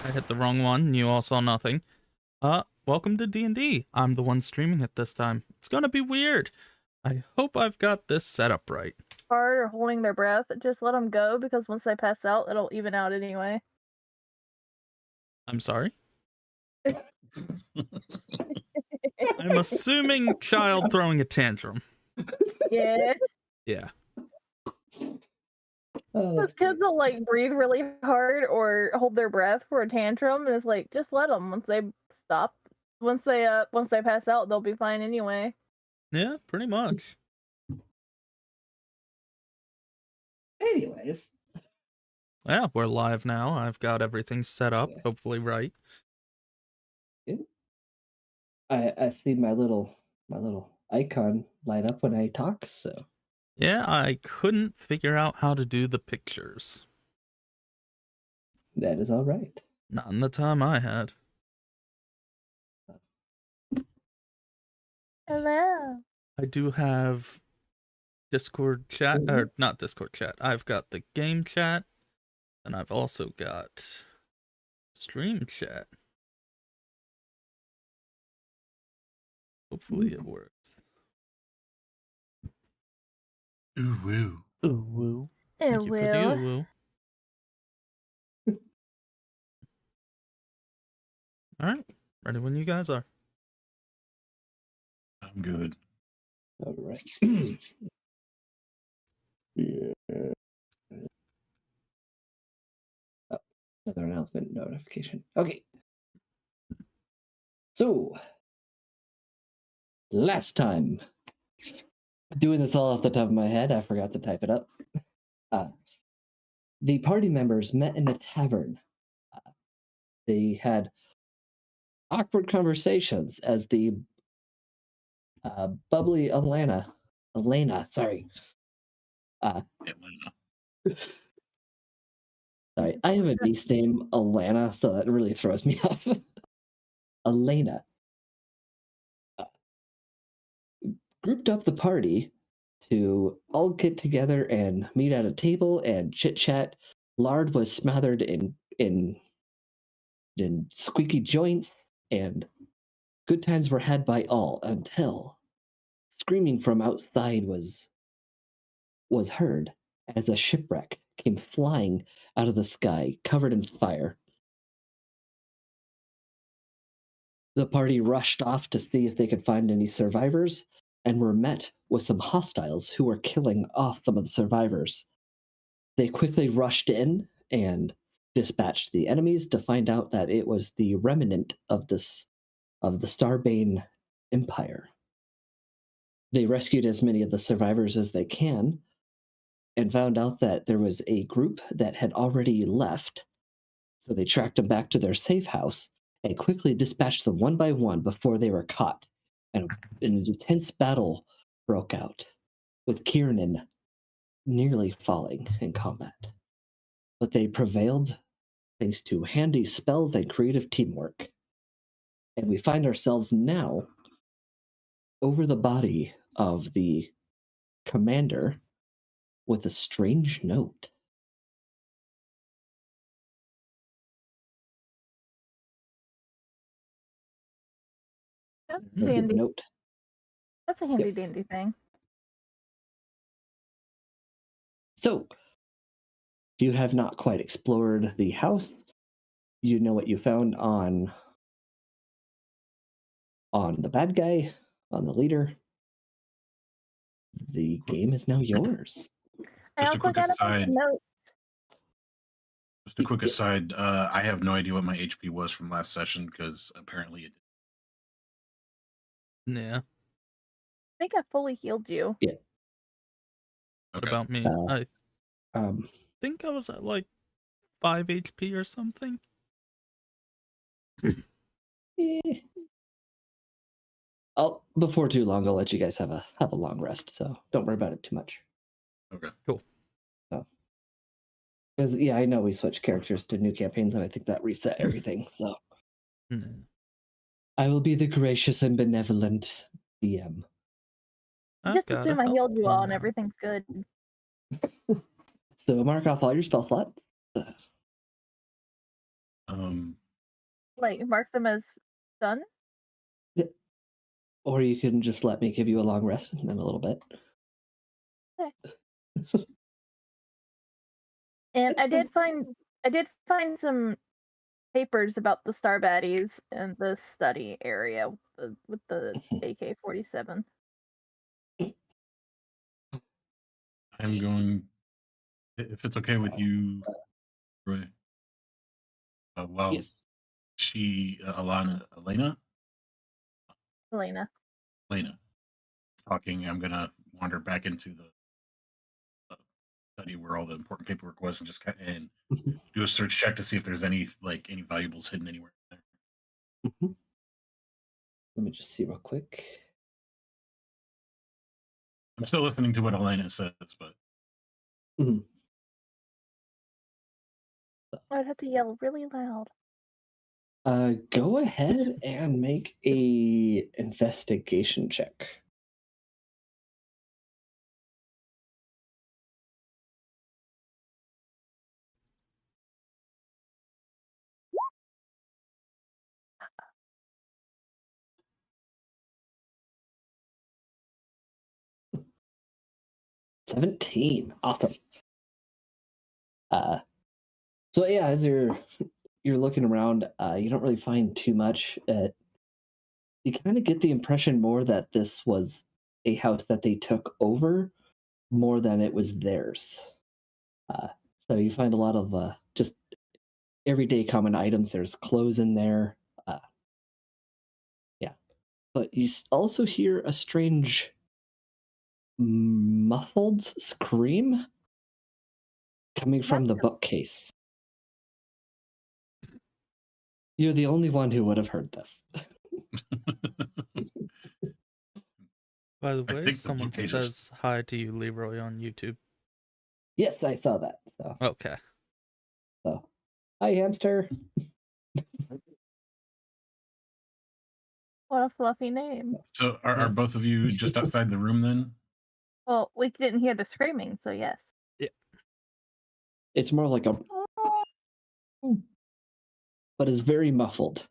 I hit the wrong one, and you all saw nothing. Welcome to D&D. I'm the one streaming it this time. It's gonna be weird. I hope I've got this set up right. Hard or holding their breath, just let them go because once they pass out, it'll even out anyway. I'm sorry? I'm assuming child throwing a tantrum. Yeah. Yeah. Those kids will like breathe really hard or hold their breath for a tantrum, and it's like just let them. Once they stop, once they pass out, they'll be fine anyway. Yeah, pretty much. Anyways. Yeah, we're live now. I've got everything set up, hopefully right. Good. I see my little icon light up when I talk, so. Yeah, I couldn't figure out how to do the pictures. That is all right. Not in the time I had. Hello. I do have Discord chat, or not Discord chat. I've got the game chat, and I've also got stream chat. Hopefully it works. Ooh woo. Ooh woo. Thank you for the ooh woo. Alright, ready when you guys are. I'm good. All right. Yeah. Oh, another announcement notification. Okay. So, last time, doing this all off the top of my head, I forgot to type it up. The party members met in a tavern. They had awkward conversations as the bubbly Elena, sorry. Atlanta. Sorry, I have a niece named Alana, so that really throws me off. Elena grouped up the party to all get together and meet at a table and chit chat. Lard was smothered in squeaky joints, and good times were had by all until screaming from outside was heard as a shipwreck came flying out of the sky, covered in fire. The party rushed off to see if they could find any survivors and were met with some hostiles who were killing off some of the survivors. They quickly rushed in and dispatched the enemies to find out that it was the remnant of the Starbane Empire. They rescued as many of the survivors as they can and found out that there was a group that had already left. So they tracked them back to their safe house and quickly dispatched them one by one before they were caught. And an intense battle broke out, with Kiernan nearly falling in combat. But they prevailed thanks to handy spells and creative teamwork. And we find ourselves now over the body of the commander with a strange note. That's The dandy. note. That's a handy dandy thing. So, if you have not quite explored the house, you know what you found on the bad guy, on the leader. The game is now yours. I Just a also quick got a bunch aside. of notes. Just a quick aside. I have no idea what my HP was from last session because apparently it. Yeah. I think I fully healed you. Yeah. What Okay. about me? I think I was at like 5 HP or something. Before too long, I'll let you guys have a long rest. So don't worry about it too much. Okay. Cool. So, because yeah, I know we switched characters to new campaigns, and I think that reset everything. So I will be the gracious and benevolent DM. Just assume I healed you all and everything's good. So mark off all your spell slots. Like mark them as done. Or you can just let me give you a long rest in a little bit. Okay. And I did find some papers about the star baddies in the study area with the AK-47. I'm going, if it's okay with you, Roy. Well, Yes. Elena Elena. talking, I'm gonna wander back into the study where all the important paperwork was and just and do a search check to see if there's any valuables hidden anywhere there. Let me just see real quick. I'm still listening to what Elena says, but I'd have to yell really loud. Go ahead and make a investigation check. $17. Awesome. So yeah, as you're looking around, you don't really find too much. You kind of get the impression more that this was a house that they took over more than it was theirs. So you find a lot of just everyday common items. There's clothes in there. Yeah. But you also hear a strange muffled scream coming from the bookcase. You're the only one who would have heard this. By the I way, think the someone bookcase says hi to you, Leroy, on YouTube. Yes, I saw that. So, Okay. hi, hamster. What a fluffy name. So are both of you just outside the room then? Well, we didn't hear the screaming, so yes. It's more like a, but it's very muffled.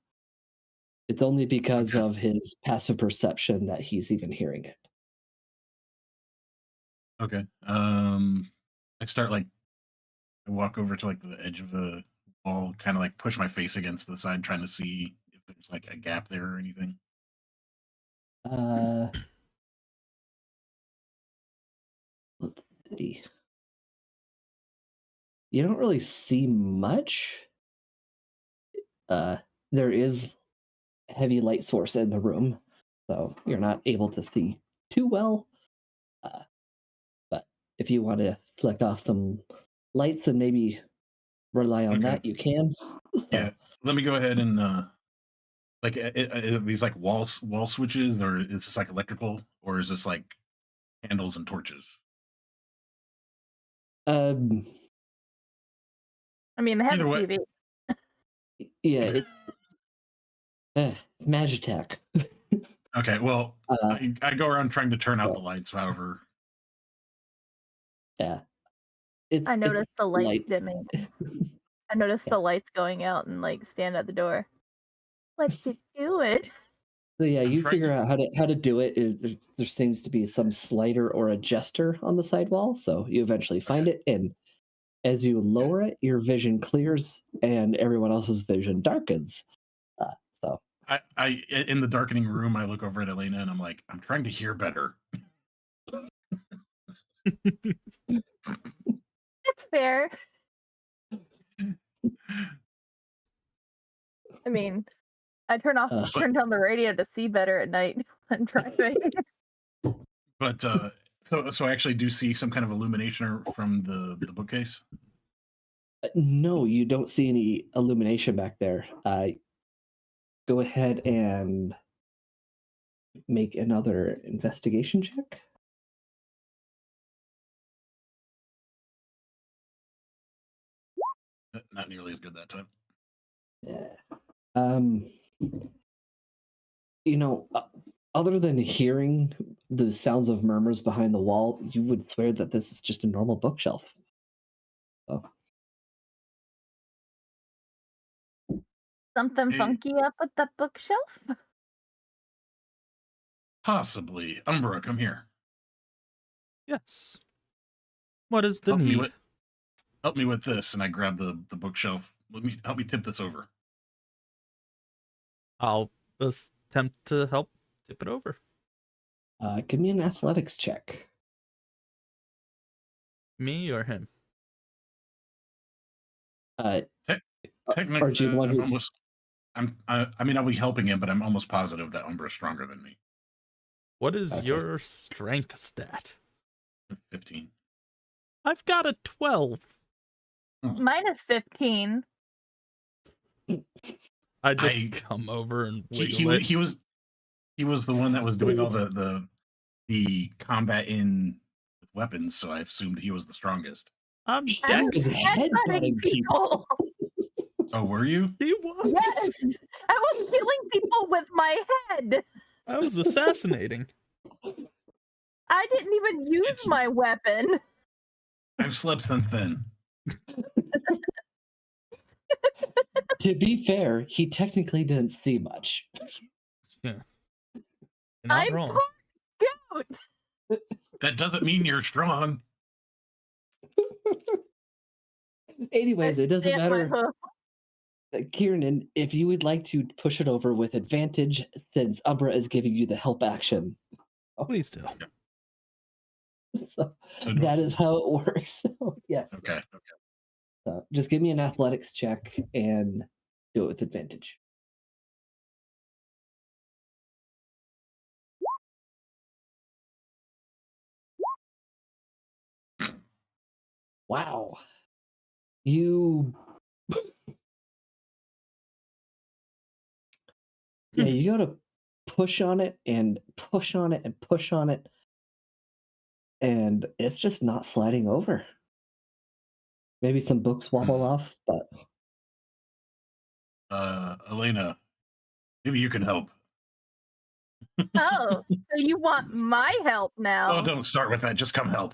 It's only because Okay. of his passive perception that he's even hearing it. Okay. I start I walk over to the edge of the wall, kind of push my face against the side, trying to see if there's a gap there or anything. Let's see. You don't really see much. There is heavy light source in the room, so you're not able to see too well. But if you want to flick off some lights and maybe rely on that, you can. So, Yeah. Let me go ahead and are these wall switches, or is this electrical, or is this candles and torches? I mean, they have Either a way. TV. Yeah, it's Magitech. Okay, well, I go around trying to turn out the lights, however. Yeah. I noticed the lights lights. dimming. I noticed the lights going out and stand at the door. Let's just do it. So yeah, I'm you trying figure out how to do it. There seems to be some slider or adjuster on the sidewall, so you eventually find it, and as you lower it, your vision clears and everyone else's vision darkens. So I in the darkening room, I look over at Elena and I'm like, I'm trying to hear better. That's fair. I mean, I turn down the radio to see better at night when driving. But so I actually do see some kind of illumination from the bookcase. no, you don't see any illumination back there. Go ahead and make another investigation check. Not nearly as good that time. Yeah. Other than hearing the sounds of murmurs behind the wall, you would swear that this is just a normal bookshelf. Oh. Something Hey. funky up with that bookshelf? Possibly. Umbra, come here. Yes. What is the Help me need? with this, and I grab the bookshelf. Help me tip this over. I'll attempt to help tip it over. Give me an athletics check. Me or him? Technically, Aren't you the one I'm who- almost. I mean, I'll be helping him, but I'm almost positive that Umbra's stronger than me. What is Okay. your strength stat? 15. I've got a 12. Mine is 15. I just I- come over and He wiggle it. he was the one that was doing all the combat in weapons, so I assumed he was the strongest. I'm I was Dex. headbutting people. Oh, were you? He was. Yes, I was killing people with my head. I was assassinating. I didn't even use It's- my weapon. I've slept since then. To be fair, he technically didn't see much. You're not I'm wrong. Goat. That doesn't mean you're strong. Anyways, it doesn't Stamp my matter. hoof. Kieran, if you would like to push it over with advantage, since Umbra is giving you the help action. Please do. So So do that I. is how it works. So, yes. Okay. So just give me an athletics check and do it with advantage. Wow. You. Yeah, you gotta push on it and push on it and push on it. And it's just not sliding over. Maybe some books wobble off, but Elena, maybe you can help. Oh, so you want my help now? Oh, don't start with that. Just come help.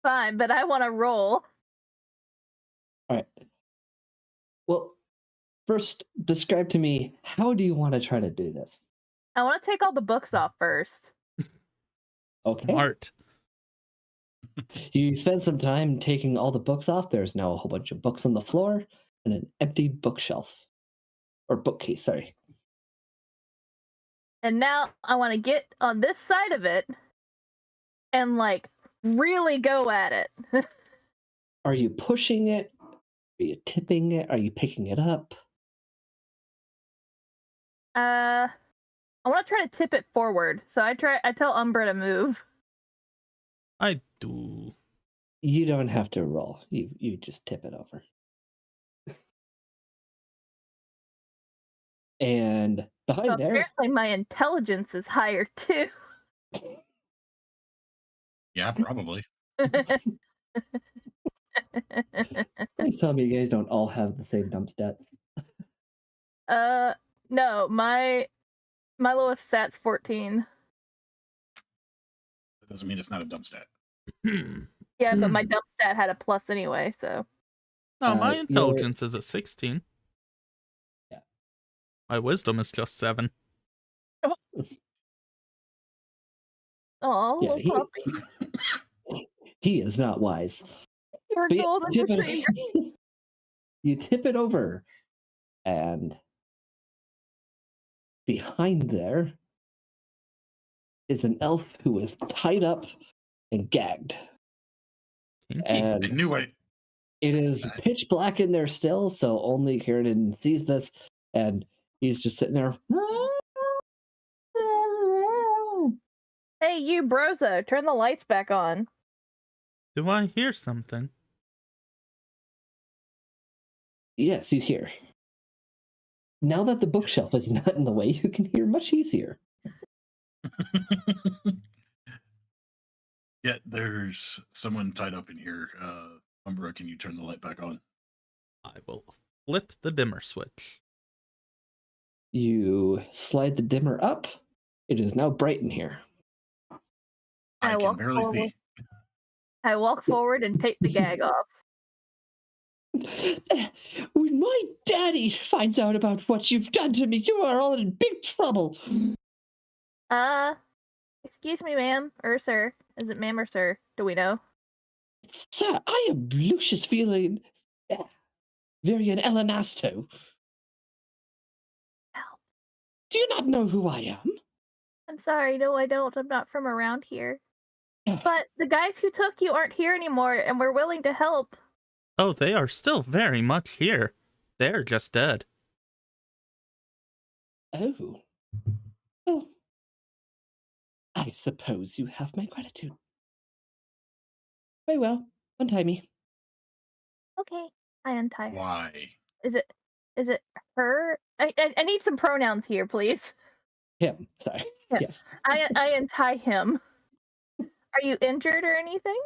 Fine, but I want to roll. all right. Well, first, describe to me, how do you want to try to do this? I want to take all the books off first. Okay. Smart. You spend some time taking all the books off. There's now a whole bunch of books on the floor and an empty bookshelf. Or bookcase, sorry. And now I want to get on this side of it and like really go at it. Are you pushing it? Are you tipping it? Are you picking it up? I want to try to tip it forward. So I tell Umbra to move. I do. You don't have to roll. You just tip it over. And So behind there, apparently my intelligence is higher too. Yeah, probably. please tell me you guys don't all have the same dump stats. No, my lowest stat's 14. That doesn't mean it's not a dump stat. Yeah, but my dump stat had a plus anyway, so. No, my Your- intelligence is at 16. Yeah. My wisdom is just 7. Oh, Yeah, little puppy. he is not wise. You're a But yeah, golden tip it- retriever. you tip it over, and behind there is an elf who is tied up and gagged. Kinky. I And knew it. it is Nice. pitch black in there still, so only Kieran sees this, and he's just sitting there. Hey, you, Brozo, turn the lights back on. Do I hear something? Yes, you hear. Now that the bookshelf is not in the way, you can hear much easier. Yeah, there's someone tied up in here. Umbra, can you turn the light back on? I will flip the dimmer switch. You slide the dimmer up. It is now bright in here. I I can walk barely forward. see. I walk forward and take the gag off. When my daddy finds out about what you've done to me, you are all in big trouble. Excuse me, ma'am or sir. Is it ma'am or sir? Do we know? Sir, I am Lucius Varian Elenasto. Ow. Do you not know who I am? I'm sorry, no, I don't. I'm not from around here. But the guys who took you aren't here anymore, and we're willing to help. Oh, they are still very much here. They're just dead. Oh. Well, I suppose you have my gratitude. Very well. Untie me. Okay, I untie her. Why? Is it her? I need some pronouns here, please. Him. Sorry. Yeah. Yes. I untie him. Are you injured or anything?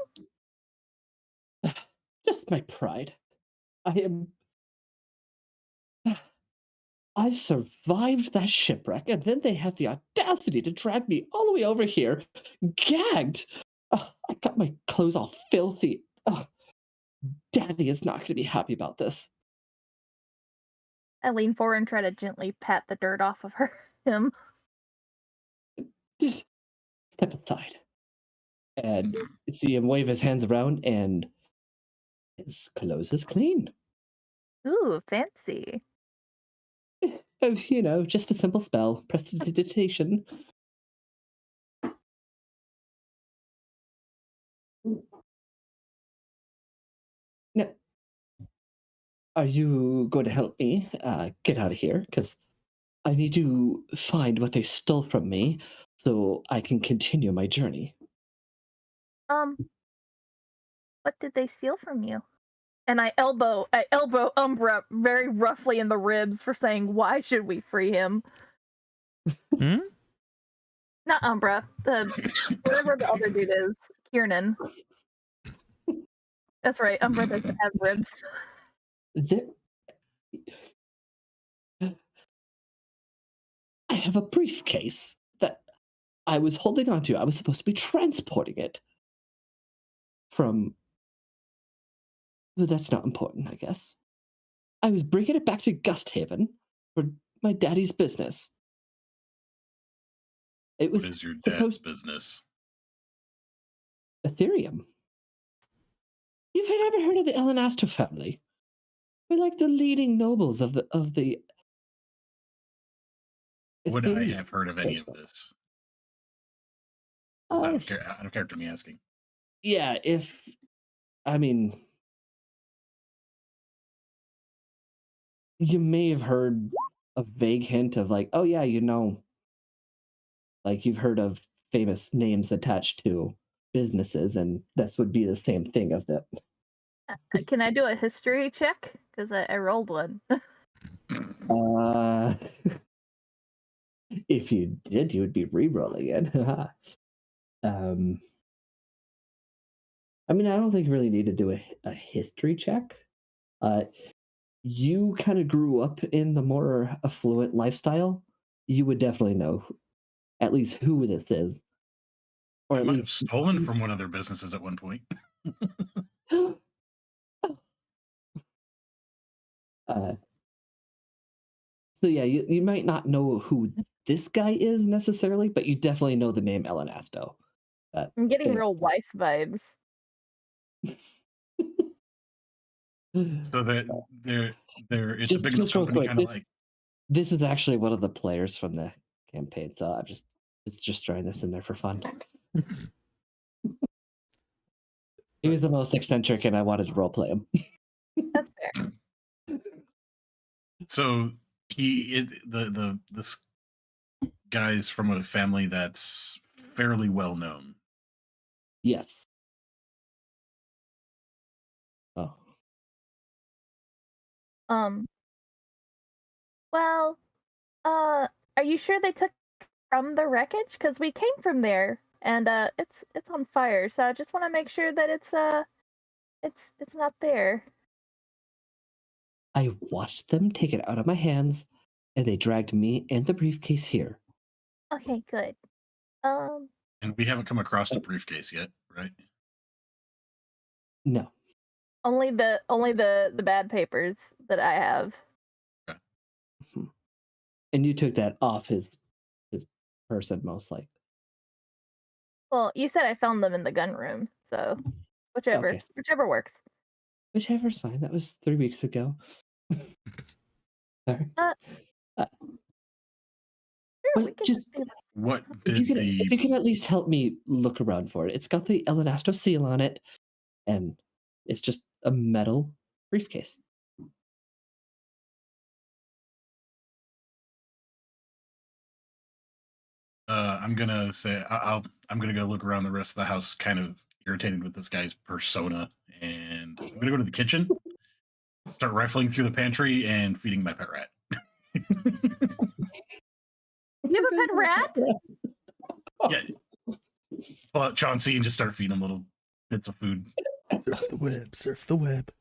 Just my pride. I survived that shipwreck, and then they had the audacity to drag me all the way over here, gagged. I got my clothes all filthy. Daddy is not going to be happy about this. I lean forward and try to gently pat the dirt off of him. Step aside. And see him wave his hands around, and his clothes is clean. Ooh, fancy. Oh, just a simple spell. Prestidigitation. Now, are you going to help me get out of here? Because I need to find what they stole from me so I can continue my journey. What did they steal from you? And I elbow Umbra very roughly in the ribs for saying, "Why should we free him?" Hmm? Not Umbra, whatever the other dude is, Kiernan. That's right, Umbra doesn't have ribs. There... I have a briefcase that I was holding on to. I was supposed to be transporting it from... But that's not important, I guess. I was bringing it back to Gusthaven for my daddy's business. It was What is your dad's supposed business? Ethereum. You've ever heard of the Elenasto family? We're like the leading nobles of the Would I Ethereum. have heard of any of this? Oh, Out of character, me asking. yeah, I mean, you may have heard a vague hint of like, oh yeah, like you've heard of famous names attached to businesses, and this would be the same thing of that. Can I do a history check? Because I rolled one. If you did, you would be re-rolling it. I mean, I don't think you really need to do a history check. You kind of grew up in the more affluent lifestyle. You would definitely know at least who this is. Or I at might least have stolen from one of their businesses at one point. So yeah, you might not know who this guy is necessarily, but you definitely know the name Elenasto. I'm getting real Weiss vibes. So there it's Just a big enough real company, quick, kind of like. this is actually one of the players from the campaign, so I'm just throwing this in there for fun. He was the most eccentric, and I wanted to roleplay him. That's fair. So this guy's from a family that's fairly well known. Yes. Oh. Well, are you sure they took from the wreckage? Because we came from there, and it's on fire. So I just want to make sure that it's not there. I watched them take it out of my hands, and they dragged me and the briefcase here. Okay, good. And we haven't come across a briefcase yet, right? No. Only the bad papers that I have. And you took that off his person, most likely. Well, you said I found them in the gun room, so whichever Okay. whichever works. Whichever's fine. That was 3 weeks ago. Sorry. Uh, Uh, Sure, Well, we can just do that. What if you did can at least help me look around for it. It's got the Elenasto seal on it, and it's just a metal briefcase. I'm gonna say I'm gonna go look around the rest of the house, kind of irritated with this guy's persona, and I'm gonna go to the kitchen, start rifling through the pantry, and feeding my pet rat. You have a pet rat? Yeah, pull out Chauncey and just start feeding him little bits of food. Surf the web, surf the web.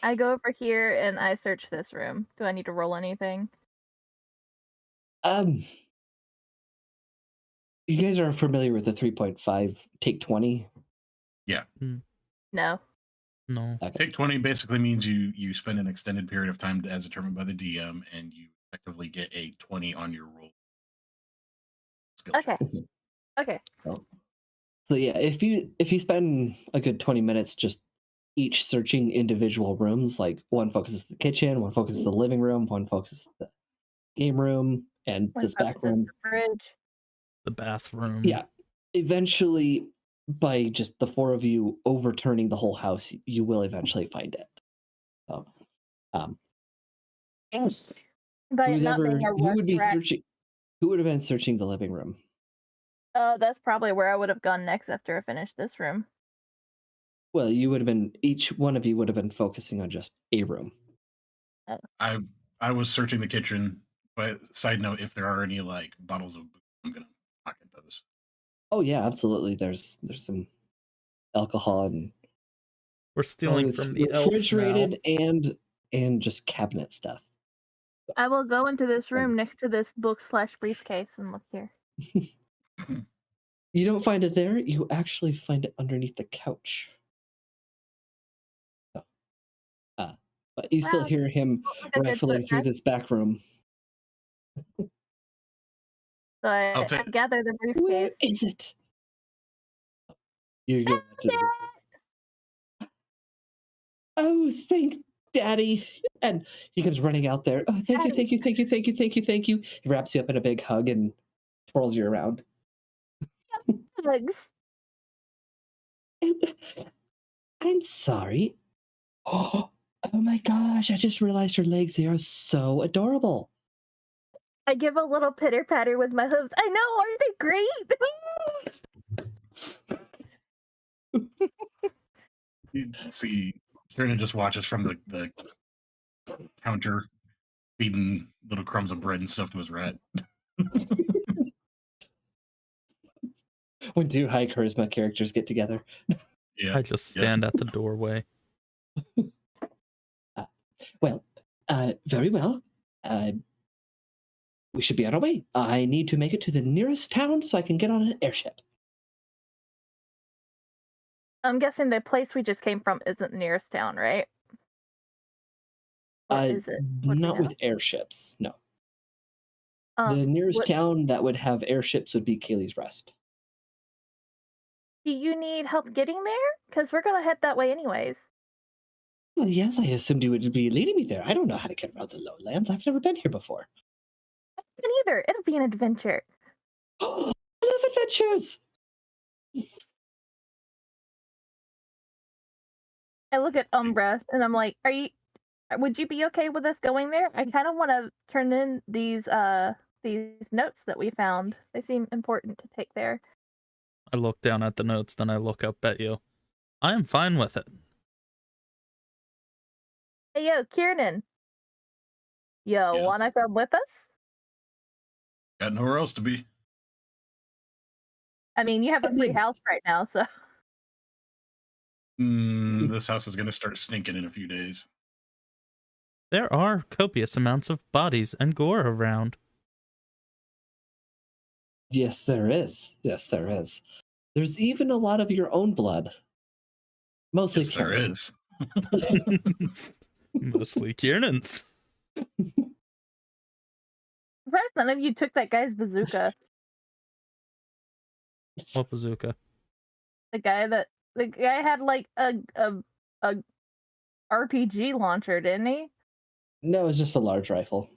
I go over here and I search this room. Do I need to roll anything? You guys are familiar with the 3.5 take 20? No. No. Okay. Take 20 basically means you spend an extended period of time as determined by the DM, and you effectively get a 20 on your roll. Skill check. Okay. Okay. So yeah, if you spend a good 20 minutes just each searching individual rooms, like one focuses the kitchen, one focuses the living room, one focuses the game room, and One this back focuses room. the fridge. The bathroom. Yeah. Eventually, by just the four of you overturning the whole house, you will eventually find it. So, yes. By it not being a Who would be rat. searching? Who would have been searching the living room? That's probably where I would have gone next after I finished this room. Well, you would have been. Each one of you would have been focusing on just a room. I was searching the kitchen, but side note, if there are any like bottles of booze, I'm gonna pocket those. Oh yeah, absolutely. There's some alcohol and We're stealing both from the elf now. refrigerated and just cabinet stuff. I will go into this room next to this book/briefcase and look here. You don't find it there. You actually find it underneath the couch. So, but you still Wow, hear him like a good rifling foot through back. this back room. So I I'll take- gather the Where briefcase. is it? You go to the briefcase. Oh, thank Daddy! And he comes running out there. Oh, thank you, thank you, thank you, thank you, thank you, thank you. He wraps you up in a big hug and twirls you around. Hugs. I'm sorry. Oh my gosh, I just realized her legs. They are so adorable. I give a little pitter patter with my hooves. I know, aren't they great? You see, Kieran just watches from the counter, feeding little crumbs of bread and stuff to his rat. When two high charisma characters get together. Yeah. I just stand at the doorway. Well, very well. We should be on our way. I need to make it to the nearest town so I can get on an airship. I'm guessing the place we just came from isn't the nearest town, right? Or is it? Would we Not know? with airships, no. Um, The nearest what- town that would have airships would be Kaylee's Rest. Do you need help getting there? Because we're gonna head that way anyways. Well, yes, I assumed you would be leading me there. I don't know how to get around the lowlands. I've never been here before. I don't either. It'll be an adventure. I love adventures! I look at Umbra and I'm like, would you be okay with us going there? I kind of want to turn in these notes that we found. They seem important to take there. I look down at the notes, then I look up at you. I am fine with it. Hey, yo, Kiernan. Yo, Yes. wanna come with us? Got nowhere else to be. I mean, you have a free house right now, so. This house is gonna start stinking in a few days. There are copious amounts of bodies and gore around. Yes, there is. Yes, there is. There's even a lot of your own blood. Mostly Yes, there Karen. is. Mostly Kiernan's. Surprised none of you took that guy's bazooka. What bazooka? The guy had like a RPG launcher, didn't he? No, it's just a large rifle.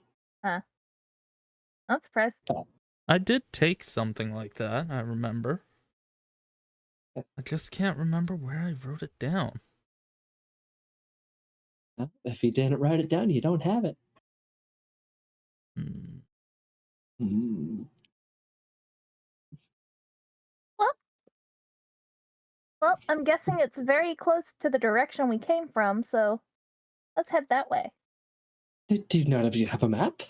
I'm surprised. I did take something like that, I remember. I just can't remember where I wrote it down. Well, if you didn't write it down, you don't have it. Hmm. Mm. Well, I'm guessing it's very close to the direction we came from, so let's head that way. Do none of you have a map?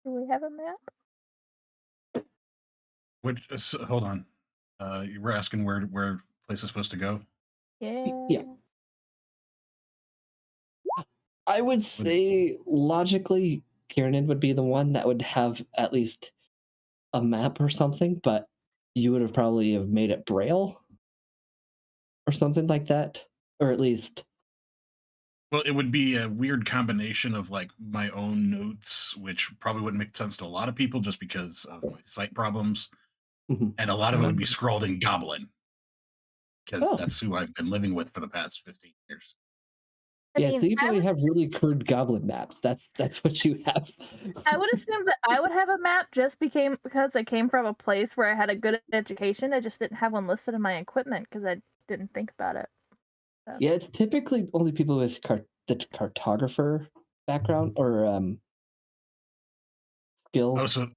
Do we have a map? Hold on. You were asking where place is supposed to go. Yeah. I would say logically, Kieran would be the one that would have at least a map or something, but you would have probably have made it Braille or something like that, or at least. Well, it would be a weird combination of like my own notes, which probably wouldn't make sense to a lot of people just because of my sight problems, Mhm. and a lot of it would be scrawled in Goblin because Oh. that's who I've been living with for the past 15 years. Yeah, mean, so you I probably would- have really crude goblin maps. That's what you have. I would assume that I would have a map because I came from a place where I had a good education. I just didn't have one listed in my equipment because I didn't think about it. So. Yeah, it's typically only people with the cartographer background or skill. Oh, so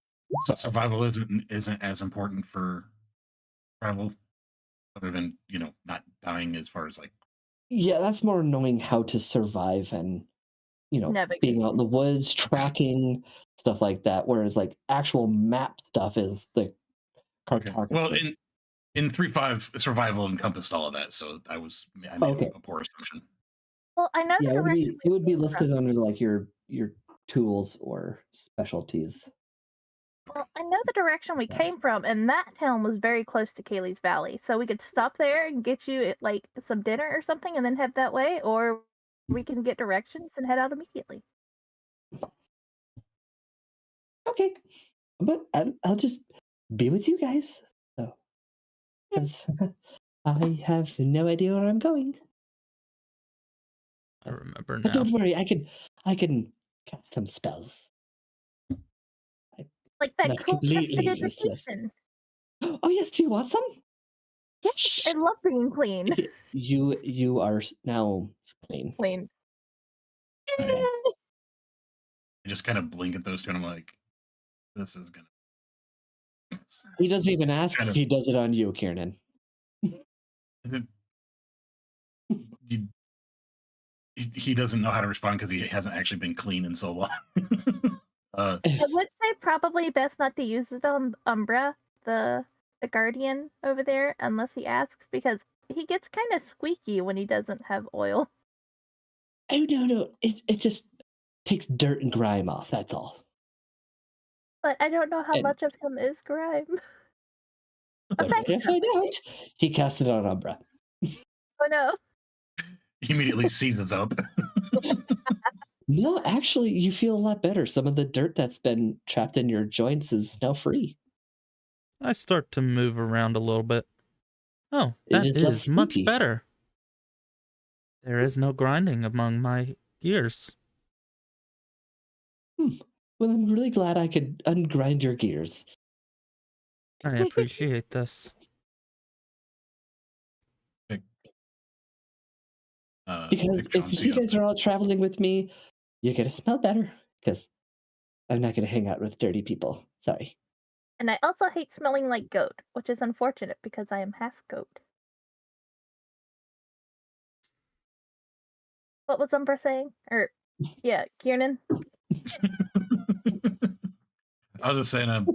survival isn't as important for travel, other than not dying as far as like. Yeah, that's more knowing how to survive and Navigate. being out in the woods, tracking stuff like that. Whereas like actual map stuff is the cartographer. Okay. Well, in 3.5, survival encompassed all of that, so I made a poor assumption. Well, I know Yeah, the it direction would be came listed from. under like your tools or specialties. Well, I know the direction we came from, and that town was very close to Kaylee's Valley, so we could stop there and get you like some dinner or something, and then head that way, or we can get directions and head out immediately. Okay, but I'll just be with you guys. So, because I have no idea where I'm going. I remember But now. don't worry, I can cast some spells. Like that Not cool completely useless. prestidigitation. Oh yes, do you want some? Yes, I love being clean. You are now clean. Clean. Okay. I just kind of blink at those two, and I'm like, "This is gonna." He doesn't even ask. Kind of- He does it on you, Kieran. He doesn't know how to respond because he hasn't actually been clean in so long. I would say probably best not to use it on Umbra, the guardian over there, unless he asks, because he gets kind of squeaky when he doesn't have oil. Oh no, it just takes dirt and grime off. That's all. But I don't know how And- much of him is grime. But if I don't, he casts it on Umbra. Oh no. He immediately seizes up. No, actually, you feel a lot better. Some of the dirt that's been trapped in your joints is now free. I start to move around a little bit. Oh, It that is less is much squeaky. better. There is no grinding among my gears. Well, I'm really glad I could ungrind your gears. I appreciate this. Because if you guys are all traveling with me, you're gonna smell better. Because I'm not gonna hang out with dirty people. Sorry. And I also hate smelling like goat, which is unfortunate because I am half goat. What was Umbra saying? Yeah, Kiernan? I was just saying, I'm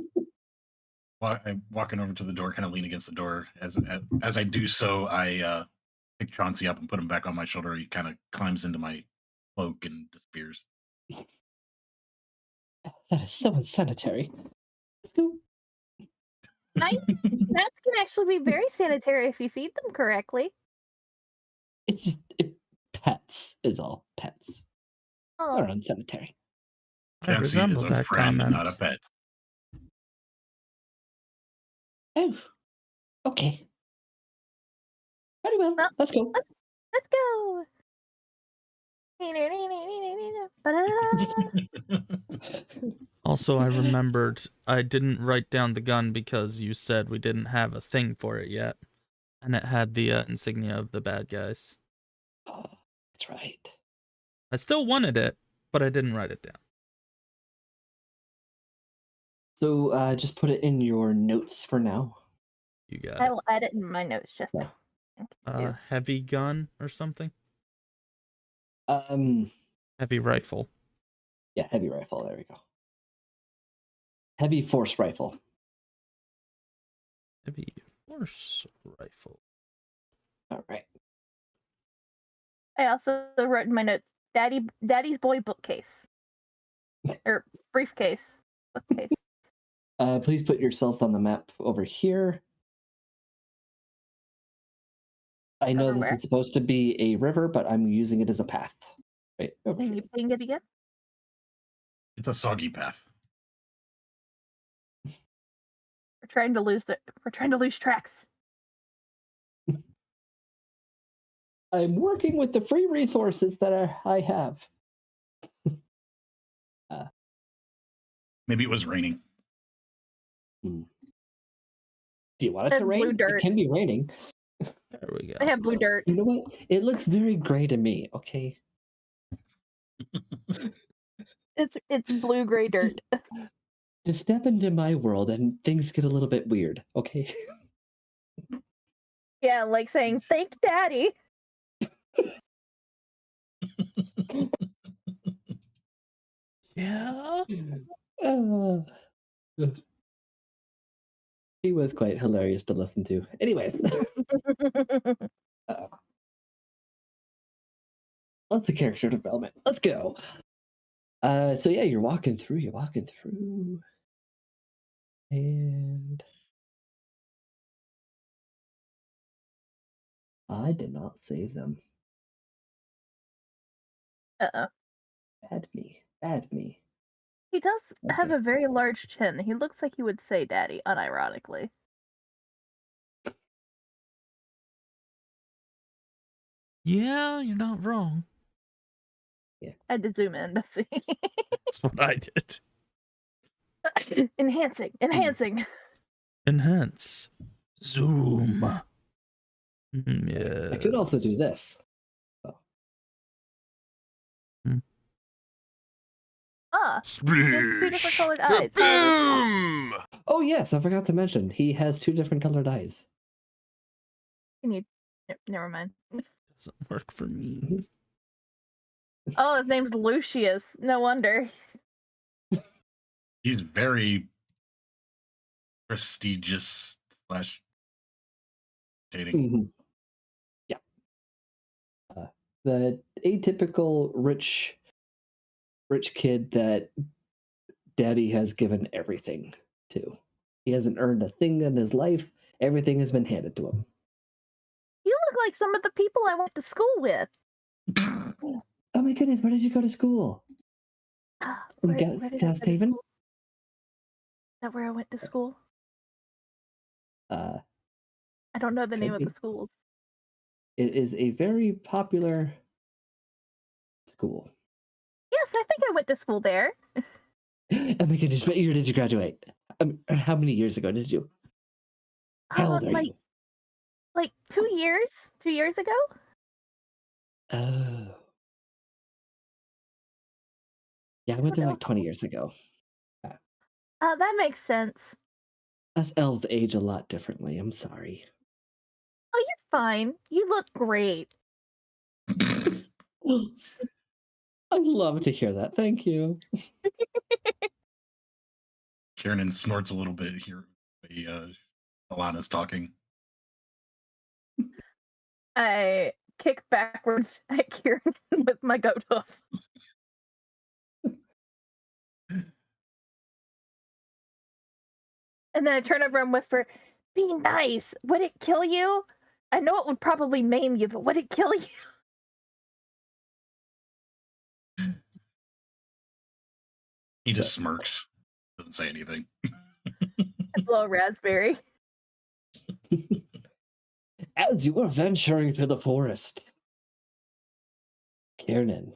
walking over to the door, kind of lean against the door. As I do so, I pick Chauncey up and put him back on my shoulder. He kind of climbs into my cloak and disappears. That is so unsanitary. Let's go. Cats can actually be very sanitary if you feed them correctly. It's just pets is all. Pets. Oh, Our own cemetery. I Chansey resemble is a that friend, comment. not a pet. Oh, okay. Very well. Well, Let's go. let's go. Also, I remembered I didn't write down the gun because you said we didn't have a thing for it yet. And it had the insignia of the bad guys. Oh, that's right. I still wanted it, but I didn't write it down. So just put it in your notes for now. You got I it. will add it in my notes just Yeah. Heavy gun or something? Um, Heavy rifle. yeah, heavy rifle. There we go. Heavy force rifle. Heavy force rifle. All right. I also wrote in my notes, Daddy's boy bookcase. Or briefcase. Bookcase. Please put yourselves on the map over here. I know this Where? is supposed to be a river, but I'm using it as a path. Right over Can here. you ping it again? It's a soggy path. We're trying to lose tracks. I'm working with the free resources that I have. Maybe it was raining. Do you want it And to blue rain? dirt. It can be raining. There we go. I have blue dirt. You know what? It looks very gray to me. Okay. It's blue gray dirt. Just step into my world and things get a little bit weird. Okay. Yeah, like saying thank Daddy. Yeah. Uh, he was quite hilarious to listen to. Anyways, lots of character development. Let's go. So yeah, you're walking through, and I did not save them. Uh-oh. Bad me. He does have Okay. a very large chin. He looks like he would say Daddy, unironically. Yeah, you're not wrong. I had to zoom in to see. That's what I did. Enhancing. Enhance. Zoom. Yeah. I could also do this. Ah, he has two different colored eyes. Boom! Oh yes, I forgot to mention he has two different colored eyes. Never mind. Doesn't work for me. Oh, his name's Lucius. No wonder. He's very prestigious slash dating. Yeah. The atypical rich kid that Daddy has given everything to. He hasn't earned a thing in his life. Everything has been handed to him. You look like some of the people I went to school with. Oh my goodness, where did you go to school? From Where did I go to Gasthaven? school? Is that where I went to school? Uh, I don't know the name could of the be. school. It is a very popular school. Yes, I think I went to school there. Oh my goodness, what year did you graduate? How many years ago did you? How old are you? Like 2 years? 2 years ago? Oh. Yeah, I went there like 20 years ago. That makes sense. Us elves age a lot differently. I'm sorry. Oh, you're fine. You look great. I'd love to hear that. Thank you. Kieran snorts a little bit here. Alana's talking. I kick backwards at Kieran with my goat hoof. And then I turn over and whisper, "Be nice. Would it kill you?" I know it would probably maim you, but would it kill you? He just smirks, doesn't say anything. I blow a raspberry. As you are venturing through the forest, Kiernan,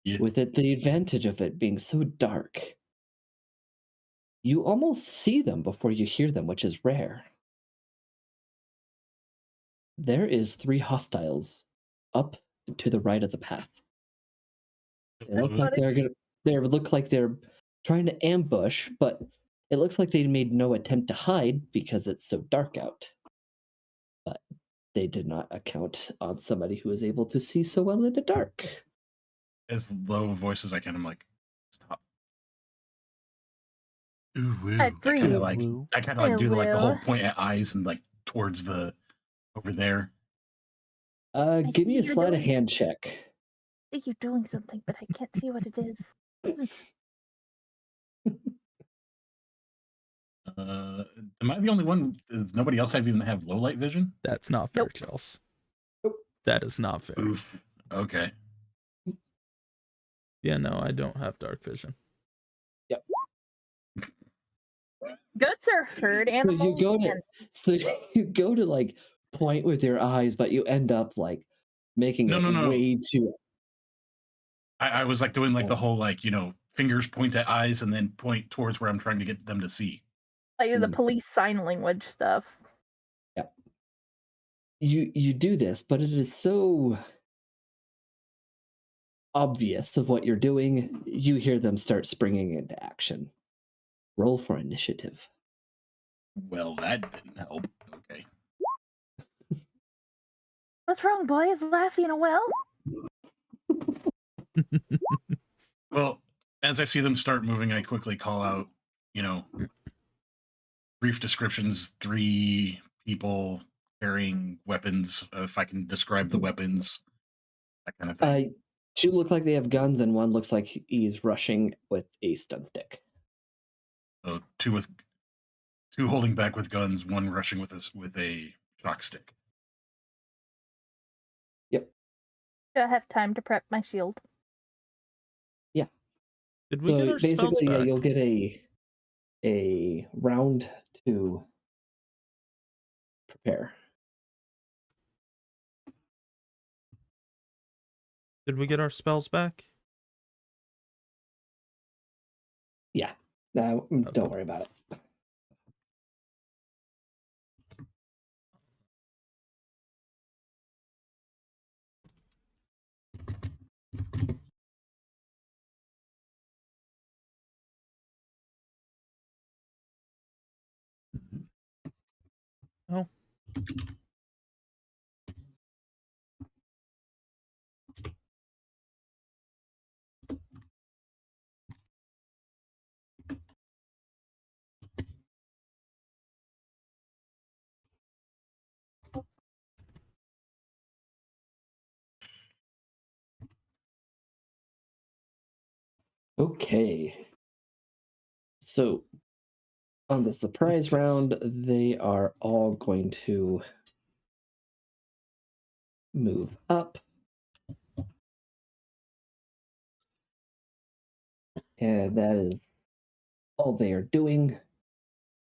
Yeah. with it the advantage of it being so dark, you almost see them before you hear them, which is rare. There is 3 hostiles up to the right of the path. They look like they're trying to ambush, but it looks like they made no attempt to hide because it's so dark out. But they did not account on somebody who is able to see so well in the dark. As low voice as I can, I'm like, stop. Ooh, woo. I'd I kind breathe. of like, Woo. do like the whole Will. point at eyes and like towards the over there. Give me see a you're sleight of doing- hand check. I think you're doing something, but I can't see what it is. Am I the only one? Does nobody else even have low light vision? That's not fair, Nope. Chels. Nope. That is not fair. Oof. Okay. Yeah, no, I don't have dark vision. Goats are herd So animals. you go to like point with your eyes, but you end up like making No, it no, no. way too. I was like doing like the Oh. whole like fingers point at eyes and then point towards where I'm trying to get them to see. Like the Mm. police sign language stuff. You do this, but it is so obvious of what you're doing. You hear them start springing into action. Roll for initiative. Well, that didn't help. Okay. What's wrong, boy? Is Lassie in a well? Well, as I see them start moving, I quickly call out, brief descriptions, 3 people carrying weapons, if I can describe the weapons, that kind of thing. 2 look like they have guns, and 1 looks like he's rushing with a stun stick. So 2 holding back with guns, 1 rushing with a shock stick. Do I have time to prep my shield? Did we So get our spells basically, back? yeah, you'll get a round to prepare. Did we get our spells back? Yeah. Don't worry about it. Oh. Okay. So on the surprise Yes. round, they are all going to move up. And that is all they are doing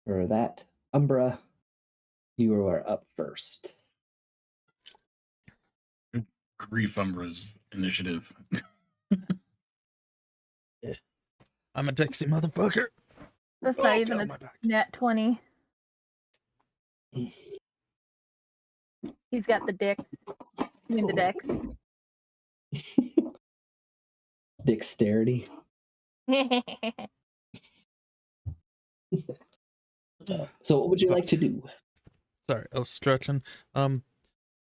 for that. Umbra, you are up first. Grief Umbra's initiative. I'm a Dixie motherfucker. That's Oh, not even God, a my back. nat 20. He's got the dick. I mean the dex. Dexterity. So what would you like to do? Sorry, I was stretching.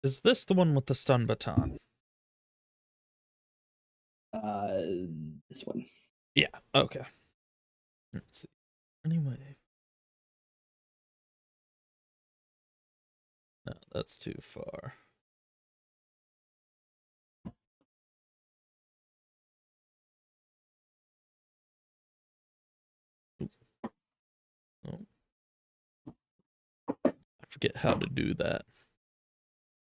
Is this the one with the stun baton? This one. Yeah, okay. Let's see. Anyway. No, that's too far. Oh. I forget how to do that.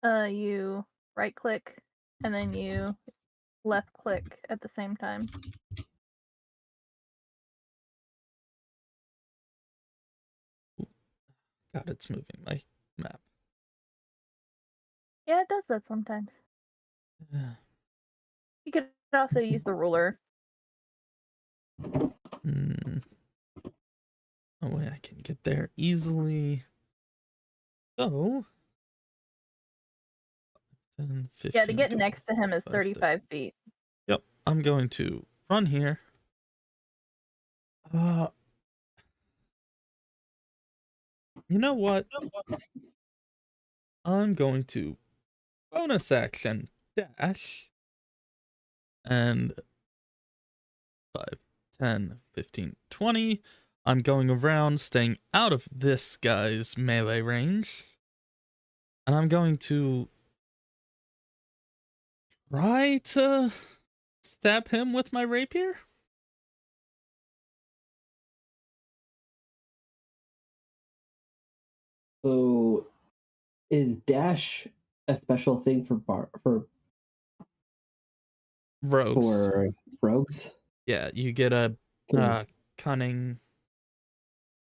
You right click and then you left click at the same time. God, it's moving my map. Yeah, it does that sometimes. You could also use the ruler. Oh wait, I can get there easily. So 10, 15, Yeah, to get 20, next to him is 35 feet. Yep, I'm going to run here. You know what? I'm going to bonus action dash and 5, 10, 15, 20. I'm going around, staying out of this guy's melee range. And I'm going to try to stab him with my rapier. So, is dash a special thing for Rogues. rogues? Yeah, you get a 'Cause- cunning.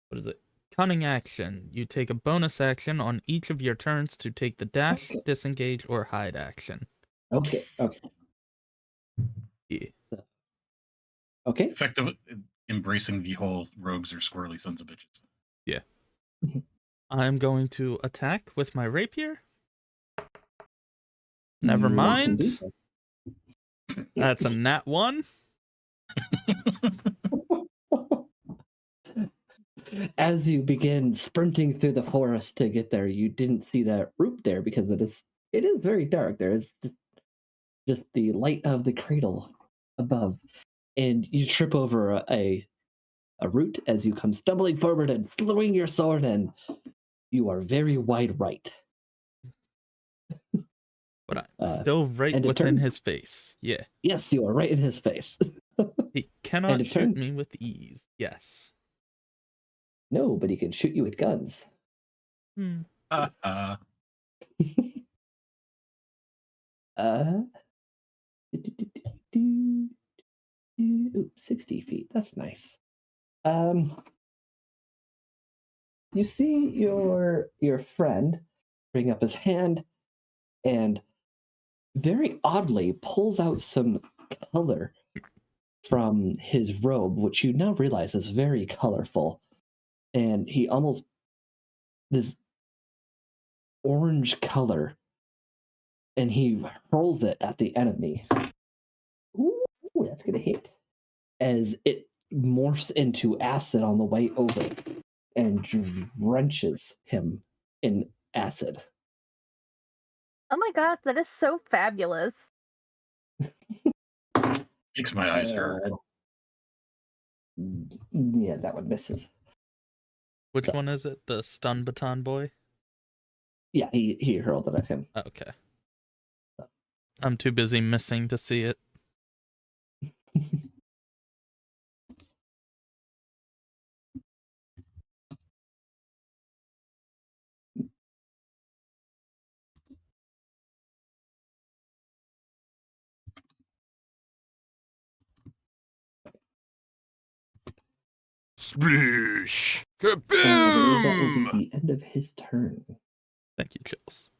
What is it? Cunning action. You take a bonus action on each of your turns to take the dash, Okay. disengage, or hide action. Okay. Yeah. Okay. Effective embracing the whole rogues are squirrely sons of bitches. Yeah. I'm going to attack with my rapier. Never You can do mind. so. That's a nat 1. As you begin sprinting through the forest to get there, you didn't see that root there because it is very dark. There is just the light of the cradle above, and you trip over a root as you come stumbling forward and swing your sword, and you are very wide right. But I'm still right and a within turn? his face. Yeah. Yes, you are right in his face. He cannot a shoot turn? me with ease. Yes. No, but he can shoot you with guns. Uh, Ooh, 60 feet. That's nice. You see your friend bring up his hand and very oddly pulls out some color from his robe, which you now realize is very colorful. And he almost this orange color, and he hurls it at the enemy. Ooh, that's gonna hit. As it morphs into acid on the way over and drenches him in acid. Oh my gosh, that is so fabulous. makes my eyes hurt. Yeah, that one misses. Which one is it? The stun baton boy? Yeah, he hurled it at him. Okay. I'm too busy missing to see it. Sploosh! That will be Kaboom! the end of his turn. Thank you, Chills.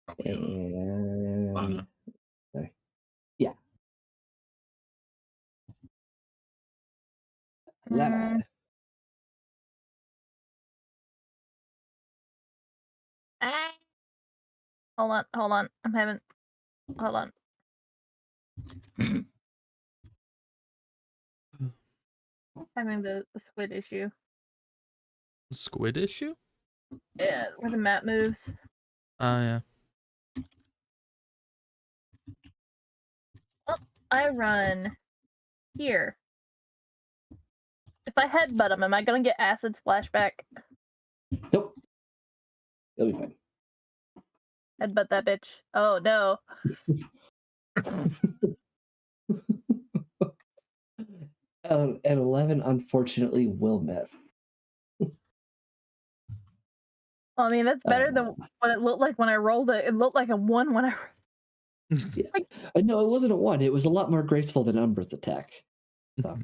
Probably And Lana. sorry. Yeah. Lana. Ah. Hold on. Hold on. Having the squid issue. Squid issue? Yeah, where the map moves. Oh, yeah. Oh, I run here. If I headbutt him, am I gonna get acid splashback? Nope. You'll be fine. Headbutt that bitch. Oh no. An 11 unfortunately will miss. Well, I mean, that's better than what it looked like when I rolled it. It looked like a 1 when I Yeah. No, it wasn't a 1. It was a lot more graceful than Umbra's attack. So,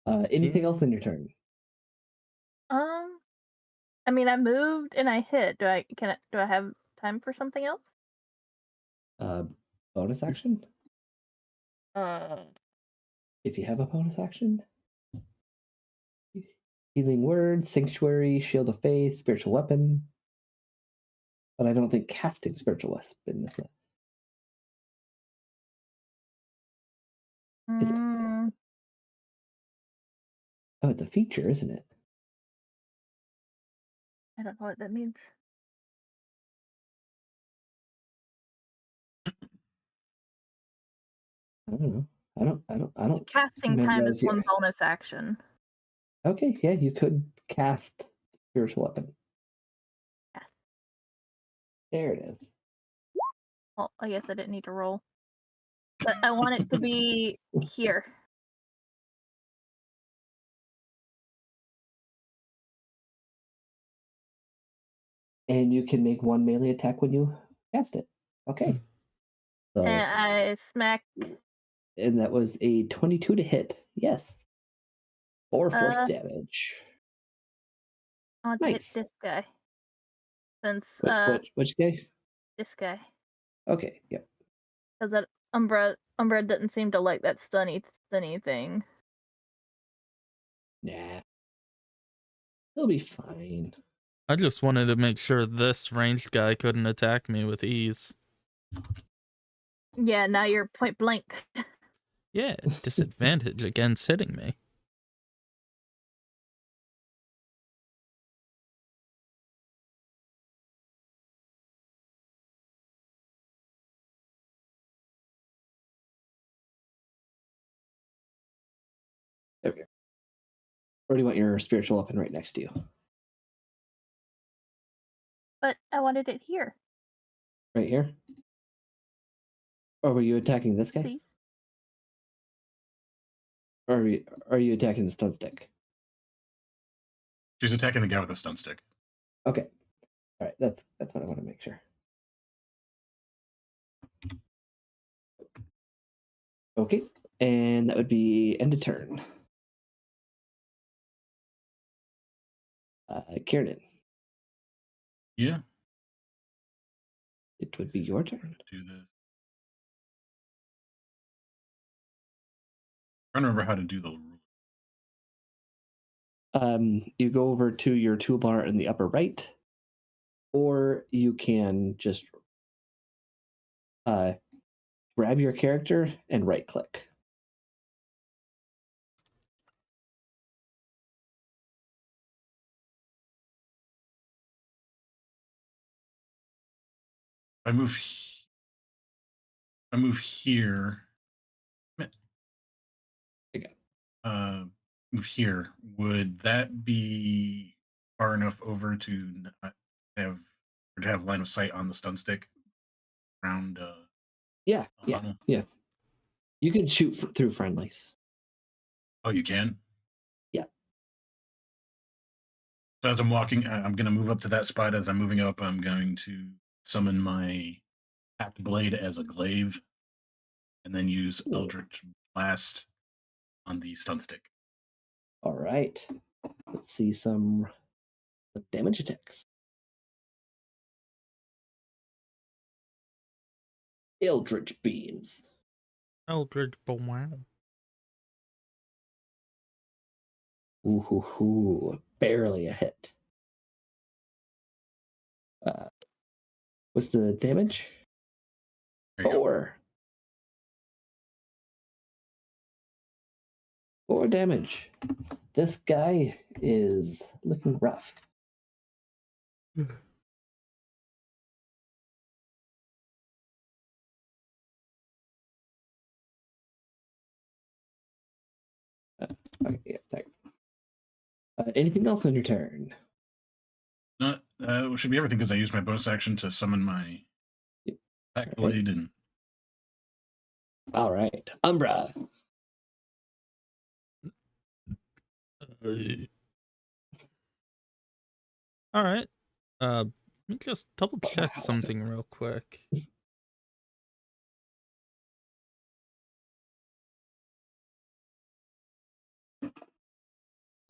anything else in your turn? I mean, I moved and I hit. Do I have time for something else? Bonus action? Uh, If you have a bonus action? Healing word, sanctuary, shield of faith, spiritual weapon. But I don't think casting spiritual weapon is it. Is it? mm, Oh, it's a feature, isn't it? I don't know what that means. I don't know. I don't Casting time memorize is your... one bonus action. Okay, yeah, you could cast spiritual weapon. Yeah. There it is. Well, I guess I didn't need to roll. But I want it to be here. And you can make one melee attack when you cast it. Okay. So, And I smack. and that was a 22 to hit. Yes. 4 force Uh, damage. I want to hit Nice. this guy. Since Which guy? this guy. Okay, yep. Because that Umbra doesn't seem to like that stunny thing. Nah. He'll be fine. I just wanted to make sure this ranged guy couldn't attack me with ease. Yeah, now you're point blank. Yeah, disadvantage against hitting me. There we go. Or do you want your spiritual weapon right next to you? But I wanted it here. Right here? Or were you attacking this guy? Please. Or are you attacking the stun stick? She's attacking the guy with a stun stick. Okay. All right, that's what I want to make sure. Okay, and that would be end of turn. Kieran, Yeah. it would be your turn. Do this. I don't remember how to do the rule. You go over to your toolbar in the upper right, or you can just grab your character and right click. I move here. Okay. Move here. Would that be far enough over to not have line of sight on the stun stick around? Yeah. You can shoot through friendlies. Oh, you can. Yeah. So as I'm walking, I'm going to move up to that spot. As I'm moving up, I'm going to summon my hacked blade as a glaive, and then use Eldritch Blast on the stun stick. All right. Let's see some damage attacks. Eldritch beams. Eldritch wow. Ooh, barely a hit. What's the damage? 4. 4 damage. This guy is looking rough. Okay, yeah, sorry. Anything else on your turn? Should be everything because I used my bonus action to summon my hacked blade and. All right, Umbra. All right. Let me just double check something real quick.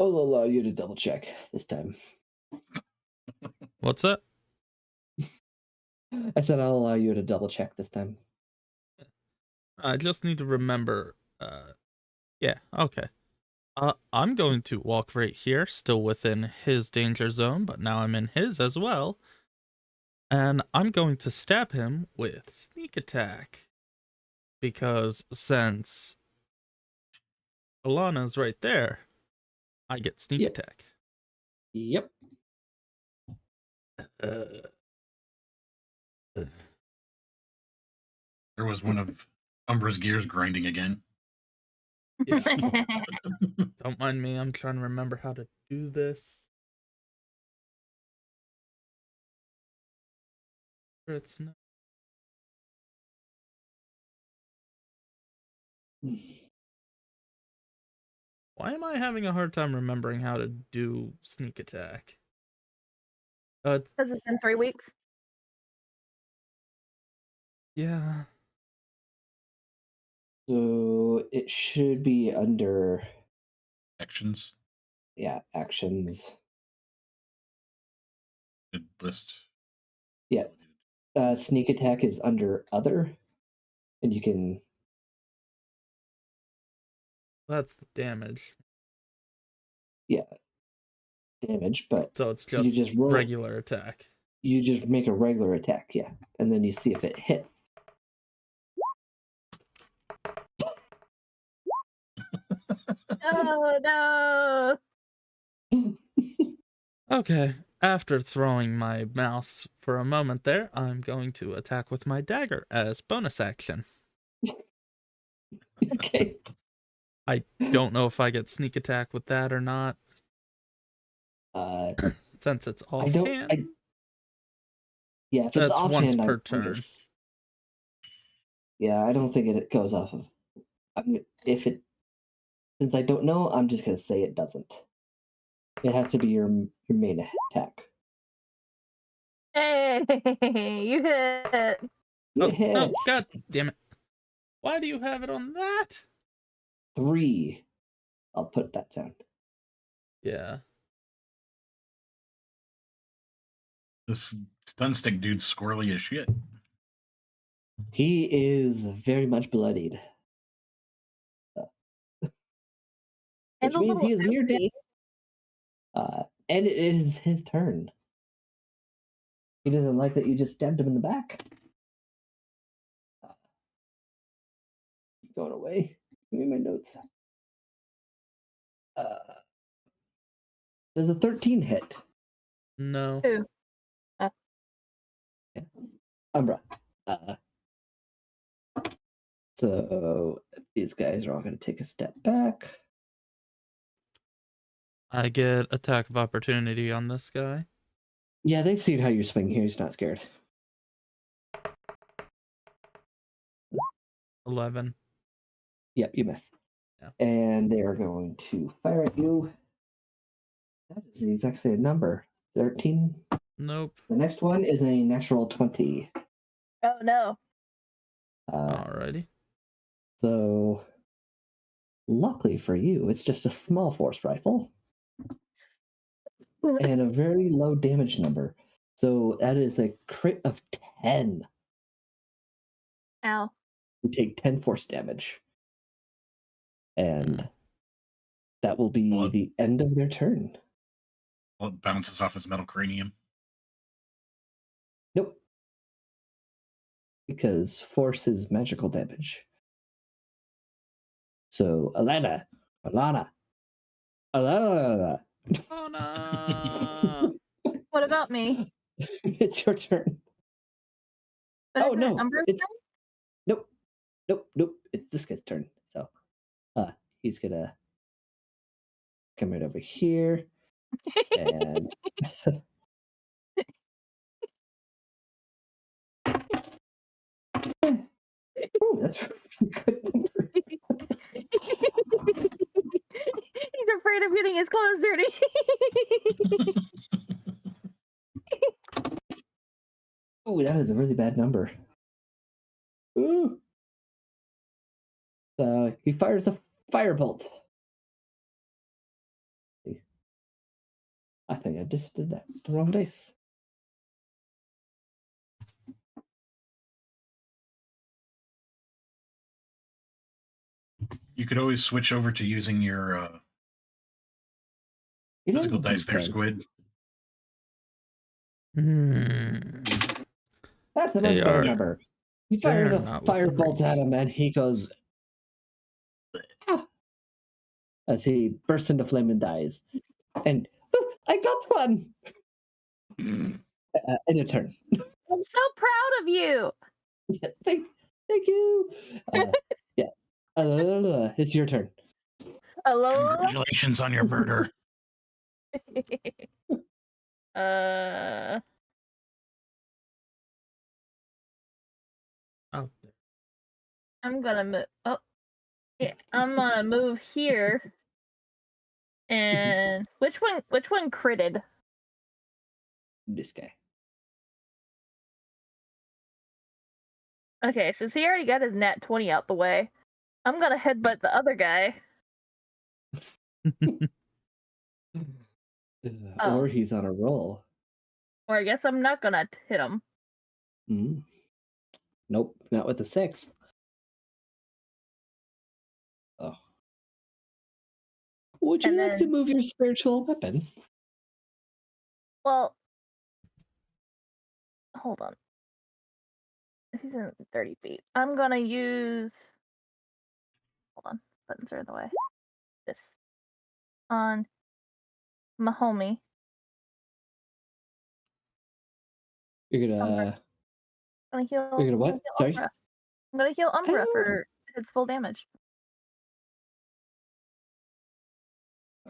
I'll allow you to double check this time. What's that? I said I'll allow you to double check this time. I just need to remember. Yeah, okay. I'm going to walk right here, still within his danger zone, but now I'm in his as well. And I'm going to stab him with sneak attack. Because since Alana's right there, I get sneak Yep. attack. Yep. There was one of Umbra's gears grinding again. Yeah. Don't mind me, I'm trying to remember how to do this. It's not. Why am I having a hard time remembering how to do sneak attack? Because it's been 3 weeks. Yeah. So it should be under, Actions. yeah, actions. Good list. Yeah. Sneak attack is under other, and you can. That's the damage. Yeah, damage, but So it's you just, just roll. regular attack. You just make a regular attack, yeah, and then you see if it hits. Oh no! Okay, after throwing my mouse for a moment there, I'm going to attack with my dagger as bonus action. Okay. I don't know if I get sneak attack with that or not, since it's offhand. Yeah, if it's That's offhand, once per I'm turn. Yeah, I don't think it goes off of. Since I don't know, I'm just gonna say it doesn't. It has to be your main attack. Hey, you hit. Oh, Hit. no, god damn it. Why do you have it on that? 3. I'll put that down. Yeah. This stun stick dude's squirrely as shit. He is very much bloodied. And Which a means little he is near death. empty. And it is his turn. He doesn't like that you just stabbed him in the back. Keep going away. Give me my notes. Does a 13 hit? No. Who? Umbra. So these guys are all going to take a step back. I get attack of opportunity on this guy. Yeah, they've seen how you swing here. He's not scared. 11. Yep, you miss. Yeah. And they are going to fire at you. That is the exact same number. 13. Nope. The next one is a natural 20. Oh no. Alrighty. So, luckily for you, it's just a small force rifle and a very low damage number. So that is a crit of 10. Ow. You take 10 force damage. And that will be the end of their turn. Well, it bounces off his metal cranium. Nope. Because force is magical damage. So, Alana. Oh no. What about me? It's your turn. But Oh, isn't it no, Umbra's it's- turn? Nope. It's this guy's turn. So, he's gonna come right over here. And ooh, that's a good number. He's afraid of getting his clothes dirty. Oh, that is a really bad number. Ooh. So he fires a firebolt. I think I just did that the wrong dice. You could always switch over to using your You know physical what you dice there, could? Squid. That's a They much better are- number. He they fires are a not within firebolt at range. him, and he goes "Ah," as he bursts into flame and dies. And "Oh, I got one. In a turn. I'm so proud of you. thank you. Yes. It's your turn. Hello. Congratulations on your murder. Out there. I'm gonna move. Oh, yeah. I'm gonna move here. And which one? Which one critted? This guy. Okay, since he already got his nat 20 out the way, I'm gonna headbutt the other guy. Or he's on a roll. Or I guess I'm not gonna hit him. Mm. Nope, not with the 6. Oh. Would you And like to then- move your spiritual weapon? Well, hold on. He's in 30 feet. I'm gonna use. Hold on, buttons are in the way. This on my homie. You're gonna. I'm gonna heal. You're gonna what? I'm heal Sorry? Umbra. I'm gonna heal Umbra Oh. for his full damage.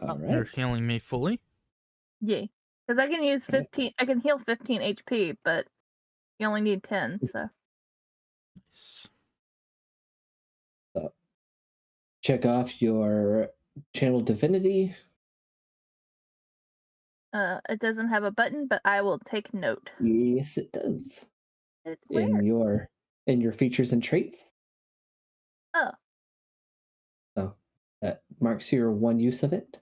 All You're right. healing me fully. Yeah, because I can use Okay. 15. I can heal 15 HP, but you only need 10. So Nice. So, check off your channel divinity. it doesn't have a button, but I will take note. Yes, it does. Where? In your features and traits. Oh. So that marks your one use of it.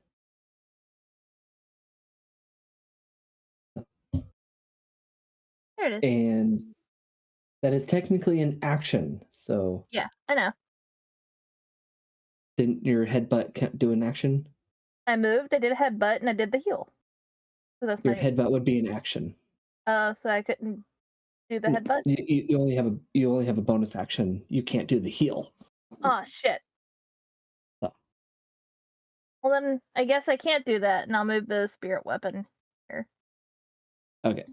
There it is. And that is technically an action. So Yeah, I know. didn't your headbutt do an action? I moved. I did a headbutt, and I did the heal. So that's Your my. headbutt would be an action. So I couldn't do the headbutt. You only have a bonus action. You can't do the heal. Oh shit. So. Well then, I guess I can't do that, and I'll move the spirit weapon here. Okay.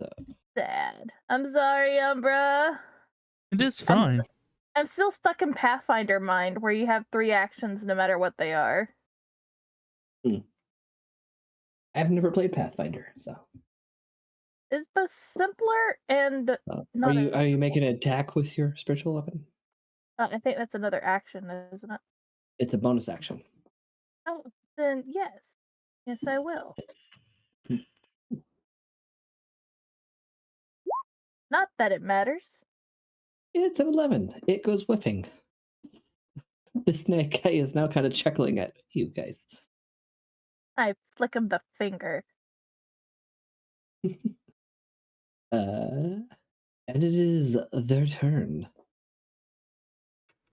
So. Sad. I'm sorry, Umbra. It is fine. I'm still stuck in Pathfinder mind, where you have 3 actions no matter what they are. I've never played Pathfinder, so. It's both simpler and not. Are you making an attack with your spiritual weapon? I think that's another action, isn't it? It's a bonus action. Oh, then yes. Yes, I will. Not that it matters. It's an 11. It goes whiffing. This snake guy is now kind of chuckling at you guys. I flick him the finger. And it is their turn.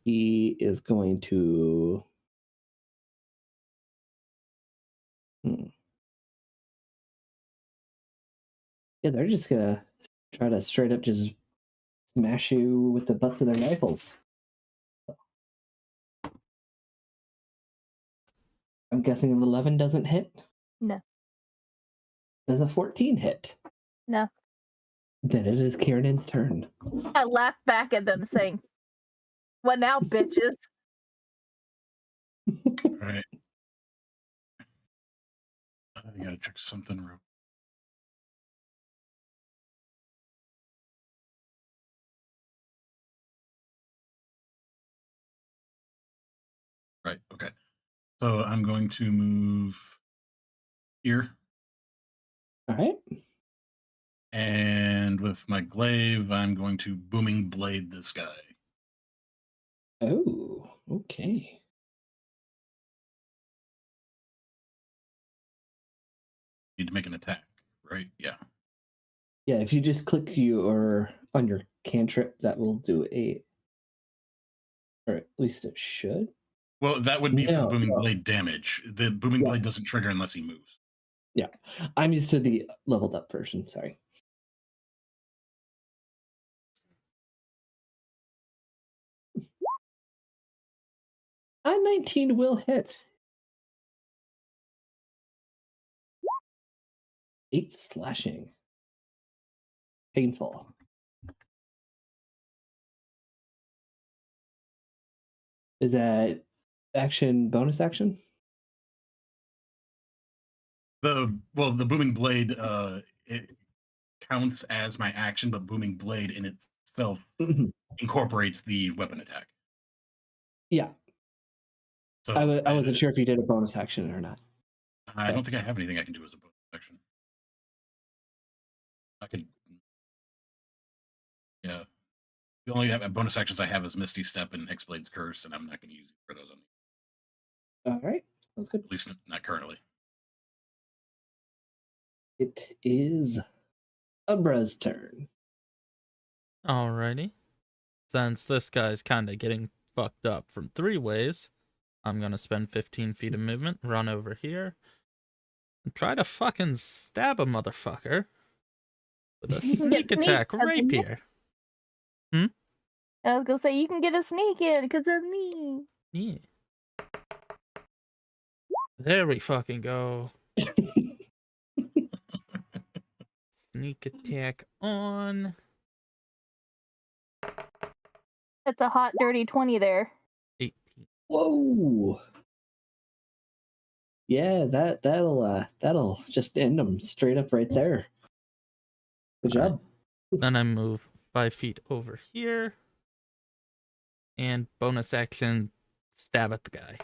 He is going to. Yeah, they're just gonna try to straight up just smash you with the butts of their rifles. I'm guessing an 11 doesn't hit? No. Does a 14 hit? No. Then it is Kieran's turn. I laugh back at them, saying, "What now, bitches?" All right. I gotta check something real. Right. Okay. So I'm going to move here. All right. And with my glaive, I'm going to booming blade this guy. Oh, okay. Need to make an attack, right? Yeah. Yeah, if you just click on your cantrip, that will do a, or at least it should. Well, that would be for the No, booming no. blade damage. The booming Yeah. blade doesn't trigger unless he moves. Yeah, I'm used to the leveled up version. Sorry. A 19 will hit. 8 slashing. Painful. Is that action, bonus action? The booming blade it counts as my action, but booming blade in itself incorporates the weapon attack. Yeah. So I wasn't sure if you did a bonus action or not. I don't think I have anything I can do as a bonus action. I could, yeah. The only bonus actions I have is Misty Step and Hexblade's Curse, and I'm not going to use it for those. All right, that's good. At least not currently. It is Umbra's turn. Alrighty. Since this guy's kind of getting fucked up from 3 ways, I'm going to spend 15 feet of movement, run over here, and try to fucking stab a motherfucker with a sneak attack rapier. I was gonna say, you can get a sneak in because of me. Yeah. There we fucking go. Sneak attack on. That's a hot, dirty 20 there. 18. Whoa. Yeah, that'll just end them straight up right there. Good job. Then I move 5 feet over here. And bonus action, stab at the guy.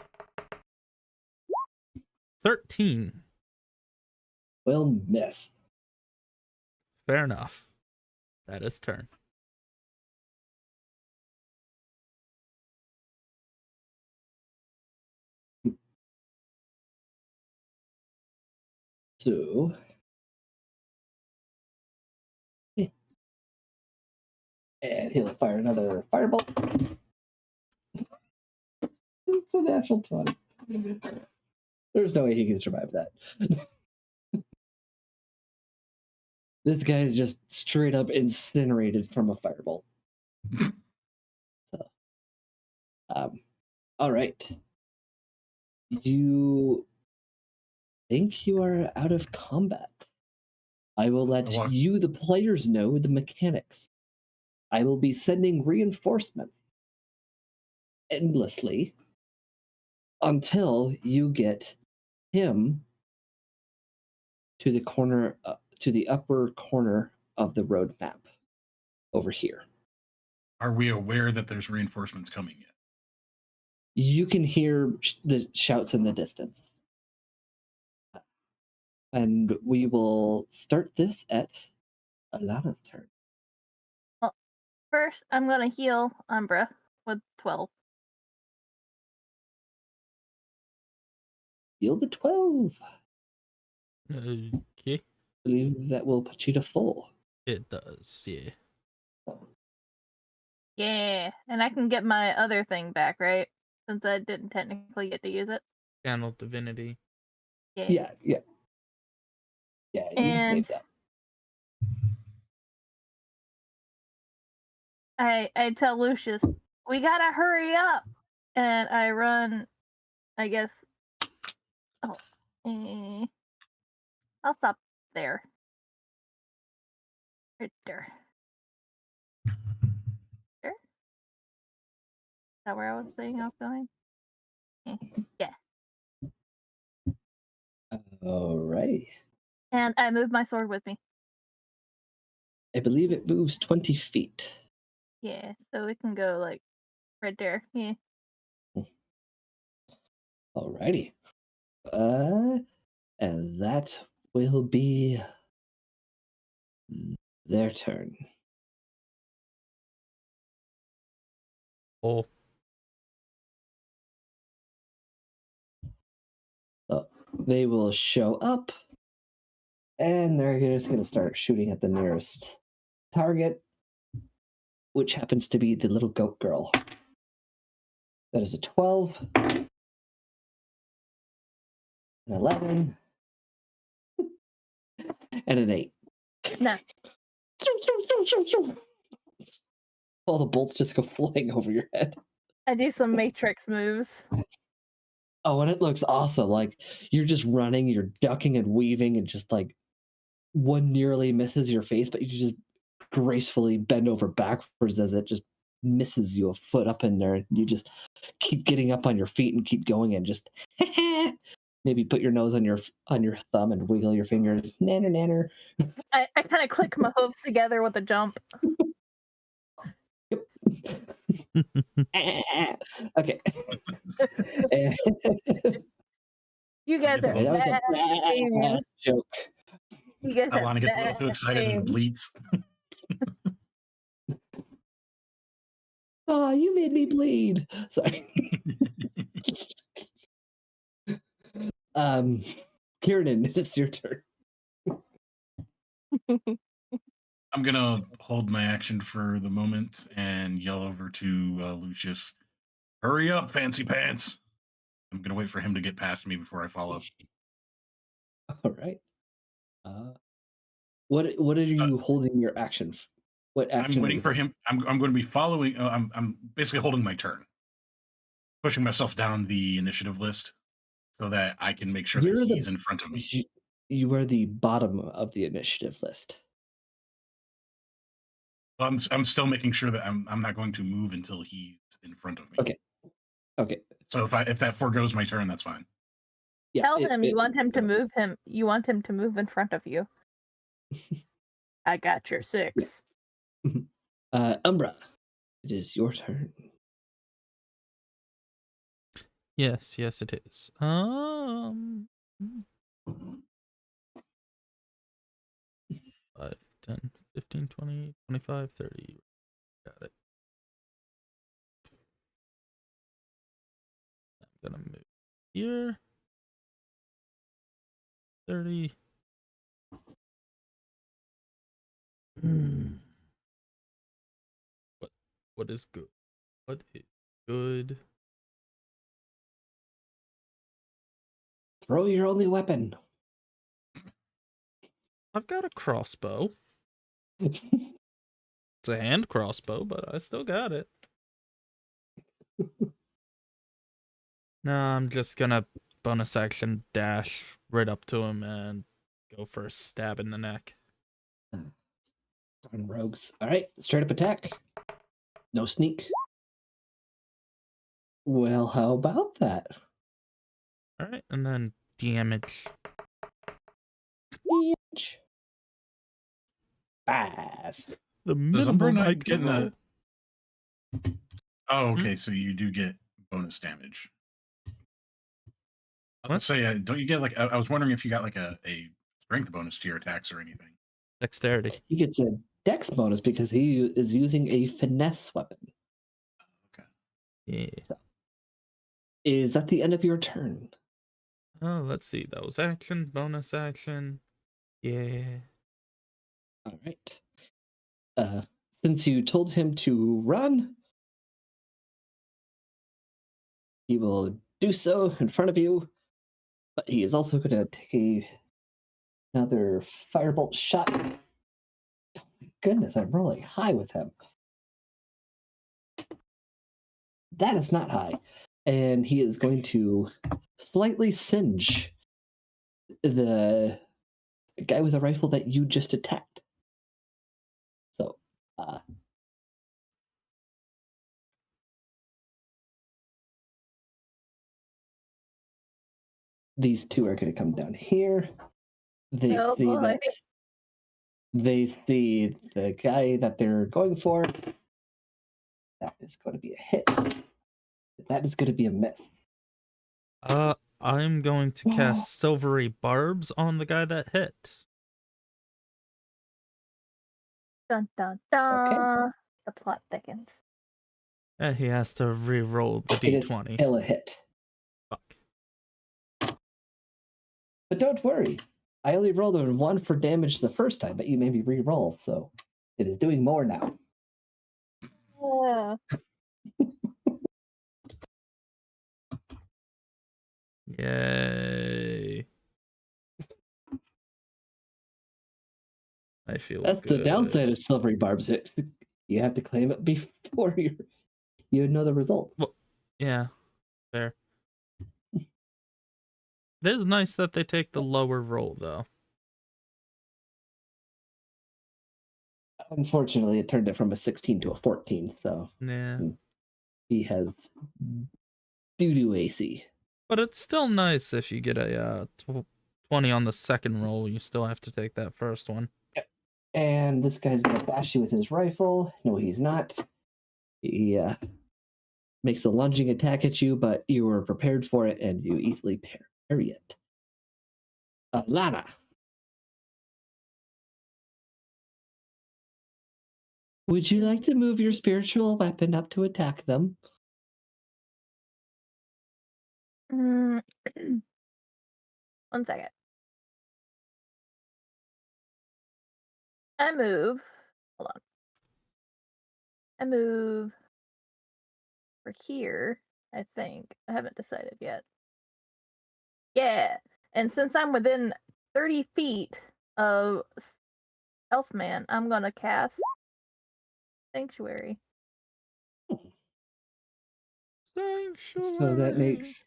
13. Well, miss. Fair enough. That is turn. So, and he'll fire another firebolt. It's a natural 20. There's no way he can survive that. This guy is just straight up incinerated from a firebolt. So, all right. You think you are out of combat. I will let you, the players, know the mechanics. I will be sending reinforcements endlessly until you get him to the corner, to the upper corner of the road map over here. Are we aware that there's reinforcements coming yet? You can hear the shouts in the distance. And we will start this at Alana's turn. Well, first, I'm gonna heal Umbra with 12. Heal the 12. Okay. I believe that will put you to full. It does, yeah. Yeah, and I can get my other thing back, right? Since I didn't technically get to use it. Channel Divinity. Yeah. Yeah, you can save that. I tell Lucius, we gotta hurry up, and I run. I guess. Oh, I'll stop there. Right there. There. Is that where I was saying I was going? Yeah. Alrighty. And I move my sword with me. I believe it moves 20 feet. Yeah, so it can go like right there. Yeah. Alrighty. And that will be their turn. Oh, So they will show up, and they're just going to start shooting at the nearest target, which happens to be the little goat girl. That is a 12, an 11, and an 8. No. All the bolts just go flying over your head. I do some Matrix moves. Oh, and it looks awesome. Like, you're just running, you're ducking and weaving, and just like one nearly misses your face, but you just gracefully bend over backwards as it just misses you a foot up in there. And you just keep getting up on your feet and keep going, and just maybe put your nose on your thumb and wiggle your fingers. Nanner, nanner. I kind of click my hooves together with a jump. Okay. You guys are Sorry, that was bad a games. joke. You guys are Alana gets a little bad too excited and games. bleeds. Oh, you made me bleed. Sorry. Kieran, it's your turn. I'm gonna hold my action for the moment and yell over to Lucius, "Hurry up, fancy pants!" I'm gonna wait for him to get past me before I follow. All right. What are you holding your action? What action? I'm waiting for him. I'm going to be following. I'm basically holding my turn, pushing myself down the initiative list so that I can make sure that he's in front of me. You are the bottom of the initiative list. I'm still making sure that I'm not going to move until he's in front of me. Okay. So if that foregoes my turn, that's fine. Yeah, Tell him you want him to move him. You want him to move in front of you. I got your 6. Umbra, it is your turn. yes, it is. 5, 10, 15, 20, 25, 30. Got it. I'm gonna move here. 30. What is good? What is good? Throw your only weapon. I've got a crossbow. It's a hand crossbow, but I still got it. Nah, I'm just gonna bonus action dash right up to him and go for a stab in the neck. Darn rogues. All right, straight up attack. No sneak. Well, how about that? All right, and then damage. 5. The Does Umbra minimum I not can get roll. Oh, okay. So you do get bonus damage. What? Let's say, don't you get like? I was wondering if you got like a strength bonus to your attacks or anything. Dexterity. He gets a dex bonus because he is using a finesse weapon. Okay. Yeah. So, is that the end of your turn? Oh, let's see. That was action, bonus action. Yeah. All right. Since you told him to run, he will do so in front of you, but he is also going to take another firebolt shot. Oh my goodness, I'm rolling high with him. That is not high. And he is going to slightly singe the guy with a rifle that you just attacked. So, these two are going to come down here. They Oh, see boy. that they see the guy that they're going for. That is going to be a hit. That is going to be a miss. I'm going to cast silvery barbs on the guy that hit. Dun dun dun. The plot thickens. He has to re-roll the It is d20. still a hit. Fuck. But don't worry. I only rolled a 1 for damage the first time, but you made me re-roll, so it is doing more now. Yeah. Yay. I feel That's good. the downside of silvery barbs. You have to claim it before you know the result. Well, yeah, fair. It is nice that they take the lower roll, though. Unfortunately, it turned it from a 16 to a 14, so Yeah. he has doo-doo AC. But it's still nice if you get a 20 on the second roll. You still have to take that first one. And this guy's going to bash you with his rifle. No, he's not. He makes a lunging attack at you, but you were prepared for it and you easily parry it. Lana. Would you like to move your spiritual weapon up to attack them? One second. I move. Hold on. I move for here, I think. I haven't decided yet. Yeah. And since I'm within 30 feet of Elfman, I'm going to cast Sanctuary. Sanctuary. So that makes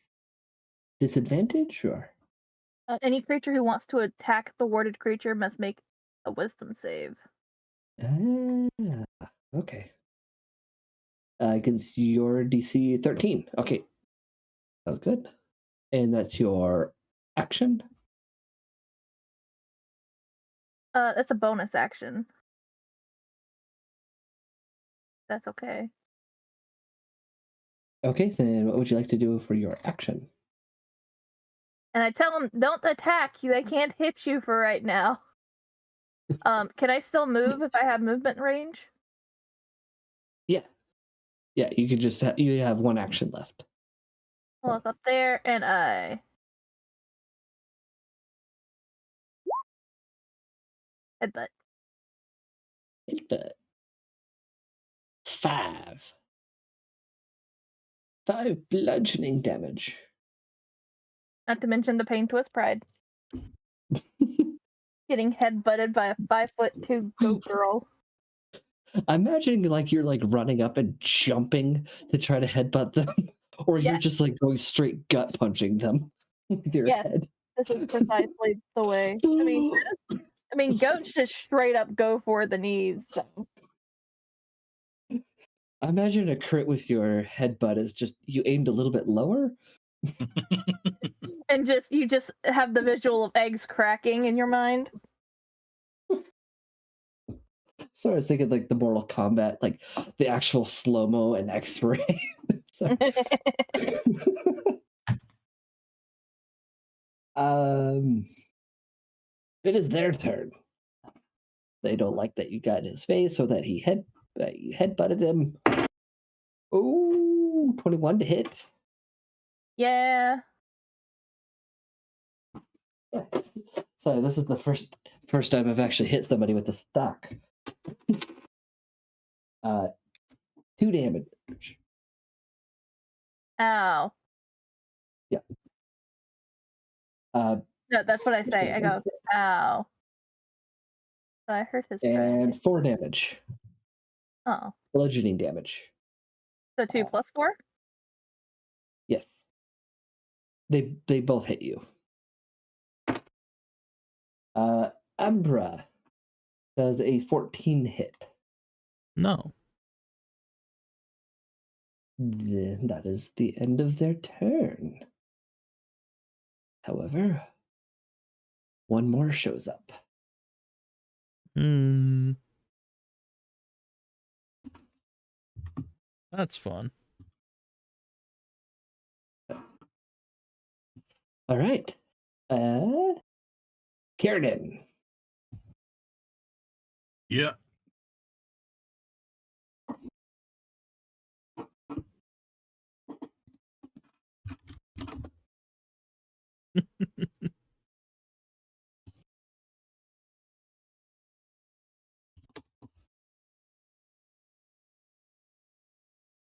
disadvantage, or? Any creature who wants to attack the warded creature must make a wisdom save. Okay. Against your DC 13. Okay. Sounds good. And that's your action? That's a bonus action. That's okay. Okay, then what would you like to do for your action? And I tell them, don't attack. They can't hit you for right now. Can I still move if I have movement range? Yeah. Yeah, you can just you have one action left. I'll look up there and I headbutt. Headbutt. 5. 5 bludgeoning damage. Not to mention the pain to his pride. Getting headbutted by a 5'2" goat girl. I'm imagining like you're like running up and jumping to try to headbutt them, or you're just like going straight gut punching them with your head. This is precisely the way. I mean, goats just straight up go for the knees. So. I imagine a crit with your headbutt is just you aimed a little bit lower. And you just have the visual of eggs cracking in your mind. So I was thinking like the Mortal Kombat, like the actual slow-mo and X-ray. It is their turn. They don't like that you got in his face, or that you headbutted him. Oh, 21 to hit. Yeah. So this is the first time I've actually hit somebody with a stock. 2 damage. Ow. Yeah. No, that's what I say. I go, ow. So I hurt his pride. And 4 damage. Oh. Bludgeoning damage. So 2 plus 4? Yes. They both hit you. Umbra does a 14 hit. No. Then that is the end of their turn. However, one more shows up. That's fun. All right. Kiernan. Yeah.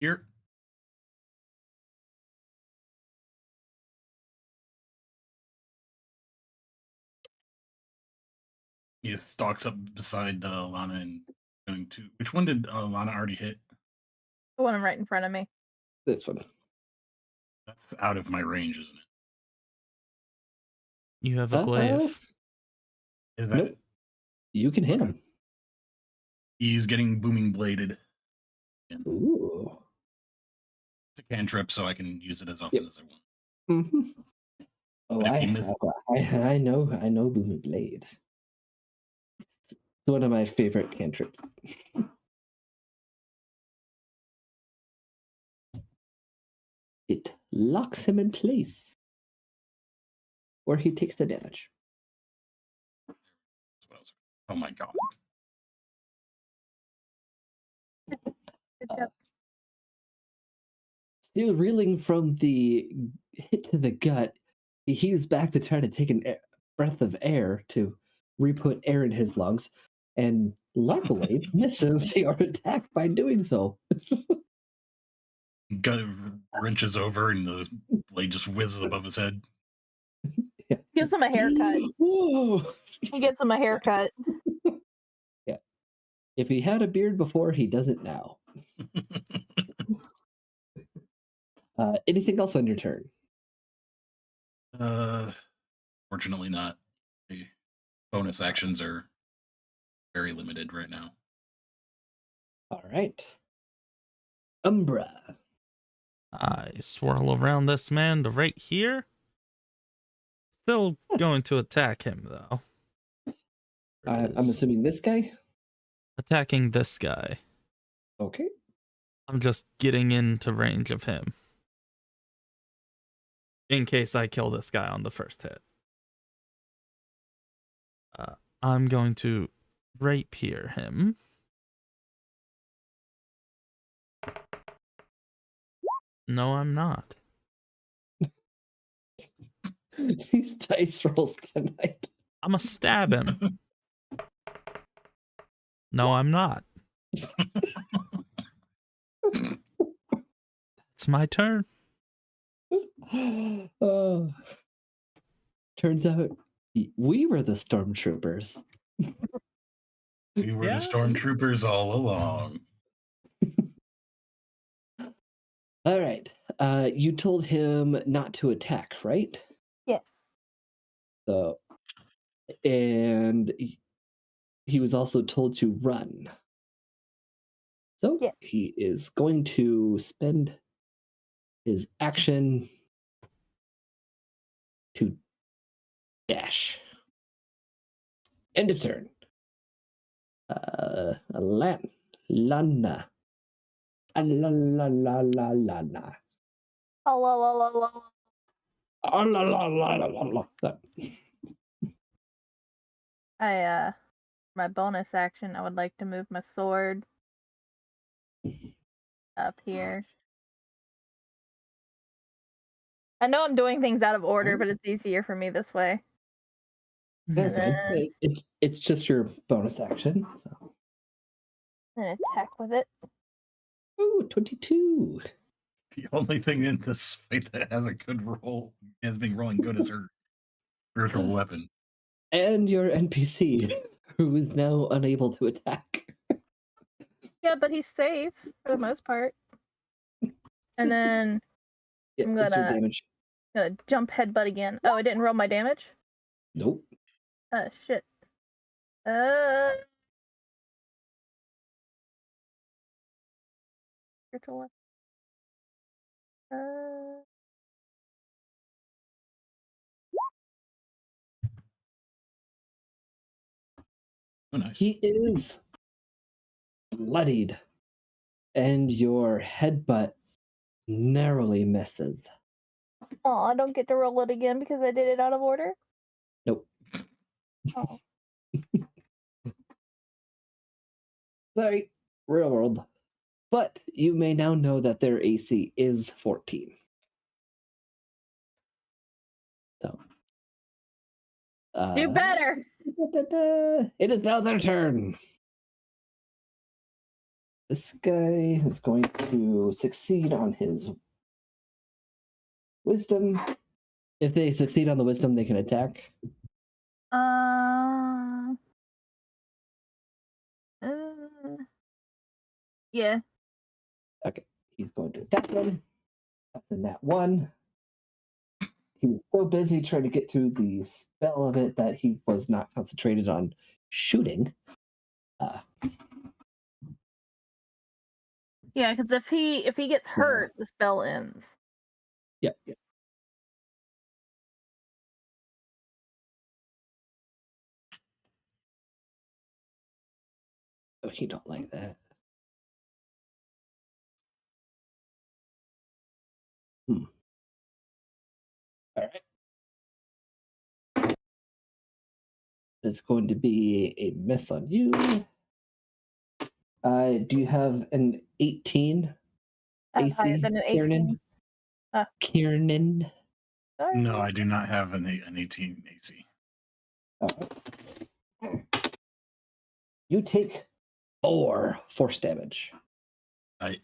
Here. He stalks up beside Lana and going to. Which one did Lana already hit? The one right in front of me. This one. That's out of my range, isn't it? You have a glaive. Is that? Nope. You can hit him. He's getting booming bladed. Ooh. It's a cantrip, so I can use it as often as I want. Mm-hmm. Oh, But if I he misses- know Booming Blade. It's one of my favorite cantrips. It locks him in place, or he takes the damage. Oh my god. Good job. Still reeling from the hit to the gut, he heaves back to try to take a breath of air to re-put air in his lungs, and luckily misses your attack by doing so. Gun wrenches over and the blade just whizzes above his head. Yeah. Gives him a haircut. Whoa. He gets him a haircut. Yeah. If he had a beard before, he doesn't now. Anything else on your turn? Fortunately not. The bonus actions are very limited right now. All right. Umbra. I swirl around this man to right here. Still going to attack him, though. There it I'm is. assuming this guy? Attacking this guy. Okay. I'm just getting into range of him. In case I kill this guy on the first hit. I'm going to rapier him. No, I'm not. These dice rolls tonight. I'm gonna stab him. No, I'm not. It's my turn. Turns out we were the stormtroopers. We were Yeah. the stormtroopers all along. All right. You told him not to attack, right? Yes. So, and he was also told to run. So Yeah. he is going to spend his action to dash. End of turn. Lana. Lana. La la la la la la. Oh, la, la, la, la. Oh, la la la la la la. My bonus action, I would like to move my sword up here. I know I'm doing things out of order, but it's easier for me this way. That's fine. It's just your bonus action. So. And attack with it. Ooh, 22. The only thing in this fight that has a good roll, has been rolling good, is her spiritual weapon. And your NPC, who is now unable to attack. Yeah, but he's safe for the most part. And then Yeah, I'm what's your gonna damage? jump headbutt again. Oh, I didn't roll my damage? Nope. Shit. Spiritual weapon. Oh, nice. He is bloodied, and your headbutt narrowly misses. Oh, I don't get to roll it again because I did it out of order? Nope. Oh. Sorry, real world. But you may now know that their AC is 14. So Do better. It is now their turn. This guy is going to succeed on his wisdom. If they succeed on the wisdom, they can attack. Yeah. Okay, he's going to attack them. That's a nat 1. He was so busy trying to get through the spell of it that he was not concentrated on shooting. Yeah, because if he gets So- hurt, the spell ends. Yep. Oh, he don't like that. All right. It's going to be a miss on you. Do you have an 18 Higher AC, than an Kiernan? 18. Kiernan? Sorry. No, I do not have an 18 AC. You take 4 force damage. I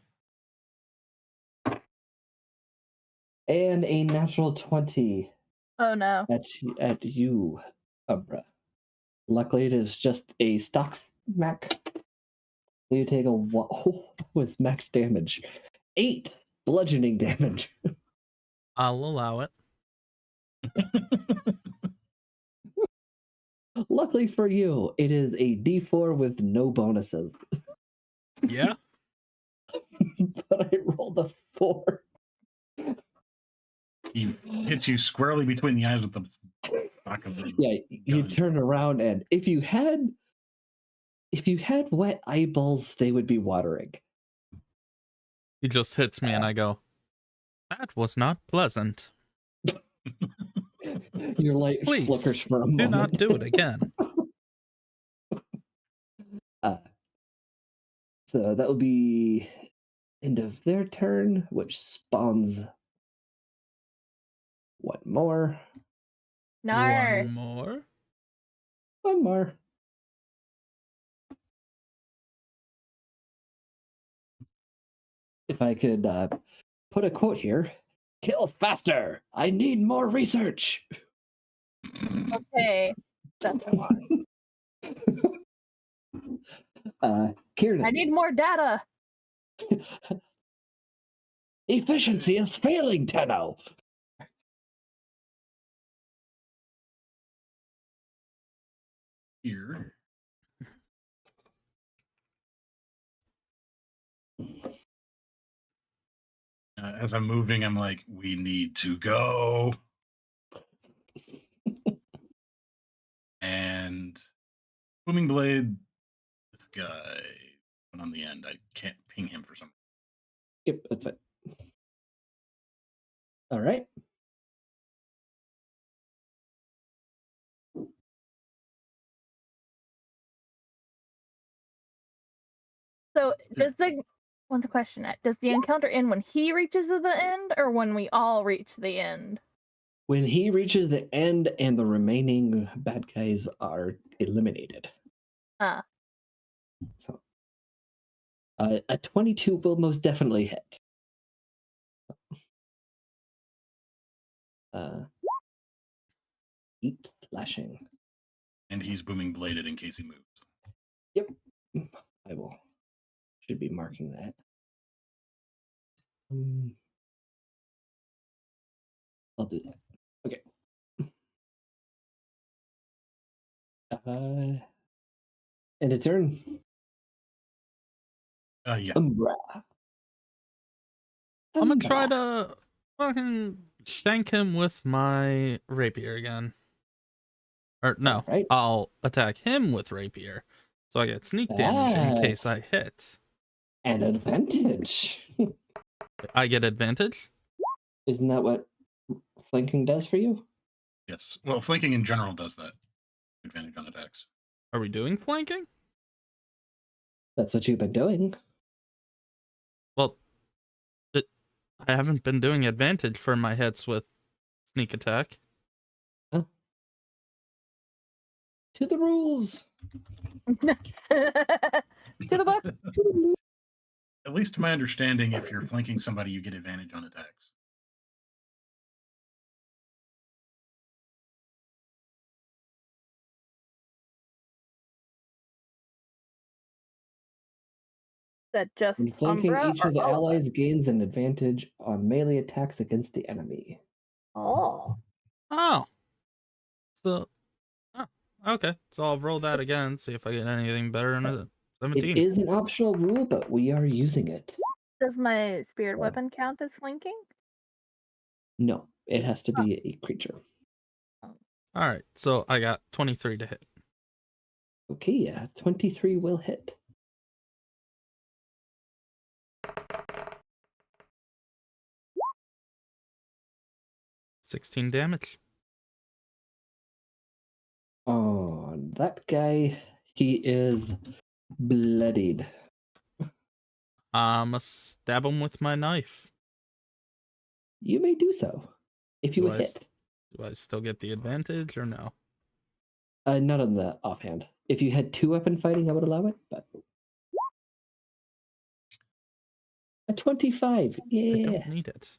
And a natural 20 Oh no. at you, Umbra. Luckily, it is just a stock smack. So you take what was max damage? 8 bludgeoning damage. I'll allow it. Luckily for you, it is a D4 with no bonuses. Yeah. But I rolled a 4. He hits you squarely between the eyes with the back of the Yeah, you gun. turn around, and if you had wet eyeballs, they would be watering. He just hits me and I go, that was not pleasant. Your light Please, flickers for a do moment. not do it again. So that will be end of their turn, which spawns one more. Nar. One more. One more. If I could put a quote here, kill faster. I need more research. Okay. That's a lot. Kieran, I need more data. efficiency is failing, Tenno. Here. As I'm moving, I'm like, we need to go. And Booming Blade, this guy went on the end. I can't ping him for some. Yep, that's it. All right. So what's the question? Does the encounter end when he reaches the end, or when we all reach the end? When he reaches the end and the remaining bad guys are eliminated. Ah. So, a 22 will most definitely hit. 8 slashing. And he's Booming Bladed in case he moves. Yep. I will. Should be marking that. I'll do that. Okay. And a turn. Yeah. Umbra. I'm gonna try Umbra. to fucking shank him with my rapier again. Or no, Right. I'll attack him with rapier. So I get sneak damage in case I hit. An advantage. I get advantage? Isn't that what flanking does for you? Yes. Well, flanking in general does that. Advantage on attacks. Are we doing flanking? That's what you've been doing. Well, I haven't been doing advantage for my hits with sneak attack. Oh. To the rules. To the book. At least to my understanding, if you're flanking somebody, you get advantage on attacks. That just When flanking, Umbra each or of the all of us? allies gains an advantage on melee attacks against the enemy. Oh. Oh. So, oh, okay. So I'll roll that again, see if I get anything better in a It 17. is an optional rule, but we are using it. Does my spirit Oh. weapon count as flanking? No, it has to be a creature. All right. So I got 23 to hit. Okay, yeah, 23 will hit. $16 damage. On that guy, he is bloodied. I'm gonna stab him with my knife. You may do so if you Do would I s- hit. Do I still get the advantage or no? Not on the offhand. If you had 2-weapon fighting, I would allow it, but a 25. I Yeah. don't need it.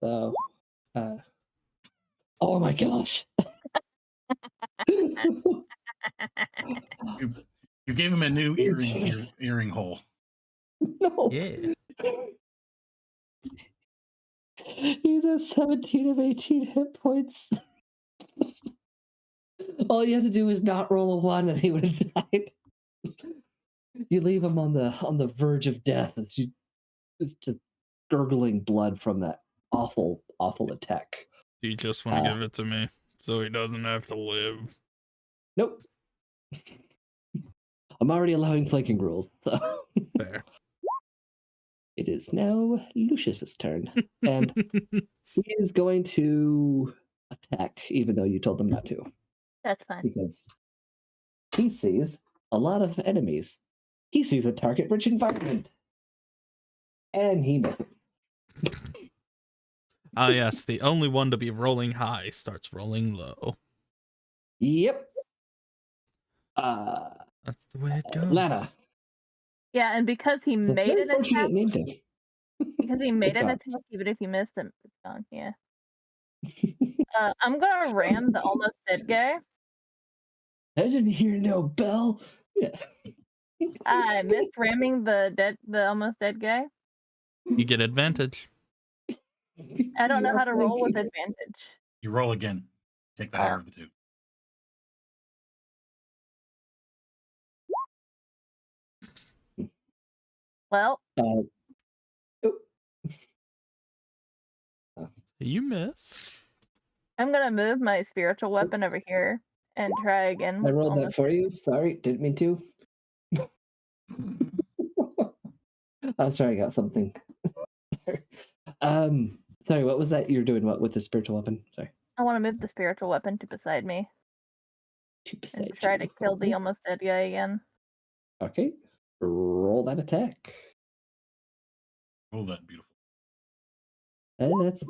So, oh my gosh. You gave him a new earring hole. No. Yeah. He's at 17 of 18 hit points. All you had to do was not roll a 1 and he would have died. You leave him on the verge of death. It's just gurgling blood from that awful attack. Do you just want to give it to me so he doesn't have to live? Nope. I'm already allowing flanking rules, so Fair. it is now Lucius's turn. And he is going to attack, even though you told him not to. That's fine. Because he sees a lot of enemies. He sees a target-rich environment. And he misses. Ah, yes. The only one to be rolling high starts rolling low. Yep. That's the way it goes. Lana. Yeah, and because he It's a made very an attack, fortunate name tag. because he made It's an gone. attack, even if you missed him, it's gone. Yeah. I'm gonna ram the almost dead guy. I didn't hear no bell. Yeah. I missed ramming the almost dead guy. You get advantage. I don't know You're how to roll with flanking. advantage. You roll again. Take the higher of the two. Well, You miss. I'm gonna move my spiritual weapon over here and try again. I With rolled that almost... for you. Sorry, didn't mean to. I'm sorry, I got something. Sorry. Sorry, what was that you're doing? What with the spiritual weapon? Sorry. I want to move the spiritual weapon to beside me and try to kill the almost dead guy again. Okay. Roll that attack. Roll that beautiful.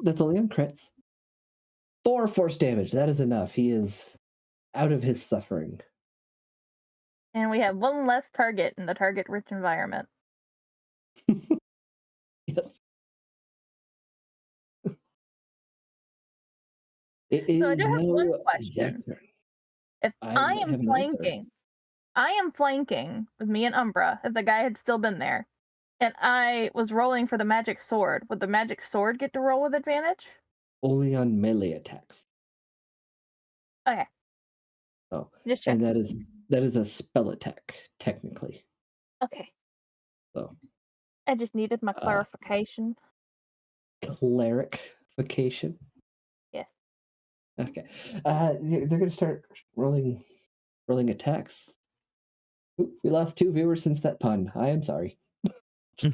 That's only on crits. 4 force damage. That is enough. He is out of his suffering. And we have one less target in the target-rich environment. Yes. So I do have one question. If I am flanking with me and Umbra, if the guy had still been there, and I was rolling for the magic sword, would the magic sword get to roll with advantage? Only on melee attacks. Okay. Oh, just checking. and that is a spell attack, technically. Okay. So I just needed my clarification. Clarification. Yes. Okay. They're gonna start rolling attacks. Oop, we lost 2 viewers since that pun. I am sorry. And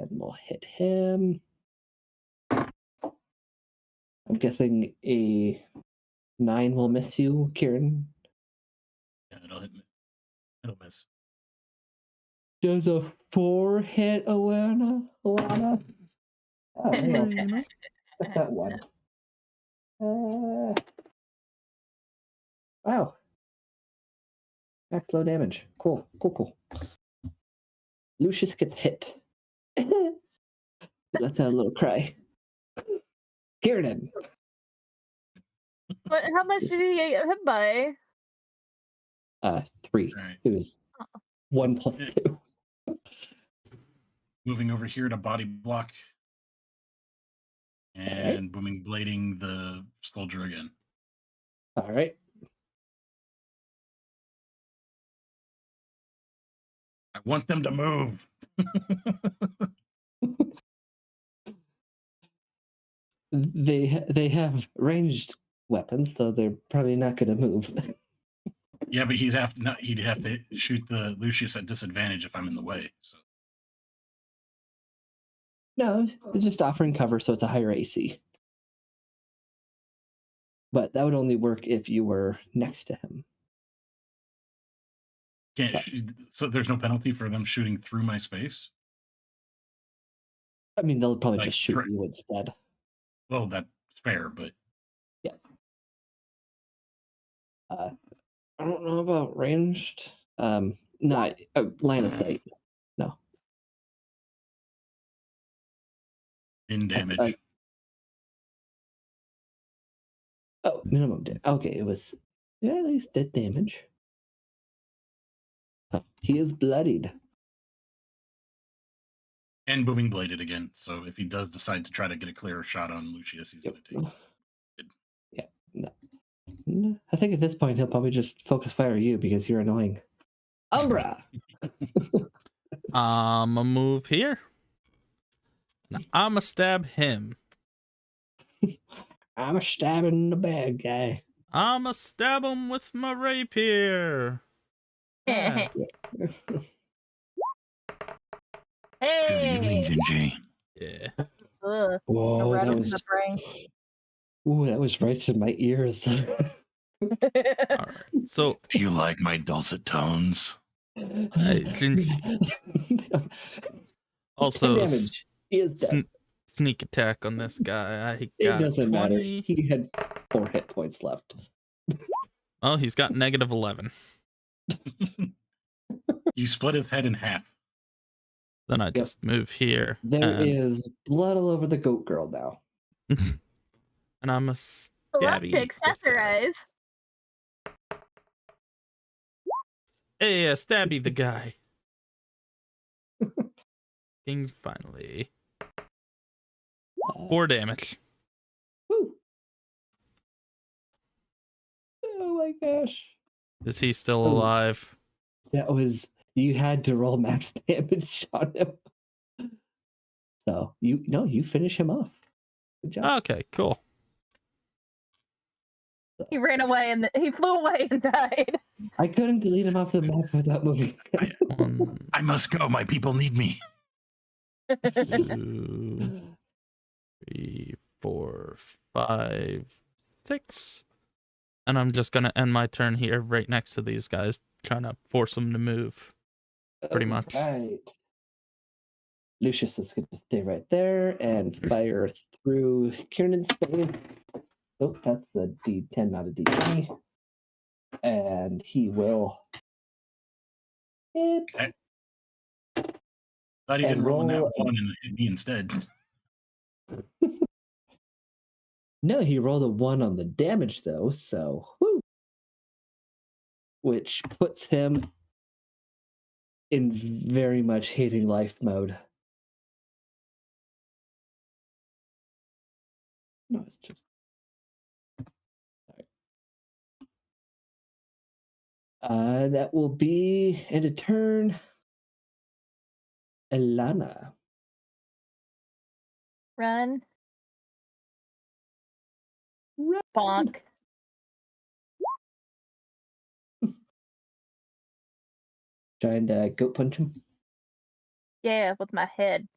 we'll hit him. I'm guessing a 9 will miss you, Kieran. Yeah, it'll hit me. It'll miss. Does a 4 hit Alana? Oh, What's that one? Wow. Max low damage. Cool. Lucius gets hit. He lets out a little cry. Kieran. But how much did he get hit by? 3. Right. It was 1 plus 2. Moving over here to body block. And booming blading the soldier again. All right. I want them to move. They have ranged weapons, though they're probably not going to move. Yeah, but he'd have to shoot the Lucius at disadvantage if I'm in the way. So No, it's just offering cover, so it's a higher AC. But that would only work if you were next to him. so there's no penalty for them shooting through my space. I mean, they'll probably Like, just shoot you instead. Well, that's fair, but yeah. I don't know about ranged. Not line of sight. No. In damage. Minimum damage. Okay, it was at least dead damage. He is bloodied. And booming bladed again. So if he does decide to try to get a clearer shot on Lucius, he's going to take it. Yeah. No. I think at this point he'll probably just focus fire you because you're annoying. Umbra. I'ma move here. I'ma stab him. I'm stabbing the bad guy. I'ma stab him with my rapier. Ah. Hey. Good evening, Gingy. Yeah. Ugh. Whoa, Right that in was. the brain. Ooh, that was right to my ears. All right. So, Do you like my dulcet tones? also, damage. He is dead. sneak attack on this guy. I It got doesn't 20. matter. He had 4 hit points left. Oh, he's got -11. You split his head in half. Then I just move here. There is blood all over the goat girl now. And I'm a Love stabby. to accessorize. Hey, stabby the guy. King finally. 4 damage. Woo. Oh my gosh. Is he still alive? That was, you had to roll max damage on him. So you finish him off. Good job. Okay, cool. He ran away and he flew away and died. I couldn't delete him off the map without moving. I must go. My people need me. 2, 3, 4, 5, 6. And I'm just gonna end my turn here, right next to these guys, trying to force them to move. Pretty much. Right. Lucius is going to stay right there and fire through Kiernan's face. Oh, that's the D10, not a D20. And he will hit. Okay. Thought he didn't roll that one and hit me instead. No, he rolled a 1 on the damage, though, so whoo. Which puts him in very much hating life mode. No, it's just. That will be end of turn. Elana. Run. Bonk. Trying to goat punch him. Yeah, with my head.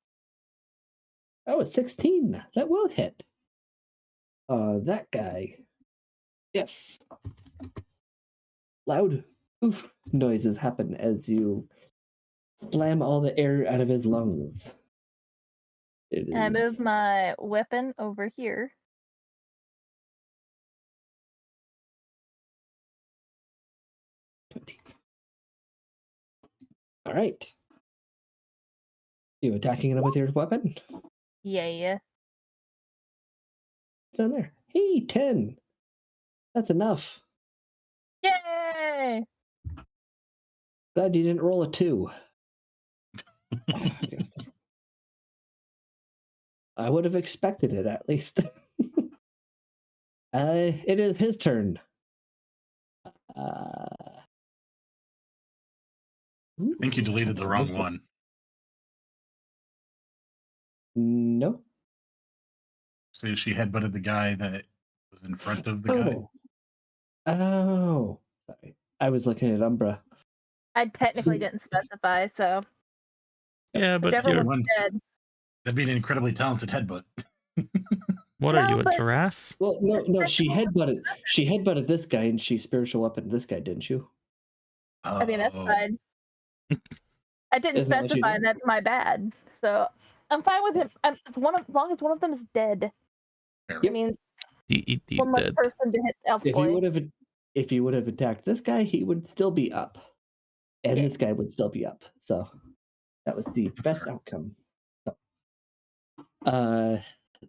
Oh, it's 16. That will hit. That guy. Yes. Loud oof noises happen as you slam all the air out of his lungs. It And I is move my weapon over here. 20. All right. You attacking him with your weapon? Yeah. Down there. Hey, 10. That's enough. Yay! Glad you didn't roll a 2. I would have expected it at least. It is his turn. I think you deleted the wrong one. No. So she headbutted the guy that was in front of the guy. Oh, sorry. I was looking at Umbra. I technically didn't specify, so Yeah, but whichever you're, one's dead. That'd be an incredibly talented headbutt. what are No, you, a but- giraffe? Well, no, she headbutted. She headbutted this guy, and she spiritual weaponed this guy, didn't you? I mean, that's Oh, fine. I didn't Isn't that what you specify, did? and that's my bad. So I'm fine with him. As long as one of them is dead. fair. It means You one less dead. person to hit Elf Boy. If you would have attacked this guy, he would still be up, and Yeah. this guy would still be up. So that was the best Fair. outcome. So,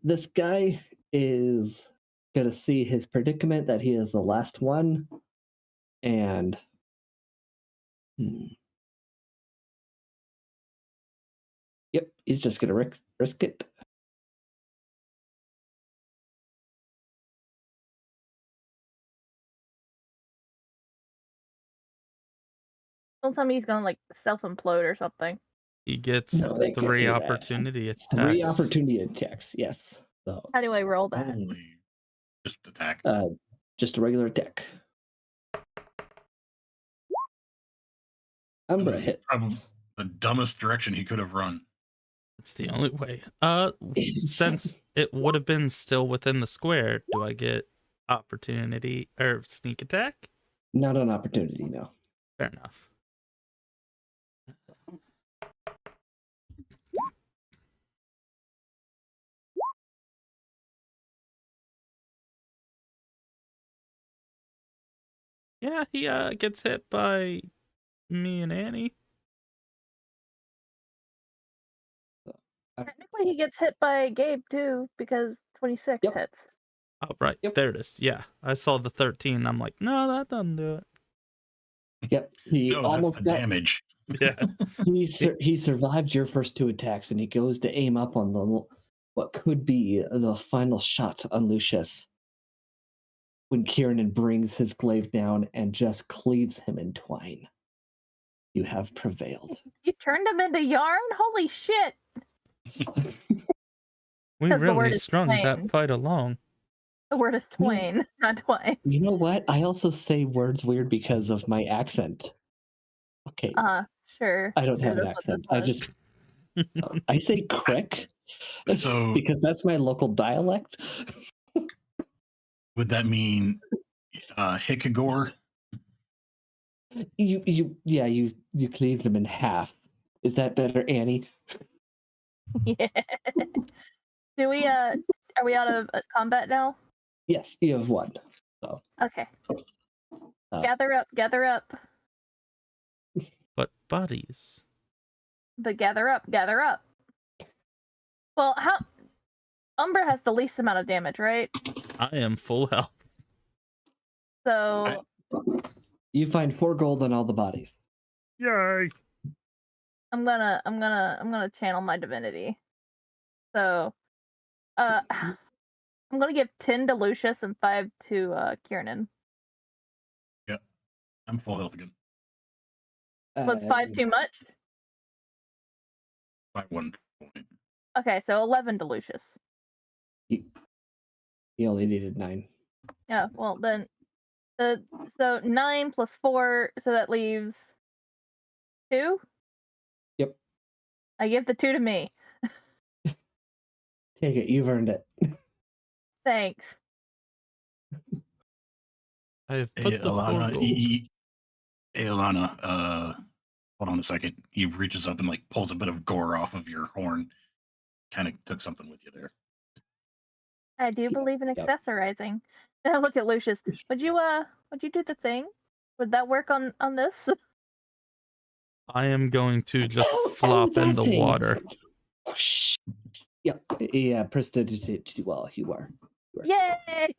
this guy is gonna see his predicament that he is the last one, and yep, he's just gonna risk it. Don't tell me he's gonna like self-implode or something. He gets No, they can't 3 do that. opportunity attacks. 3 opportunity attacks. Yes. So How do I roll that? Only just attack. just a regular attack. Umbra was hits. probably the dumbest direction he could have run. It's the only way. Since it would have been still within the square, do I get opportunity or sneak attack? Not an opportunity, no. Fair enough. Yeah, he gets hit by me and Annie. Technically, he gets hit by Gabe too because 26 Yep. hits. Oh, right. Yep. There it is. Yeah. I saw the 13. I'm like, no, that doesn't do it. Yep. He No, almost that's the got damage. Yeah. he survived your first 2 attacks, and he goes to aim up on the what could be the final shot on Lucius when Kieran brings his glaive down and just cleaves him in twine. You have prevailed. You turned him into yarn? Holy shit! We 'Cause the word really is strung twain. that fight along. The word is twain, not twine. You know what? I also say words weird because of my accent. Okay, Sure. I don't Sure, have an that's what this accent. I was. just I say crick So because that's my local dialect. would that mean Hickagore? You cleaved them in half. Is that better, Annie? Yeah. Do we are we out of combat now? Yes, you have 1. So Okay. Uh, Gather up. But buddies. But gather up. Well, how Umbra has the least amount of damage, right? I am full health. So you find 4 gold on all the bodies. Yay. I'm gonna channel my divinity. So I'm gonna give 10 to Lucius and 5 to Kieran. I'm full health again. Was 5 too much? By 1 point. Okay, so 11 to Lucius. He only needed 9. Yeah, well then so 9 plus 4, so that leaves 2? Yep. I give the 2 to me. Take it. You've earned it. Thanks. I have Hey, put the 4 Alana, gold. hey, Alana, hold on a second. He reaches up and like pulls a bit of gore off of your horn. kind of took something with you there. I do Yep, believe in yep. accessorizing. And I look at Lucius. Would you do the thing? Would that work on this? I am going to just Oh, flop in that the thing. water. Whoosh. Yep. Yeah, prestidigitation. Well, you are. Yay!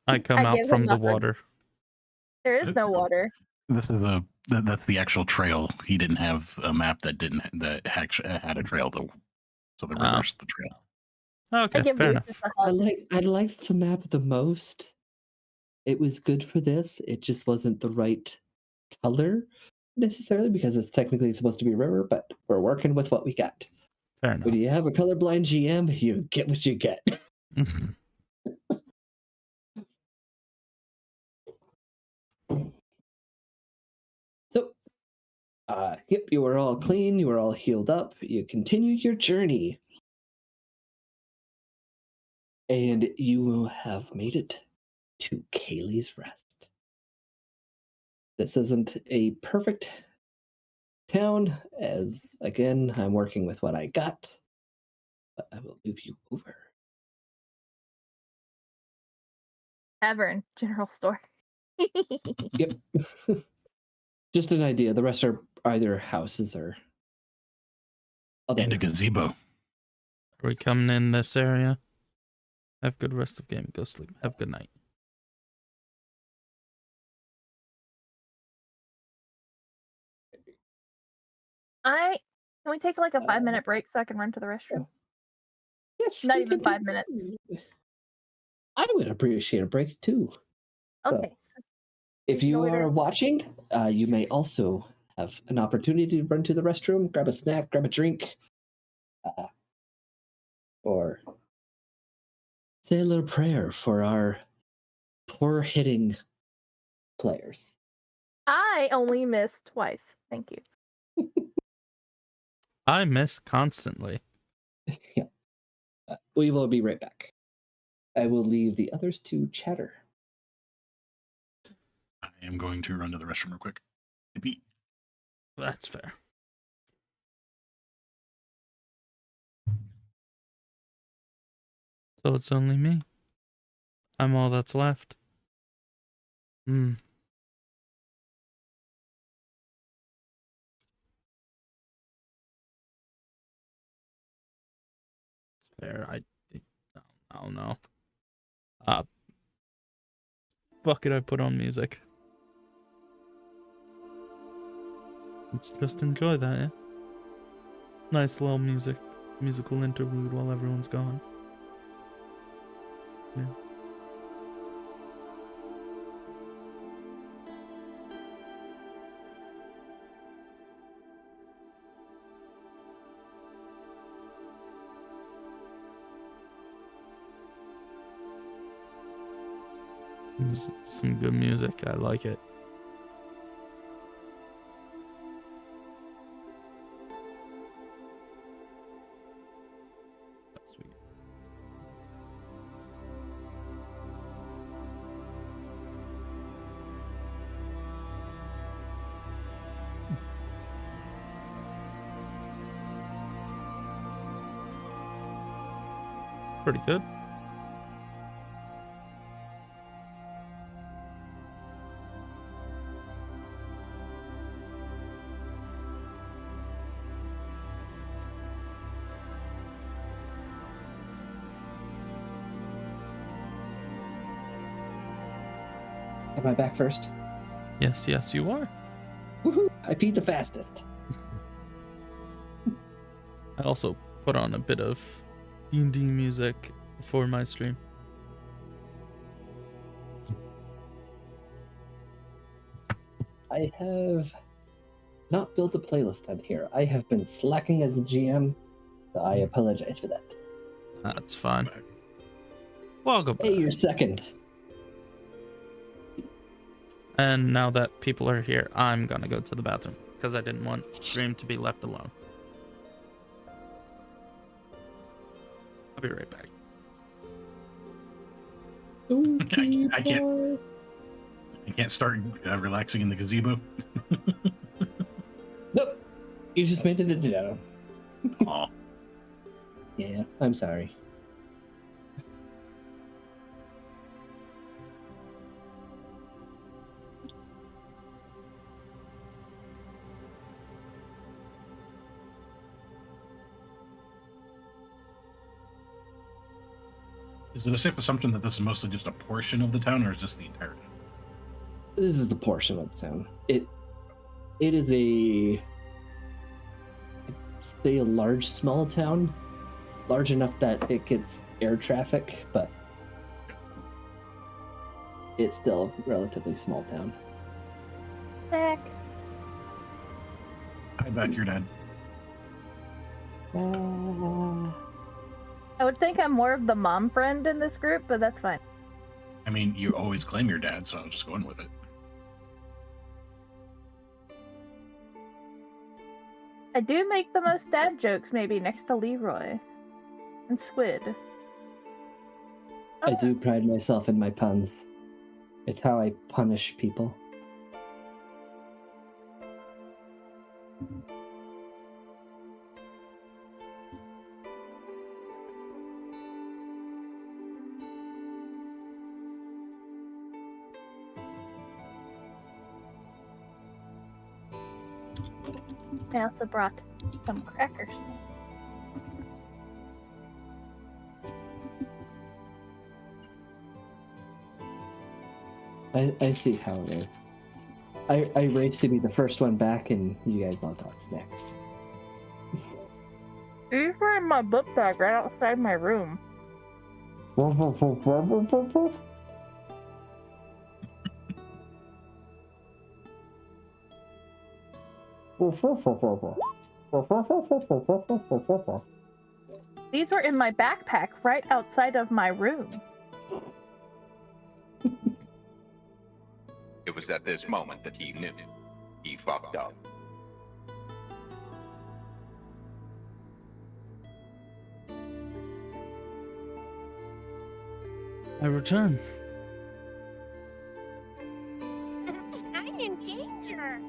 I come I out give from him the nothing. water. There is no water. This is that's the actual trail. He didn't have a map that actually had a trail though, so they Oh. reversed the trail. I Okay, give fair Lucius enough. a hug. I liked the map the most. It was good for this. It just wasn't the right color necessarily because it's technically supposed to be a river, but we're working with what we got. Fair enough. When you have a colorblind GM, you get what you get. So, yep, you are all clean. You are all healed up. You continue your journey. And you have made it to Kaylee's Rest. This isn't a perfect town, as again, I'm working with what I got, but I will move you over. Tavern, general store. Yep. Just an idea. The rest are either houses or other. And a gazebo. Are we coming in this area? Have good rest of game. Go sleep. Have good night. Can we take like a 5-minute break so I can run to the restroom? Yes, Not you even can 5 take- minutes. I would appreciate a break too. So, Okay. if you Order. are watching, you may also have an opportunity to run to the restroom, grab a snack, grab a drink, or say a little prayer for our poor hitting players. I only missed twice. Thank you. I miss constantly. We will be right back. I will leave the others to chatter. I am going to run to the restroom real quick. Pee. That's fair. So it's only me. I'm all that's left. It's fair. I don't know. Fuck it, I put on music. Let's just enjoy that, yeah? Nice little musical interlude while everyone's gone. Yeah. There's some good music. I like it. That's sweet. It's pretty good. Am I back first? Yes, you are. Woohoo! I peed the fastest. I also put on a bit of D&D music for my stream. I have not built a playlist on here. I have been slacking as a GM, so I apologize for that. That's fine. Welcome back. Hey, you're second. And now that people are here, I'm gonna go to the bathroom because I didn't want stream to be left alone. I'll be right back. I can't start relaxing in the gazebo. Nope. You just made it a ditto. Aw. Yeah, I'm sorry. Is it a safe assumption that this is mostly just a portion of the town, or is this the entire town? This is a portion of the town. It is a, I'd say, a large small town, large enough that it gets air traffic, but it's still a relatively small town. Back. Hi, back your dad. I would think I'm more of the mom friend in this group, but that's fine. I mean, you always claim your dad, so I was just going with it. I do make the most dad jokes, maybe next to Leroy and Squid. I do pride myself in my puns. It's how I punish people. I also brought some crackers. I see how it is. I raged to be the first one back, and you guys all got snacks. These were in my book bag right outside my room. These were in my backpack right outside of my room. It was at this moment that he knew. He fucked up. I return. I'm in danger.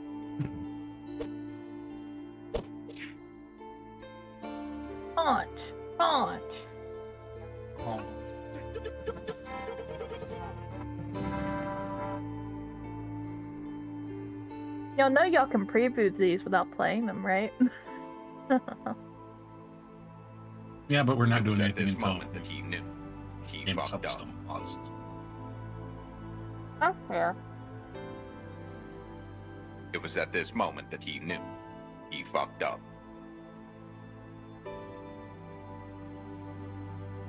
Punch! Punch! Oh. Y'all know y'all can preview these without playing them, right? Yeah, but we're not It was doing at anything this until moment that he knew. He game fucked up. substance pauses. Oh, yeah. It was at this moment that he knew. He fucked up.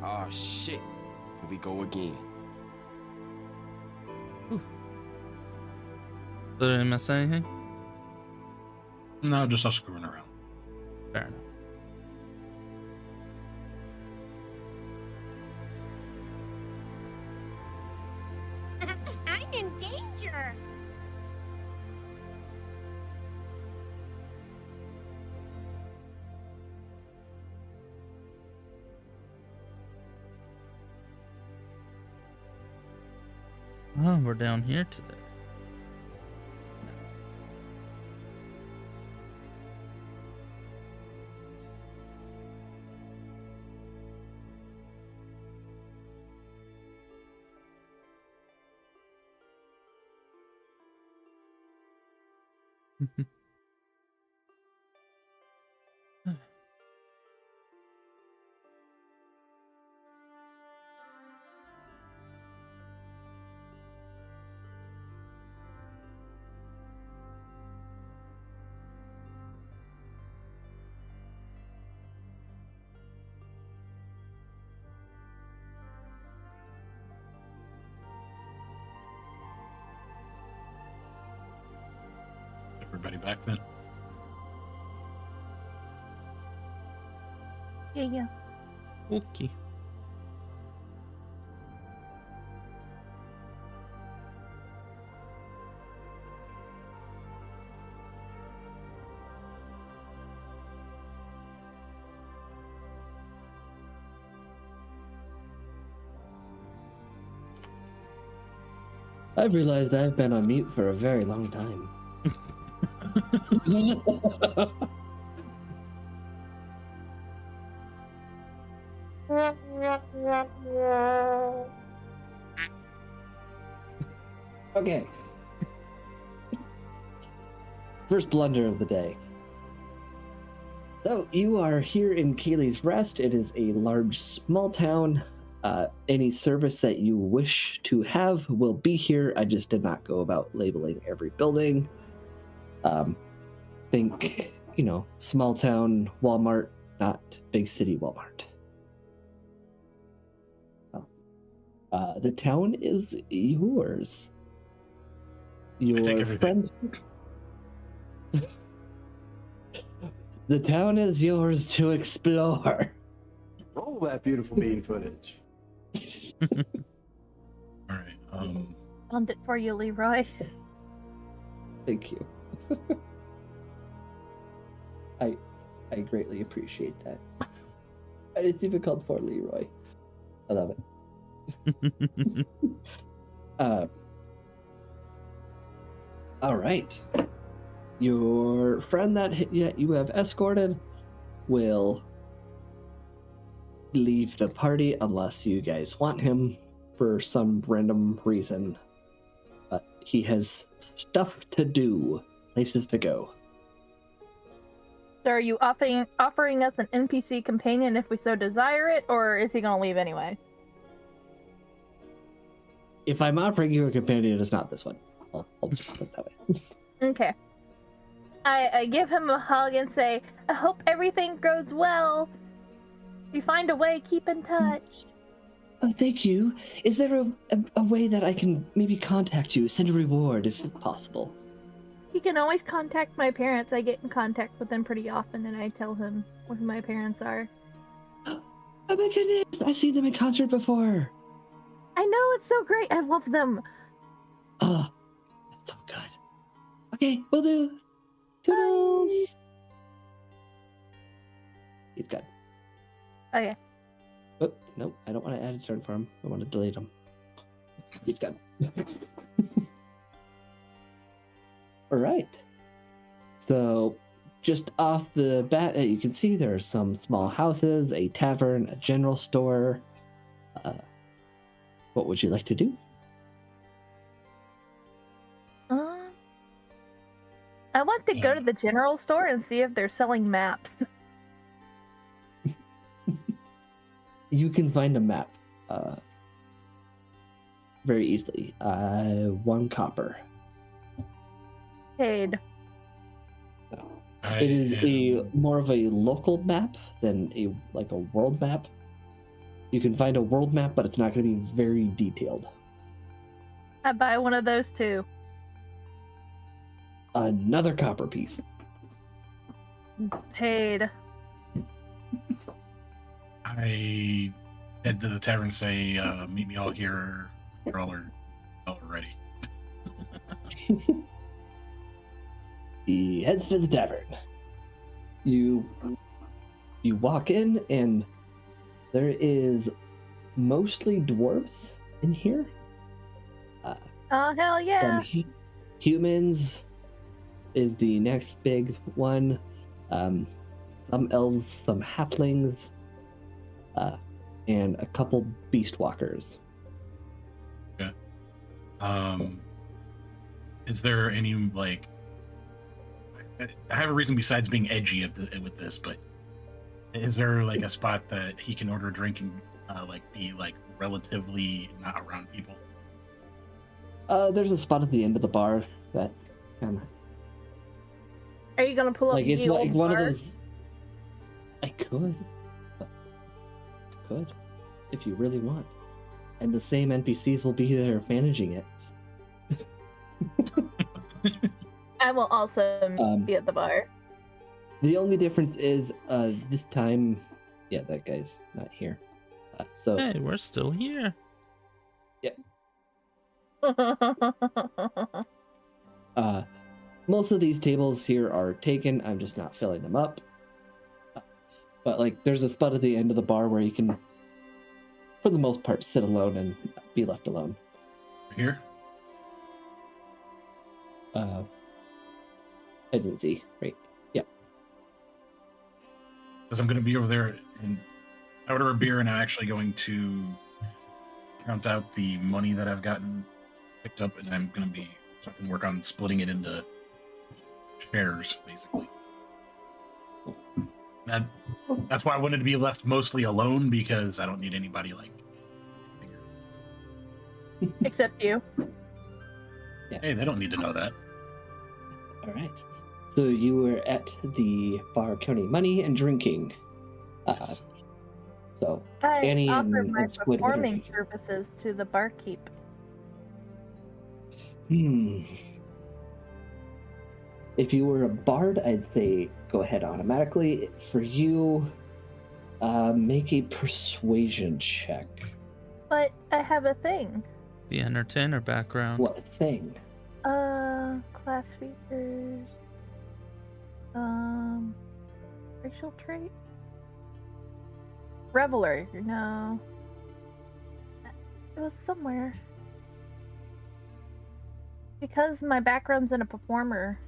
Oh shit. Here we go again. Did I miss anything? No, just us screwing around. Fair enough. I'm in danger. Oh, we're down here today. Everybody back then? Yeah. Okay. I've realized I've been on mute for a very long time. Okay. First blunder of the day. So you are here in Kaylee's Rest. It is a large, small town. Any service that you wish to have will be here. I just did not go about labeling every building. Think, small town Walmart, not big city Walmart. The town is yours. take Your everything. friend. The town is yours to explore. Roll that beautiful bean footage. All right. Found it for you, Leroy. Thank you. I greatly appreciate that. It's even called for Leroy. I love it. All right. Your friend that you have escorted will leave the party unless you guys want him for some random reason. But he has stuff to do, places to go. So are you offering us an NPC companion if we so desire it, or is he gonna leave anyway? If I'm offering you a companion, it's not this one. I'll just put it that way. Okay. I give him a hug and say, I hope everything goes well. If you find a way, keep in touch. Oh, thank you. Is there a way that I can maybe contact you, send a reward if possible? You can always contact my parents. I get in contact with them pretty often, and I tell him who my parents are. Oh my goodness, I've seen them in concert before. I know, it's so great. I love them. Oh, that's so good. Okay, will do. Toodles. He's good. Okay. Oh, no, I don't want to add a turn for him. I want to delete him. He's good. All right. So, just off the bat, you can see there are some small houses, a tavern, a general store. What would you like to do? I want to go to the general store and see if they're selling maps. You can find a map very easily. 1 copper. Paid. It is more of a local map than a world map. You can find a world map, but it's not going to be very detailed. I buy one of those too. Another copper piece. Paid. I head to the tavern and say, meet me all here. You're all ready. He heads to the tavern. You walk in, and there is mostly dwarves in here. Oh, hell yeah. Some humans is the next big one. Some elves, some halflings, and a couple beast walkers. Okay. Is there any I have a reason besides being edgy with this, but is there a spot that he can order a drink and be relatively not around people? There's a spot at the end of the bar that kind of. Are you gonna pull up It's the like old one bar? of those. I could if you really want, and the same NPCs will be there managing it. I will also be at the bar. The only difference is this time, yeah, that guy's not here. So Hey, we're still here. most of these tables here are taken. I'm just not filling them up. But there's a spot at the end of the bar where you can, for the most part, sit alone and be left alone. Here? I didn't see. Right. Yeah. Because I'm going to be over there in I order a beer, and I'm actually going to count out the money that I've gotten picked up, and I'm going to be so I can work on splitting it into shares, basically. That's why I wanted to be left mostly alone, because I don't need anybody like. Except you. Hey, they don't need to know that. All right. So you were at the bar counting money and drinking. So I Annie offer and my Squid, what are performing you? services to the barkeep. If you were a bard, I'd say go ahead automatically. For you, make a persuasion check. But I have a thing. The entertainer background. What thing? Class features. Racial trait? Reveler, no. It was somewhere. Because my background's in a performer.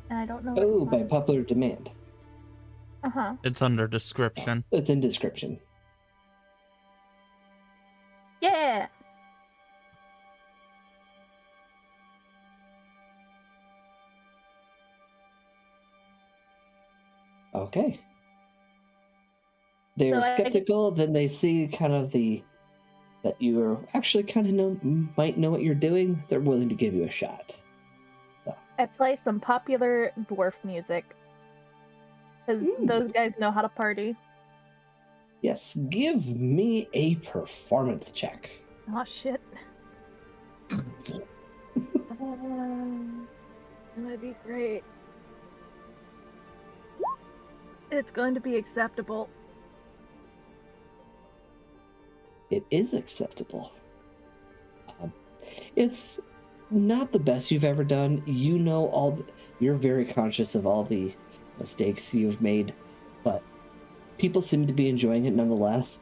And I don't know Oh, what by popular demand. Uh-huh. It's under description. It's in description. Yeah! Okay. They're So skeptical, then they see kind of that you are actually kind of might know what you're doing. They're willing to give you a shot. I play some popular dwarf music. Because those guys know how to party. Yes, give me a performance check. Oh, shit. That'd be great. It's going to be acceptable. It is acceptable. It's not the best you've ever done. You know you're very conscious of all the mistakes you've made, but people seem to be enjoying it nonetheless.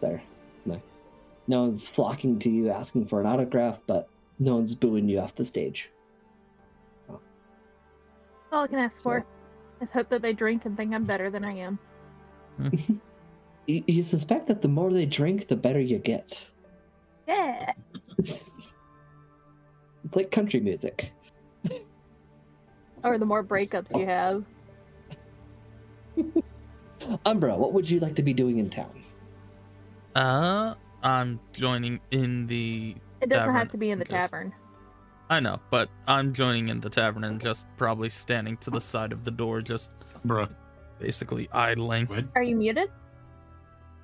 No one's flocking to you asking for an autograph, but no one's booing you off the stage. All I can ask for is hope that they drink and think I'm better than I am. You suspect that the more they drink, the better you get. Yeah! It's like country music. Or the more breakups you have. Umbra, what would you like to be doing in town? I'm joining in the It doesn't tavern. have to be in the Just- tavern. I know, but I'm joining in the tavern and just probably standing to the side of the door, just Bruh. basically idling. Squid? Are you muted?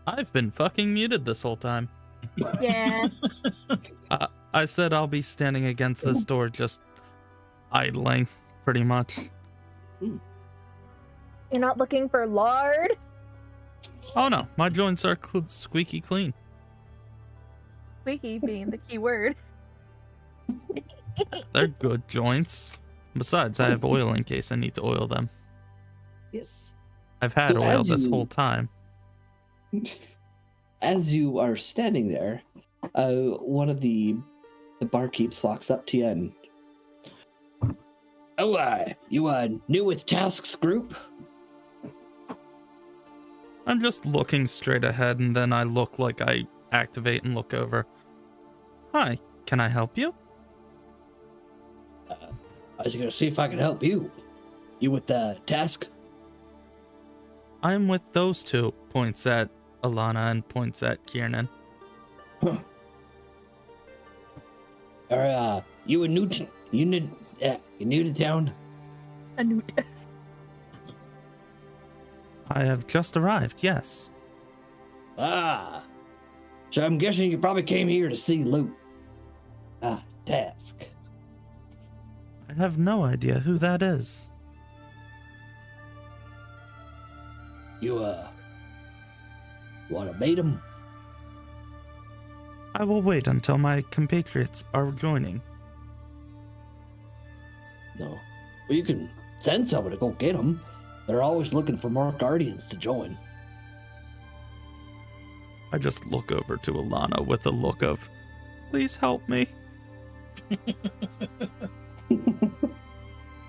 I've been fucking muted this whole time. Yeah. I said I'll be standing against this door, just idling, pretty much. You're not looking for lard? Oh no, my joints are squeaky clean. Squeaky being the key word. They're good joints. Besides, I have oil in case I need to oil them. Yes. I've had So oil as this you- whole time. As you are standing there, one of the barkeeps walks up to you and, you new with Task's group? I'm just looking straight ahead and then I look like I activate and look over. Hi, can I help you? I was gonna see if I could help you. You with the Task? I'm with those two, points at Alana and points at Kiernan. Or you new to town? A newt. I have just arrived, yes. Ah. So I'm guessing you probably came here to see Luke. Task. I have no idea who that is. You wanna meet him? I will wait until my compatriots are joining. No. Well, you can send someone to go get them. They're always looking for more guardians to join. I just look over to Alana with a look of, please help me.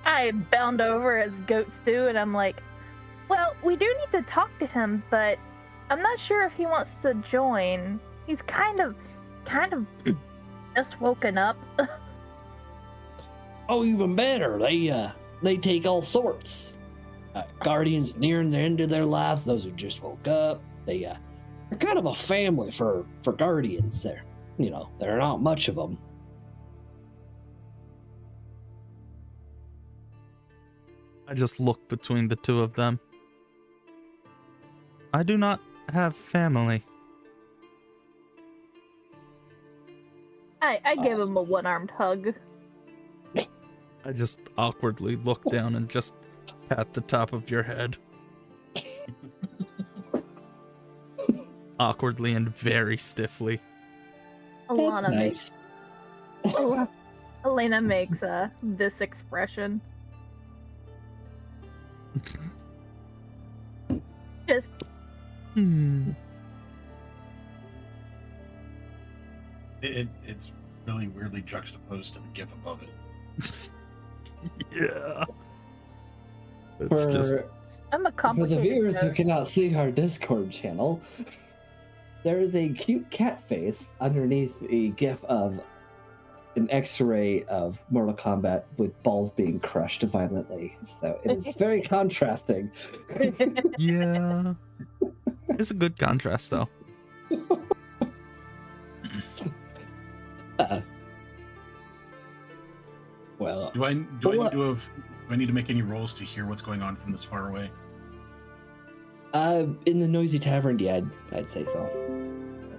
I bound over as goat stew and I'm like, well, we do need to talk to him, but I'm not sure if he wants to join. He's kind of just woken up. Oh, even better. They take all sorts. Guardians nearing the end of their lives, those who just woke up. They're kind of a family for guardians. There are not much of them. I just look between the two of them. I do not have family. I give him a one-armed hug. I just awkwardly look down and just pat the top of your head. Awkwardly and very stiffly. Alana Nice. Elena makes this expression. Just It's really weirdly juxtaposed to the GIF above it. Yeah. It's just I'm a For complicated the viewers who nerd. cannot see our Discord channel, there is a cute cat face underneath a GIF of an X-ray of Mortal Kombat with balls being crushed violently. So it is very contrasting. yeah. It's a good contrast though. Well, Do I need to make any rolls to hear what's going on from this far away? in the noisy tavern, yeah, I'd say so.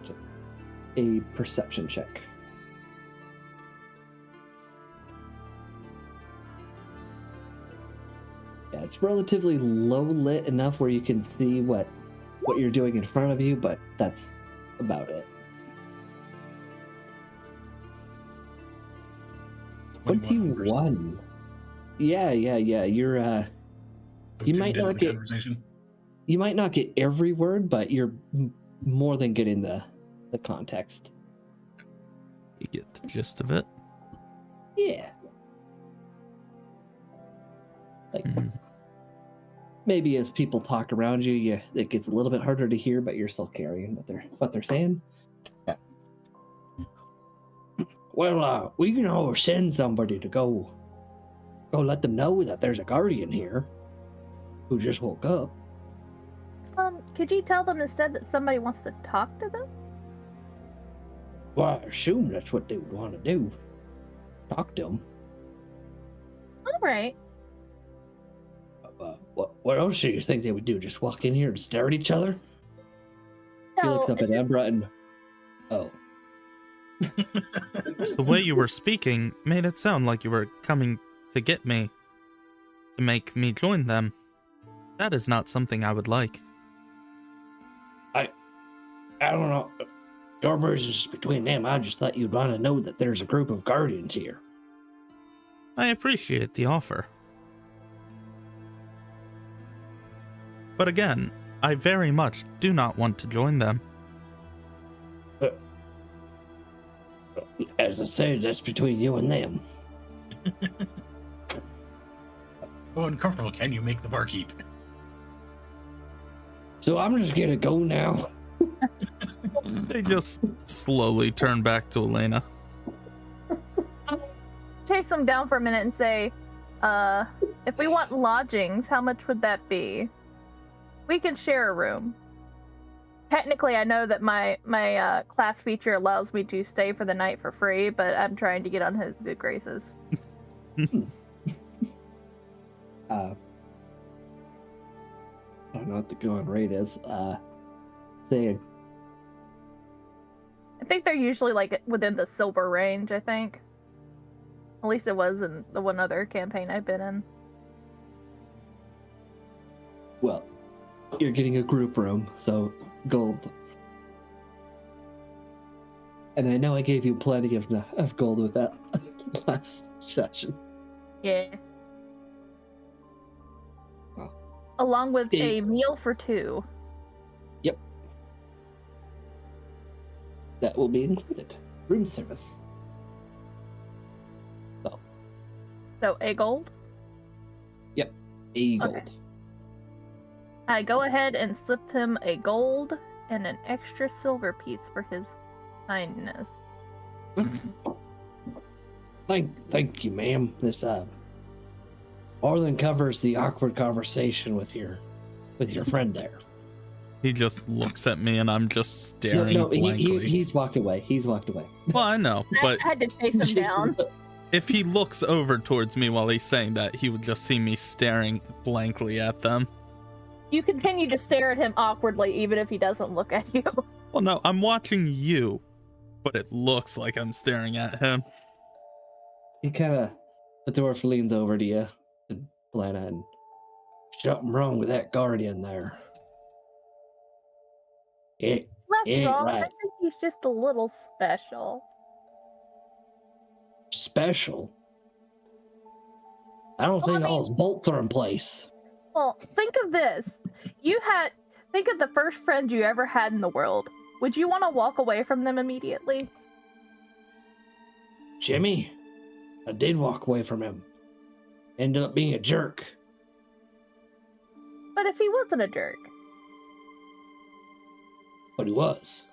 Just a perception check. Yeah, it's relatively low lit enough where you can see what you're doing in front of you, but that's about it. 21. Yeah. You're you might not get conversation. you might not get every word, but you're more than getting the context. You get the gist of it. Yeah. Like maybe as people talk around you, it gets a little bit harder to hear, but you're still carrying what they're saying. Yeah. Well, we can always send somebody to go let them know that there's a guardian here who just woke up. Could you tell them instead that somebody wants to talk to them? Well, I assume that's what they would want to do. Talk to them. All right. What else do you think they would do? Just walk in here and stare at each other? He No, looks up at Embra and... Oh. The way you were speaking made it sound like you were coming to get me, to make me join them. That is not something I would like. I don't know. Your business is between them. I just thought you'd want to know that there's a group of guardians here. I appreciate the offer. But again, I very much do not want to join them. As I said, that's between you and them. How uncomfortable can you make the barkeep? So I'm just gonna go now. They just slowly turn back to Elena. Chase them down for a minute and say, if we want lodgings, how much would that be? We can share a room. Technically, I know that my class feature allows me to stay for the night for free, but I'm trying to get on his good graces. I don't know what the going rate is. Say I think they're usually like within the silver range, I think. At least it was in the one other campaign I've been in. well, you're getting a group room, so gold. And I know I gave you plenty of gold with that last session. Yeah. Oh. Along with Yeah. a meal for 2. Yep. That will be included. Room service. So a gold? A gold. Okay. I go ahead and slip him a gold and an extra silver piece for his kindness. Thank you, ma'am. This more than covers the awkward conversation with your friend there. He just looks at me and I'm just staring blankly. He's walked away. He's walked away. Well, I know, but I had to chase him down. if he looks over towards me while he's saying that, he would just see me staring blankly at them. You continue to stare at him awkwardly, even if he doesn't look at you. Well, no, I'm watching you, but it looks like I'm staring at him. He kind of, the dwarf leans over to you, and Lana, and something wrong with that guardian there. Less wrong. Right. I think he's just a little special. Special? I don't think all his bolts are in place. Well, think of this. Think of the first friend you ever had in the world. Would you want to walk away from them immediately? Jimmy, I did walk away from him. Ended up being a jerk. But if he wasn't a jerk? But he was.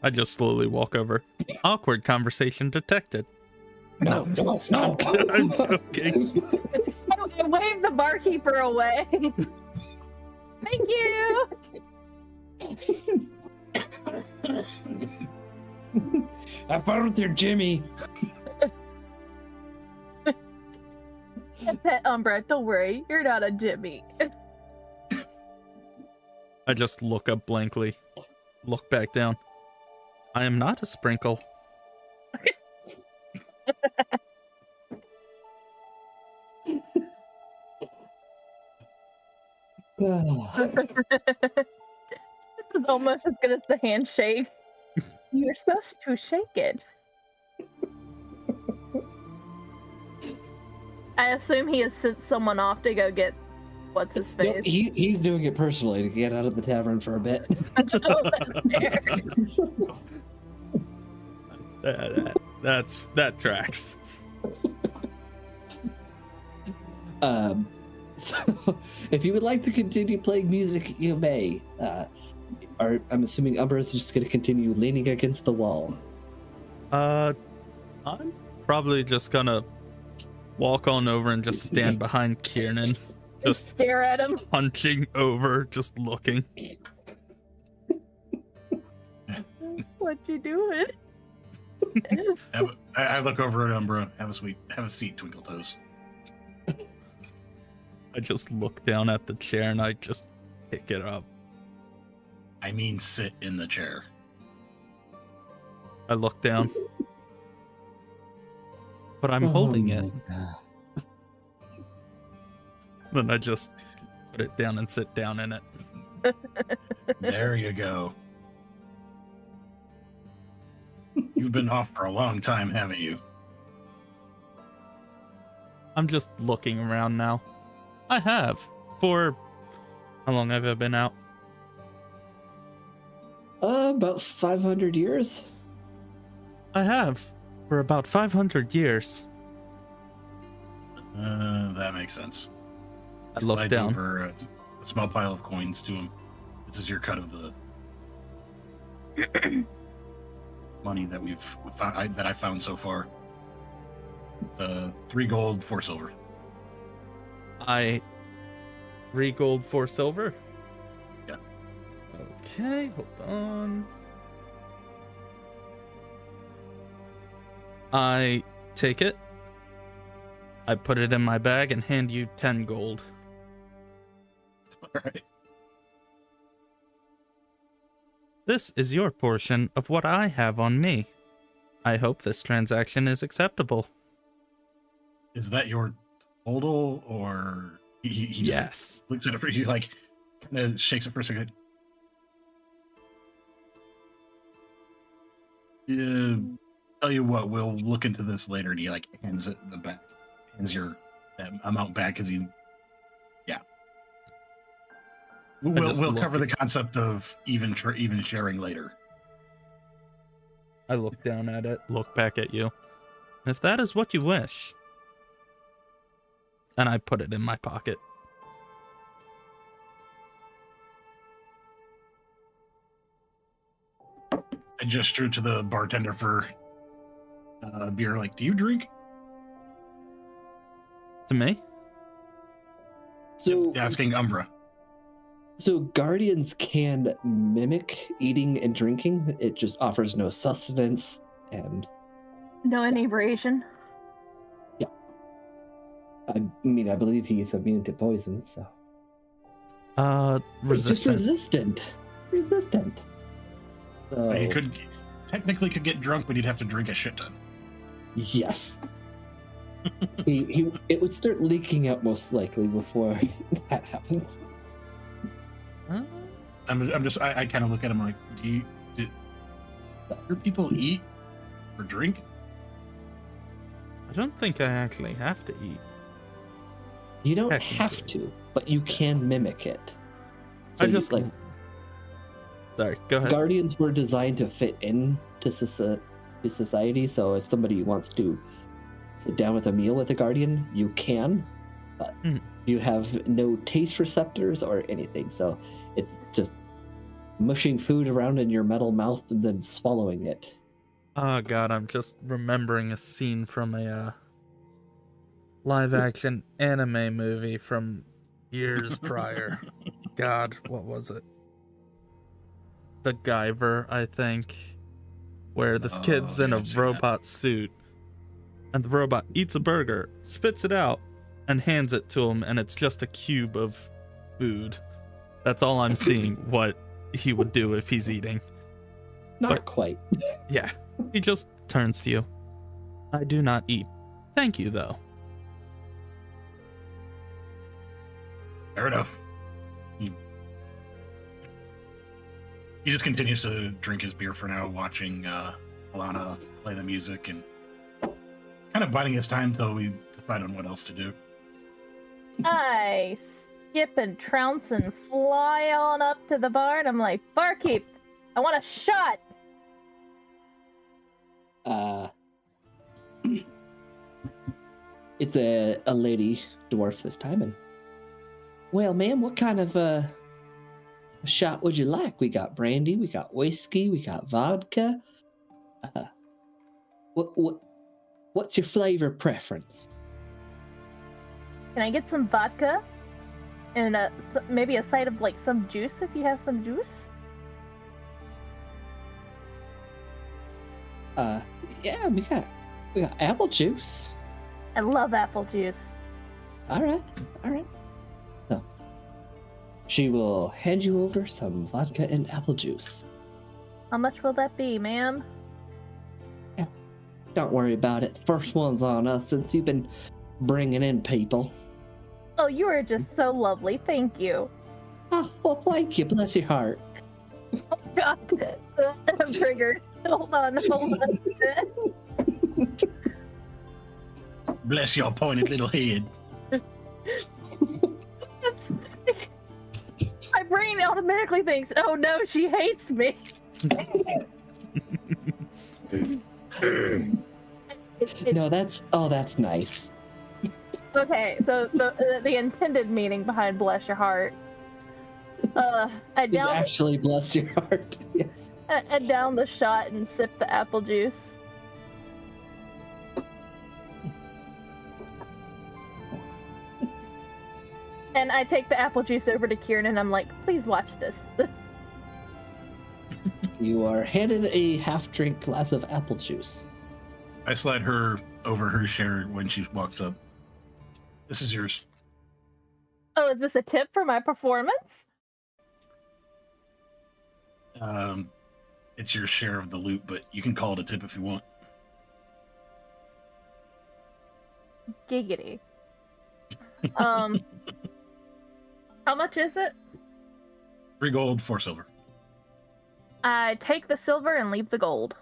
I just slowly walk over. Awkward conversation detected. No, it's not. I'm joking. I waved the barkeeper away. Thank you. Have fun with your Jimmy. Pet Umbra, don't worry. You're not a Jimmy. I just look up blankly. Look back down. I am not a sprinkle. This is almost as good as the handshake. You're supposed to shake it. I assume he has sent someone off to go get what's his face. No, he's doing it personally to get out of the tavern for a bit. Oh, that's fair. That tracks. So if you would like to continue playing music, you may. I'm assuming Umbra is just going to continue leaning against the wall. I'm probably just gonna walk on over and just stand behind Kiernan, just stare at him, hunching over, just looking. What you doing? I look over at Umbra. Have a seat, Twinkle Toes. I just look down at the chair and I just pick it up. I mean, sit in the chair. I look down. But I'm holding it. Then I just put it down and sit down in it. There you go. You've been off for a long time, haven't you? I'm just looking around now. I have. For how long have I been out? About 500 years. I have. For about 500 years. That makes sense. I look Slides down. over a small pile of coins to him. This is your cut of the money that I found so far. 3 gold, 4 silver. 3 gold, 4 silver? Yeah. Okay, hold on. I take it. I put it in my bag and hand you 10 gold. All right. This is your portion of what I have on me. I hope this transaction is acceptable. Is that your total, or he Yes. just looks at it for you, like, kind of shakes it for a second. Tell you what, we'll look into this later. And he like hands it hands that amount back because we'll cover the concept of even sharing later. I look down at it, look back at you. If that is what you wish. and I put it in my pocket. I gesture to the bartender for beer. Like, do you drink? To me? So Asking Umbra. So guardians can mimic eating and drinking. It just offers no sustenance and No inebriation. I mean I believe he's immune to poison, so Resistant. Just resistant. So He technically could get drunk, but he'd have to drink a shit ton. yes. It would start leaking out most likely before that happens. Huh? I kind of look at him like, do your people eat or drink? I don't think I actually have to eat. You don't Technically. have to, but you can mimic it. I you- just like Sorry, go ahead. guardians were designed to fit in to society, so if somebody wants to sit down with a meal with a guardian, you can, but you have no taste receptors or anything, so it's just mushing food around in your metal mouth and then swallowing it. Oh god, I'm just remembering a scene from a live action anime movie from years prior. God, what was it? The Guyver, I think, where this kid's in yeah, a I've seen that. robot suit, and the robot eats a burger, spits it out, and hands it to him, and it's just a cube of food. That's all I'm seeing what he would do if he's eating. Not But- quite. Yeah, he just turns to you. I do not eat. Thank you, though. Fair enough. He just continues to drink his beer for now, watching Alana play the music and kind of biding his time till we decide on what else to do. I skip and trounce and fly on up to the bar, and I'm like, barkeep, I want a shot. It's a lady dwarf this time, and well, ma'am, what kind of shot would you like? We got brandy, we got whiskey, we got vodka. What's your flavor preference? Can I get some vodka and maybe a side of like some juice if you have some juice? Yeah, we got apple juice. I love apple juice. All right. So she will hand you over some vodka and apple juice. How much will that be, ma'am? Don't worry about it. First one's on us since you've been bringing in people. Oh, you are just so lovely. Thank you. Oh, well, thank you. Bless your heart. Oh, God. I'm triggered. Hold on. Bless your pointed little head. My brain automatically thinks, oh no, she hates me. No, that's nice. Okay, so the intended meaning behind bless your heart. I It's actually bless your heart. Yes. I down the shot and sip the apple juice. And I take the apple juice over to Kieran and I'm like, please watch this. You are handed a half-drink glass of apple juice. I slide her over her share when she walks up. This is yours. Oh, is this a tip for my performance? It's your share of the loot, but you can call it a tip if you want. Giggity. How much is it? 3 gold, 4 silver. I take the silver and leave the gold.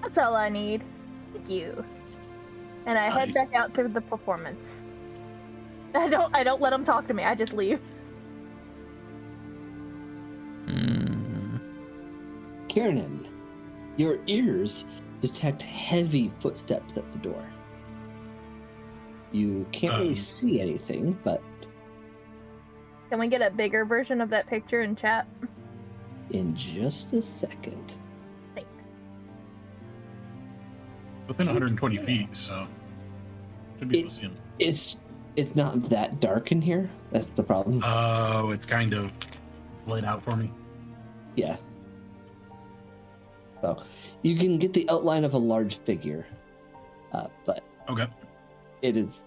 That's all I need. Thank you. And I head back out to the performance. I don't let them talk to me. I just leave. Kiernan, your ears detect heavy footsteps at the door. You can't really see anything, but Can we get a bigger version of that picture in chat? in just a second. Thanks. Within 120 feet, so should be able to see him. It's not that dark in here. That's the problem. Oh, it's kind of laid out for me. Yeah. So you can get the outline of a large figure, but Okay. it is,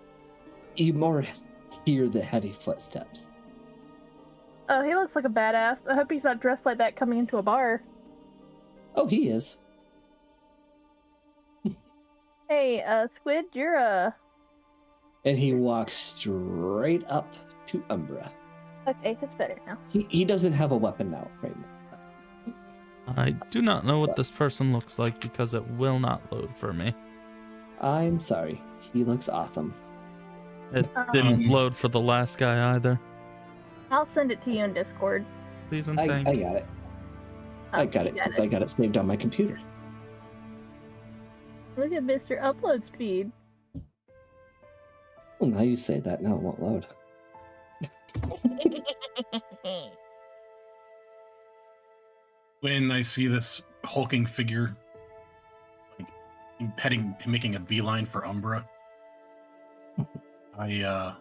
you more hear the heavy footsteps. Oh, he looks like a badass. I hope he's not dressed like that coming into a bar. Oh, he is. Hey, Squid, you're And he walks straight up to Umbra. okay, it's better now. He doesn't have a weapon out right now. I do not know what this person looks like because it will not load for me. I'm sorry. He looks awesome. It didn't load for the last guy either. I'll send it to you in Discord. Please and I thank got you. it. I got it because I got it saved on my computer. Look at Mr. Upload Speed. Well, now you say that, now it won't load. When I see this hulking figure, like making a beeline for Umbra, I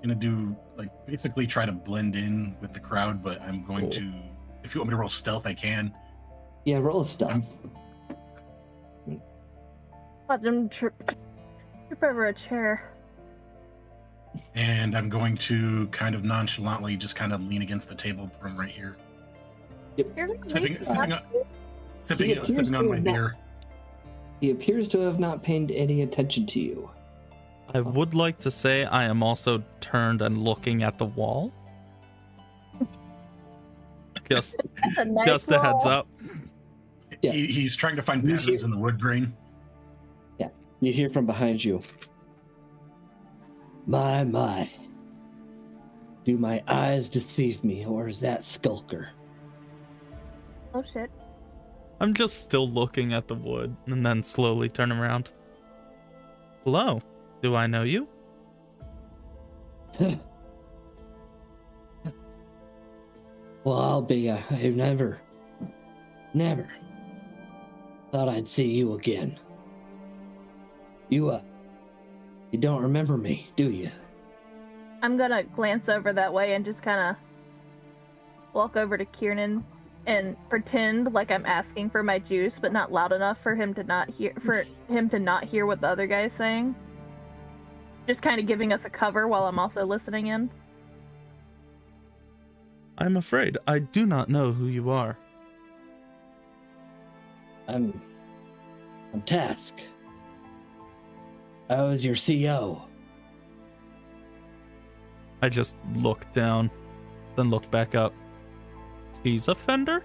gonna do like basically try to blend in with the crowd, but I'm going to. If you want me to roll stealth, I can. Yeah, roll a stealth. Watch him trip over a chair. And I'm going to kind of nonchalantly just kind of lean against the table from right here. You're Sipping appears on to my have not- beer. He appears to have not paid any attention to you. I would like to say I am also turned and looking at the wall. Just, That's a nice just a heads roll. up. Yeah. He's trying to find You patterns hear- in the wood grain. You hear from behind you. My. Do my eyes deceive me, or is that Skulker? Oh shit. I'm just still looking at the wood and then slowly turn around. Hello, do I know you? Well, I'll be, I've never thought I'd see you again. You don't remember me, do you? I'm gonna glance over that way and just kind of walk over to Kiernan and pretend like I'm asking for my juice, but not loud enough for him to not hear what the other guy's saying. Just kind of giving us a cover while I'm also listening in. I'm afraid I do not know who you are. I'm Task. I was your CO. I just look down, then look back up. He's a Fender?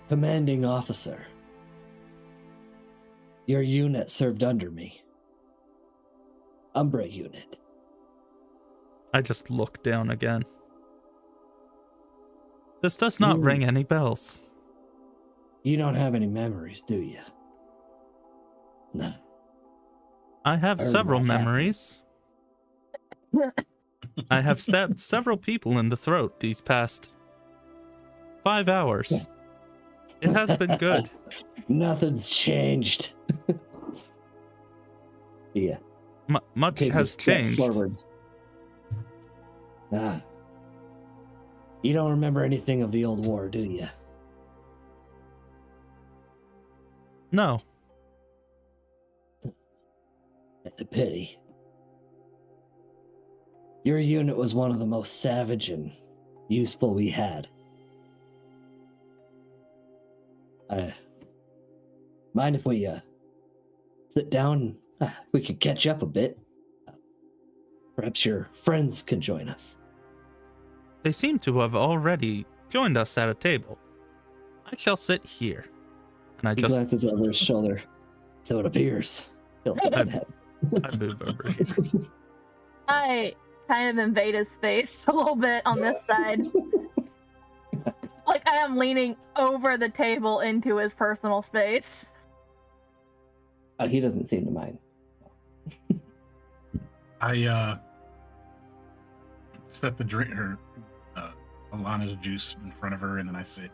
Commanding officer. Your unit served under me. Umbra unit. I just look down again. This does not ring any bells. You don't have any memories, do you? No. I have Or several what happened. memories. I have stabbed several people in the throat these past 5 hours. It has been good. Nothing's changed. Yeah. Much Takes a has step changed. Forward. Ah. You don't remember anything of the old war, do you? No, That's a pity. Your unit was one of the most savage and useful we had. Mind if we sit down? We could catch up a bit. Perhaps your friends can join us. they seem to have already joined us at a table. I shall sit here. And I He just glances over his shoulder. So it appears. He'll sit his head. I move over here. I kind of invade his space a little bit on this side. Like, I am leaning over the table into his personal space. He doesn't seem to mind. I set the drink, her Alana's juice in front of her, and then I sit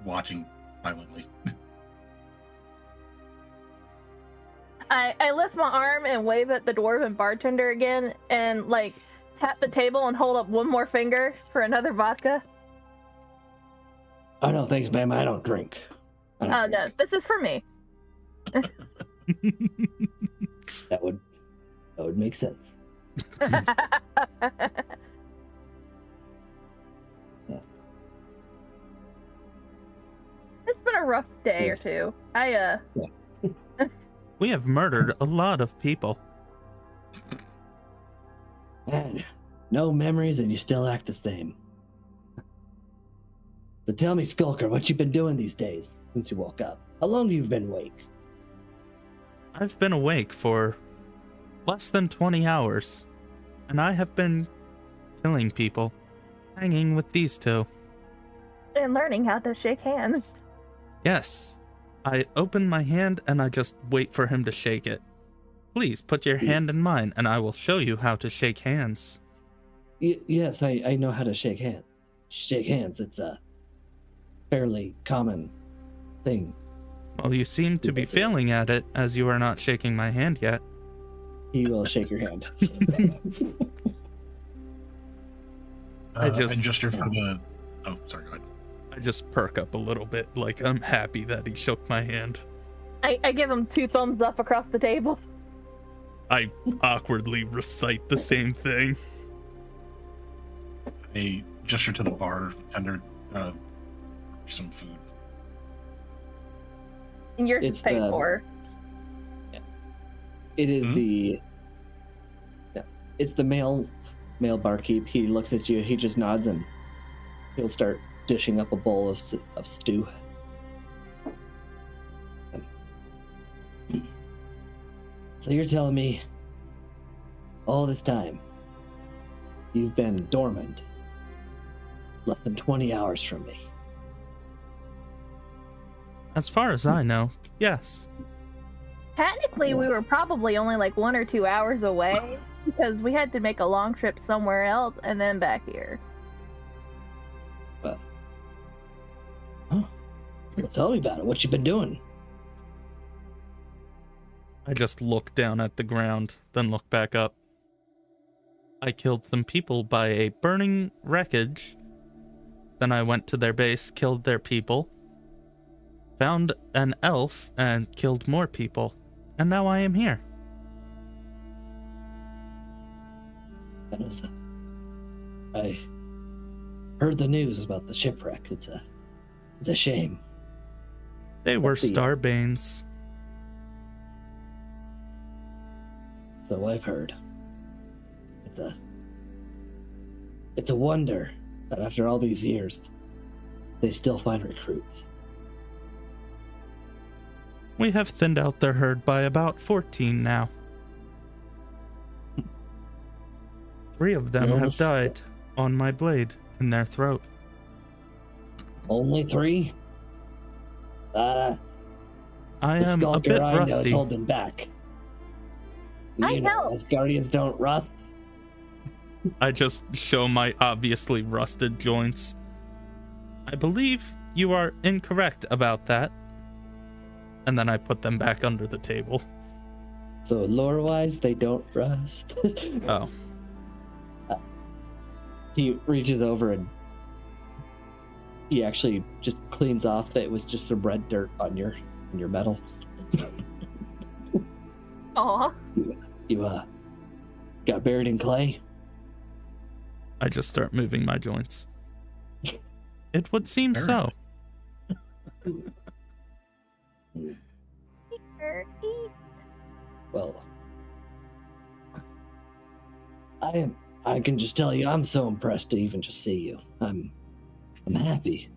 watching silently. I lift my arm and wave at the dwarven bartender again, and like tap the table and hold up one more finger for another vodka. Oh no, thanks, ma'am. I don't drink. Oh no, this is for me. That would make sense. It's been a rough day or two. We have murdered a lot of people. Man, no memories and you still act the same. So tell me, Skulker, what you been doing these days since you woke up? How long have you been awake? I've been awake for less than 20 hours, and I have been killing people, hanging with these two. And learning how to shake hands. Yes, I open my hand and I just wait for him to shake it. Please put your hand in mine and I will show you how to shake hands. Yes, I know how to shake hands. Shake hands, it's a fairly common thing. Well, you seem to be failing at it as you are not shaking my hand yet. He will shake your hand. I I gesture for the. Oh, sorry. Go ahead. I just perk up a little bit, like I'm happy that he shook my hand. I give him 2 thumbs up across the table. I awkwardly recite the same thing. I gesture to the bartender, some food. And yours is It's paid the- for. It is Hmm? it's the male barkeep. He looks at you, he just nods, and he'll start dishing up a bowl of stew. So you're telling me all this time you've been dormant, less than 20 hours from me? As far as I know, yes. Technically, we were probably only like 1 or 2 hours away because we had to make a long trip somewhere else and then back here. Well, tell me about it. What you been doing? I just look down at the ground, then look back up. I killed some people by a burning wreckage. Then I went to their base, killed their people, found an elf, and killed more people. And now I am here. I heard the news about the shipwreck. It's a shame. They were Let's see. Starbanes. So I've heard. It's a wonder that after all these years, they still find recruits. We have thinned out their herd by about 14 now. 3 of them have Yes. died on my blade in their throat. Only 3? I The am a Skulker bit I know is rusty. holding back. I You know, helped. as guardians don't rust. I just show my obviously rusted joints. I believe you are incorrect about that. And then I put them back under the table. So lore-wise, they don't rust. Oh. He reaches over and he actually just cleans off that it was just some red dirt on your metal. Aw. You got buried in clay. I just start moving my joints. It would seem so. Well, I can just tell you, I'm so impressed to even just see you. I'm happy.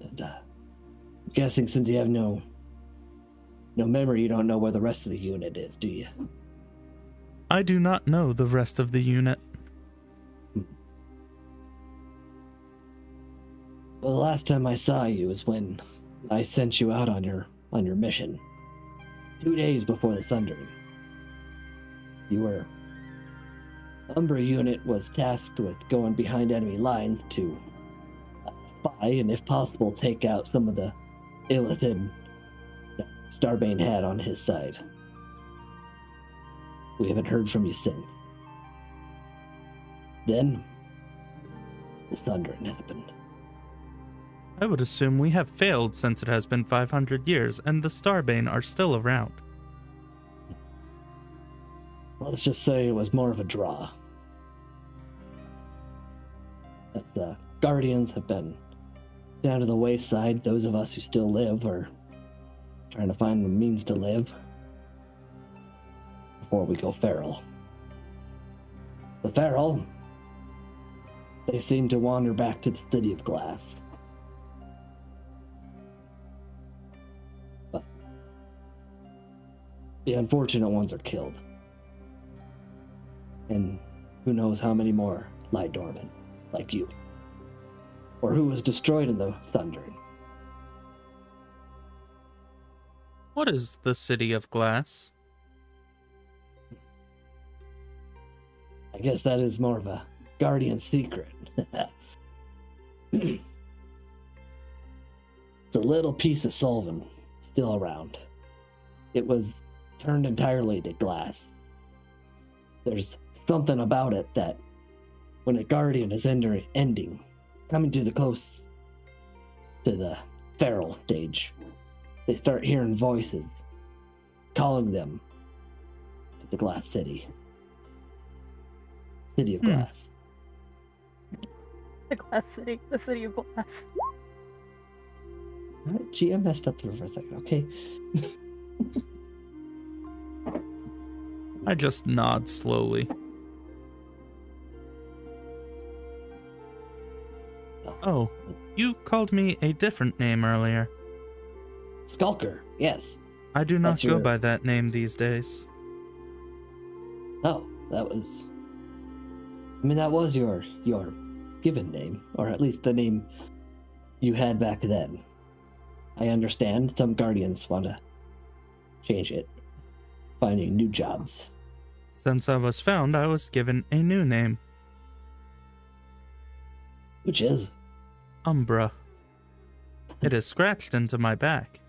And I'm guessing since you have no memory, you don't know where the rest of the unit is, do you? I do not know the rest of the unit. Well, the last time I saw you was when I sent you out on your mission. 2 days before the Thundering. Umbra unit was tasked with going behind enemy lines to spy and, if possible, take out some of the Illithid that Starbane had on his side. We haven't heard from you since. Then, the Thundering happened. I would assume we have failed since it has been 500 years and the Starbane are still around. Let's just say it was more of a draw. As the Guardians have been down to the wayside, those of us who still live are trying to find the means to live before we go feral. The feral, they seem to wander back to the City of Glass. But the unfortunate ones are killed. And who knows how many more lie dormant, like you. Or who was destroyed in the Thundering. What is the City of Glass? I guess that is more of a Guardian secret. It's a little piece of Solvin still around. It was turned entirely to glass. There's something about it that when a Guardian is ending, coming to the close to the feral stage, they start hearing voices calling them to the Glass City. City of Glass. The Glass City. The City of Glass. Gee, I messed up there for a second, okay? I just nod slowly. Oh, you called me a different name earlier. Skulker, yes. I do not That's go your- by that name these days. Oh, that was... I mean, that was your given name, or at least the name you had back then. I understand some Guardians want to change it, finding new jobs. Since I was found, I was given a new name, Which is? Umbra. It is scratched into my back.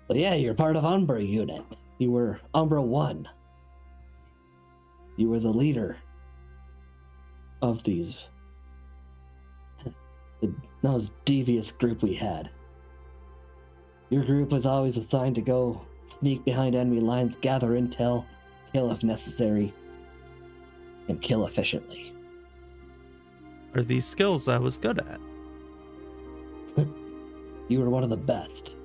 Well, yeah, you're part of Umbra unit. You were Umbra 1. You were the leader of those devious group we had. Your group was always assigned to go sneak behind enemy lines, gather intel, kill if necessary, and kill efficiently. Are these skills I was good at? You were one of the best.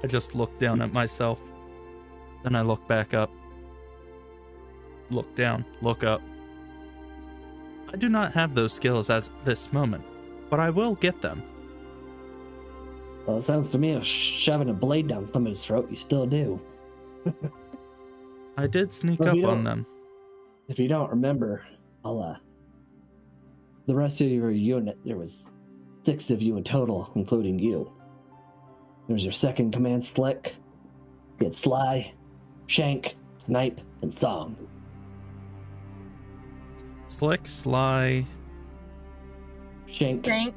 I just look down at myself. Then I look back up. Look down, look up. I do not have those skills at this moment, but I will get them. Well, it sounds to me of shoving a blade down somebody's throat. You still do. I did sneak Well, up you on don't- them. If you don't remember, the rest of your unit, there was 6 of you in total, including you. There's your second command, Slick. You had Sly, Shank, Snipe, and Thong. Slick, Sly, Shank. Shank,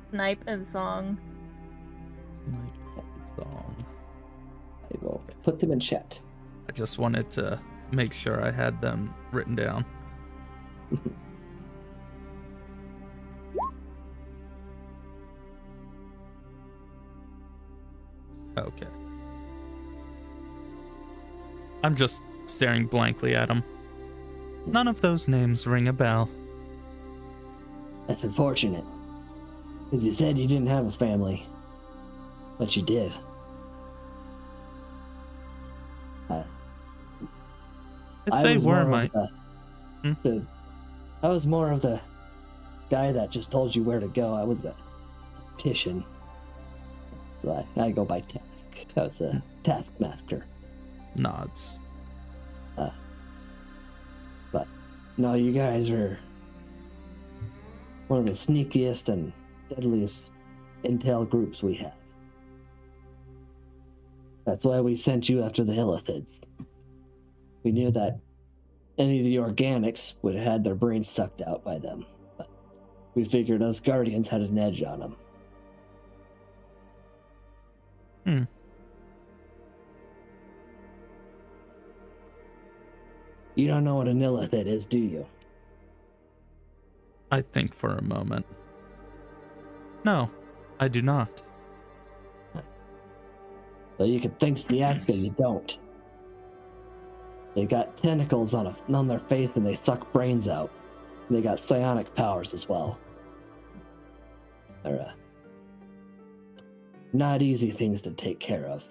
Snipe, and Song. Snipe, Song. I will put them in chat. I just wanted to make sure I had them written down. Okay. I'm just staring blankly at him. None of those names ring a bell. That's unfortunate. Because you said you didn't have a family. But you did. If I they was were more of my... I was more of the guy that just told you where to go. I was a tactician. So I go by task. I was a taskmaster. Nods. But no, you guys were one of the sneakiest and deadliest intel groups we have. That's why we sent you after the Illithids. We knew that any of the organics would have had their brains sucked out by them, but we figured us Guardians had an edge on them. You don't know what an Illithid is, do you? I think for a moment. No, I do not. Well, you could think the act that you don't. They got tentacles on their face and they suck brains out. And they got psionic powers as well. They're not easy things to take care of.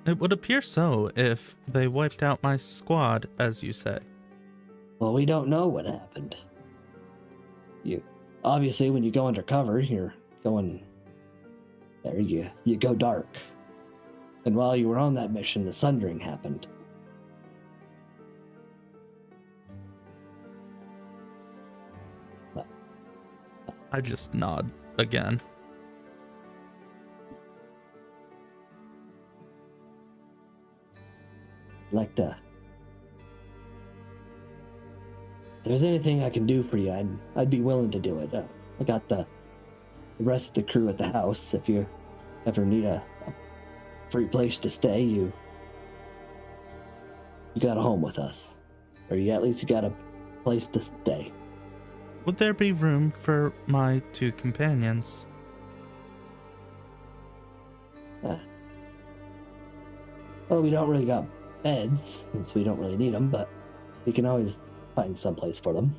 It would appear so if they wiped out my squad, as you say. Well, we don't know what happened. Obviously, when you go undercover, you're going there. You go dark. And while you were on that mission, the Sundering happened. I just nod again. Like to. If there's anything I can do for you, I'd be willing to do it. I got the rest of the crew at the house. If you ever need a free place to stay, you got a home with us, or you at least got a place to stay. Would there be room for my 2 companions? Well, we don't really got beds, since we don't really need them, but we can always find some place for them.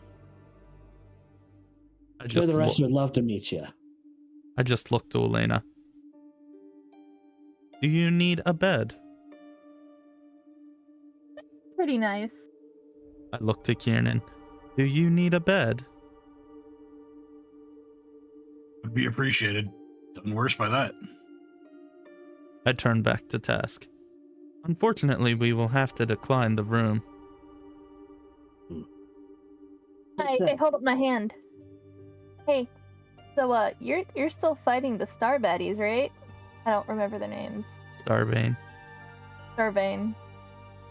I'm sure the rest would love to meet you. I just looked to Elena. Do you need a bed? Pretty nice. I looked to Kiernan. Do you need a bed? Would be appreciated. Done worse by that. I turned back to task. Unfortunately, we will have to decline the room. I hold up my hand. Hey, so you're still fighting the Star Baddies, right? I don't remember their names. Starbane. Starbane.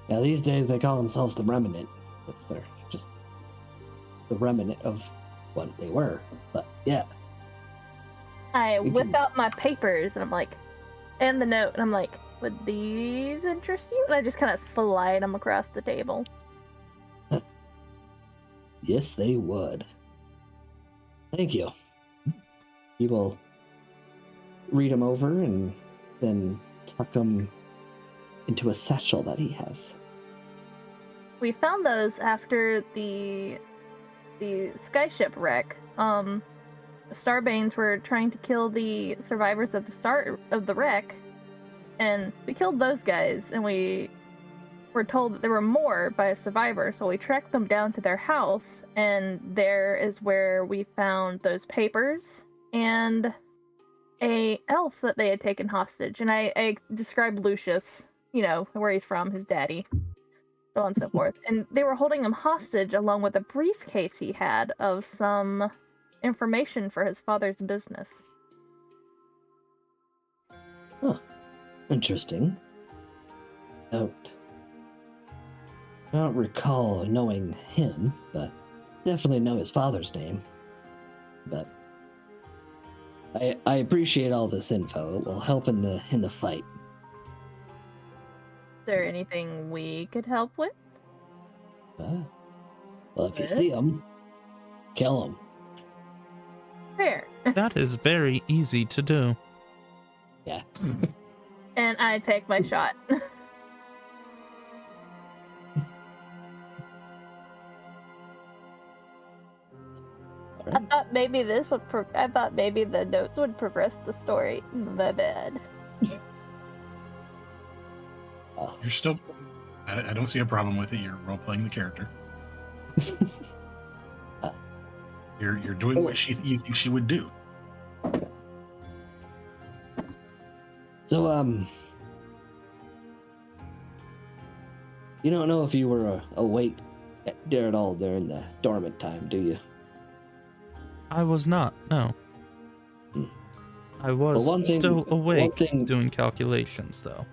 Yeah, these days they call themselves the Remnant. They're just the remnant of what they were. But yeah. I whip out my papers and I'm like, and the note, and I'm like, would these interest you? And I just kind of slide them across the table. Yes, they would. Thank you. He will read them over and then tuck them into a satchel that he has. We found those after the skyship wreck. The Starbanes were trying to kill the survivors of the wreck, and we killed those guys, and we were told that there were more by a survivor, so we tracked them down to their house, and there is where we found those papers and a elf that they had taken hostage. And I described Lucius, where he's from, his daddy, so on and so forth. And they were holding him hostage along with a briefcase he had of some information for his father's business. Huh. Interesting. I don't recall knowing him, but definitely know his father's name. But I appreciate all this info. It will help in the fight. Is there anything we could help with? Well, if you see him, kill him. Fair. That is very easy to do. Yeah. And I take my shot. I thought maybe I thought maybe the notes would progress the story. My bad. You're still. I don't see a problem with it. You're role playing the character. You're doing what you think she would do. So you don't know if you were awake there at all during the dormant time, do you? I was not, no. Hmm. I was Well, still awake one thing- doing calculations, though.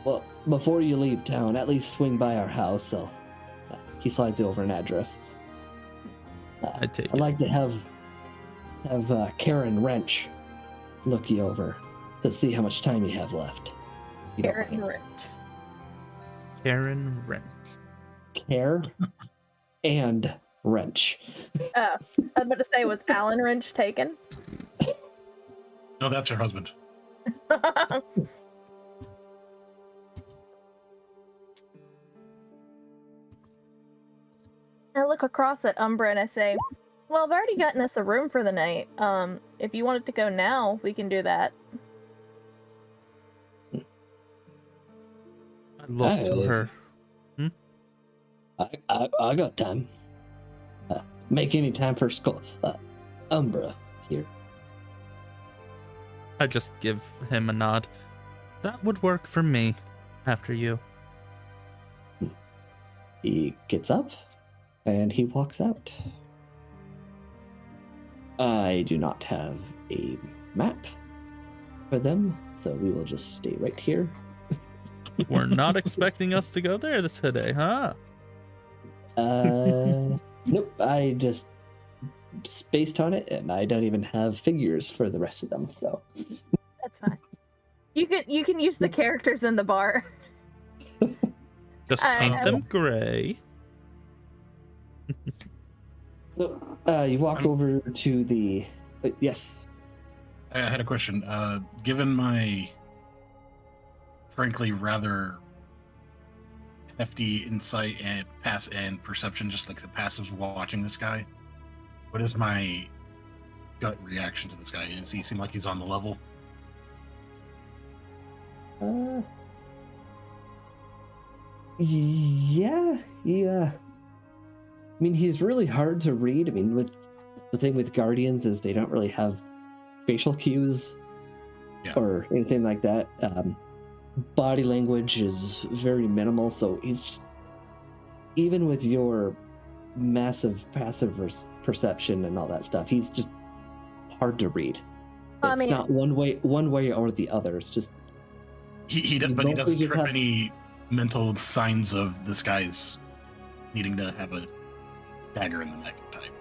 Well, before you leave town, at least swing by our house. So he slides you over an address. I'd take I'd it. like to have Karen Wrench look you over to see how much time you have left. You don't Karen mind. Rich. Karen Wrench. Care and Wrench. Oh, I was about to say, was Alan Wrench taken? No, that's her husband. I look across at Umbra and I say, well, I've already gotten us a room for the night. If you wanted to go now, we can do that. I look to her. I got time. Make any time for school. Umbra here. I just give him a nod. That would work for me. After you. He gets up and he walks out. I do not have a map for them, so we will just stay right here. We're not expecting us to go there today, huh? Nope. I just spaced on it, and I don't even have figures for the rest of them. So That's fine. You can use the characters in the bar. Just I- paint I- them gray. So you walk over to the yes. I had a question. Given my, frankly, rather hefty insight and perception, just like the passive watching this guy, what is my gut reaction to this guy? Does he seem like he's on the level? Yeah. I mean, he's really hard to read. I mean, with the thing with Guardians is they don't really have facial cues or anything like that. Body language is very minimal, so he's just, even with your massive passive perception and all that stuff, he's just hard to read. I It's mean- not one way or the other. It's just He You doesn't mostly just trip have- any mental signs of this guy's needing to have a dagger in the neck type.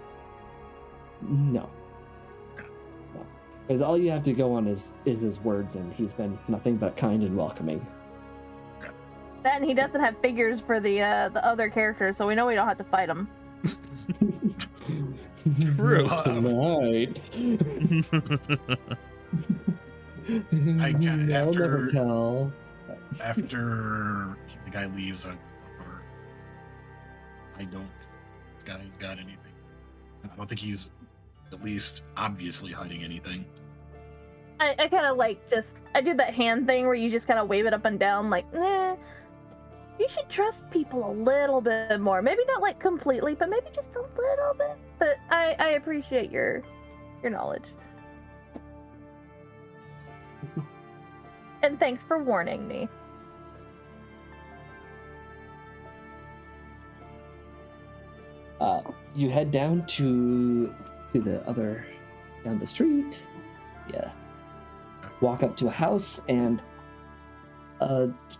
no. Because all you have to go on is his words, and he's been nothing but kind and welcoming. Then he doesn't have figures for the other characters, so we know we don't have to fight them. True. Not tonight. I'll never after- tell. After the guy leaves, I don't. This guy's got anything. I don't think he's at least obviously hiding anything. I kind of like I do that hand thing where you just kind of wave it up and down, like, nah. You should trust people a little bit more. Maybe not like completely, but maybe just a little bit. But I appreciate your knowledge. And thanks for warning me. You head down to the other down the street. Yeah. Walk up to a house, and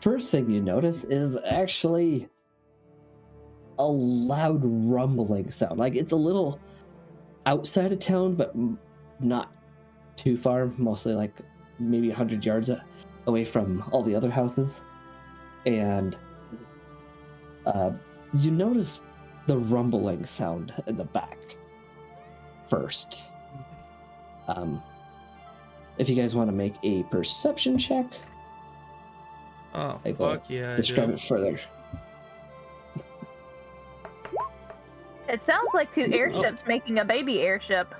first thing you notice is actually a loud rumbling sound. Like it's a little outside of town, but not too far. Mostly like maybe 100 yards away from all the other houses. And you notice the rumbling sound in the back first. If you guys want to make a perception check, Oh, I will fuck yeah, I describe do. it further. It sounds like two airships making a baby airship.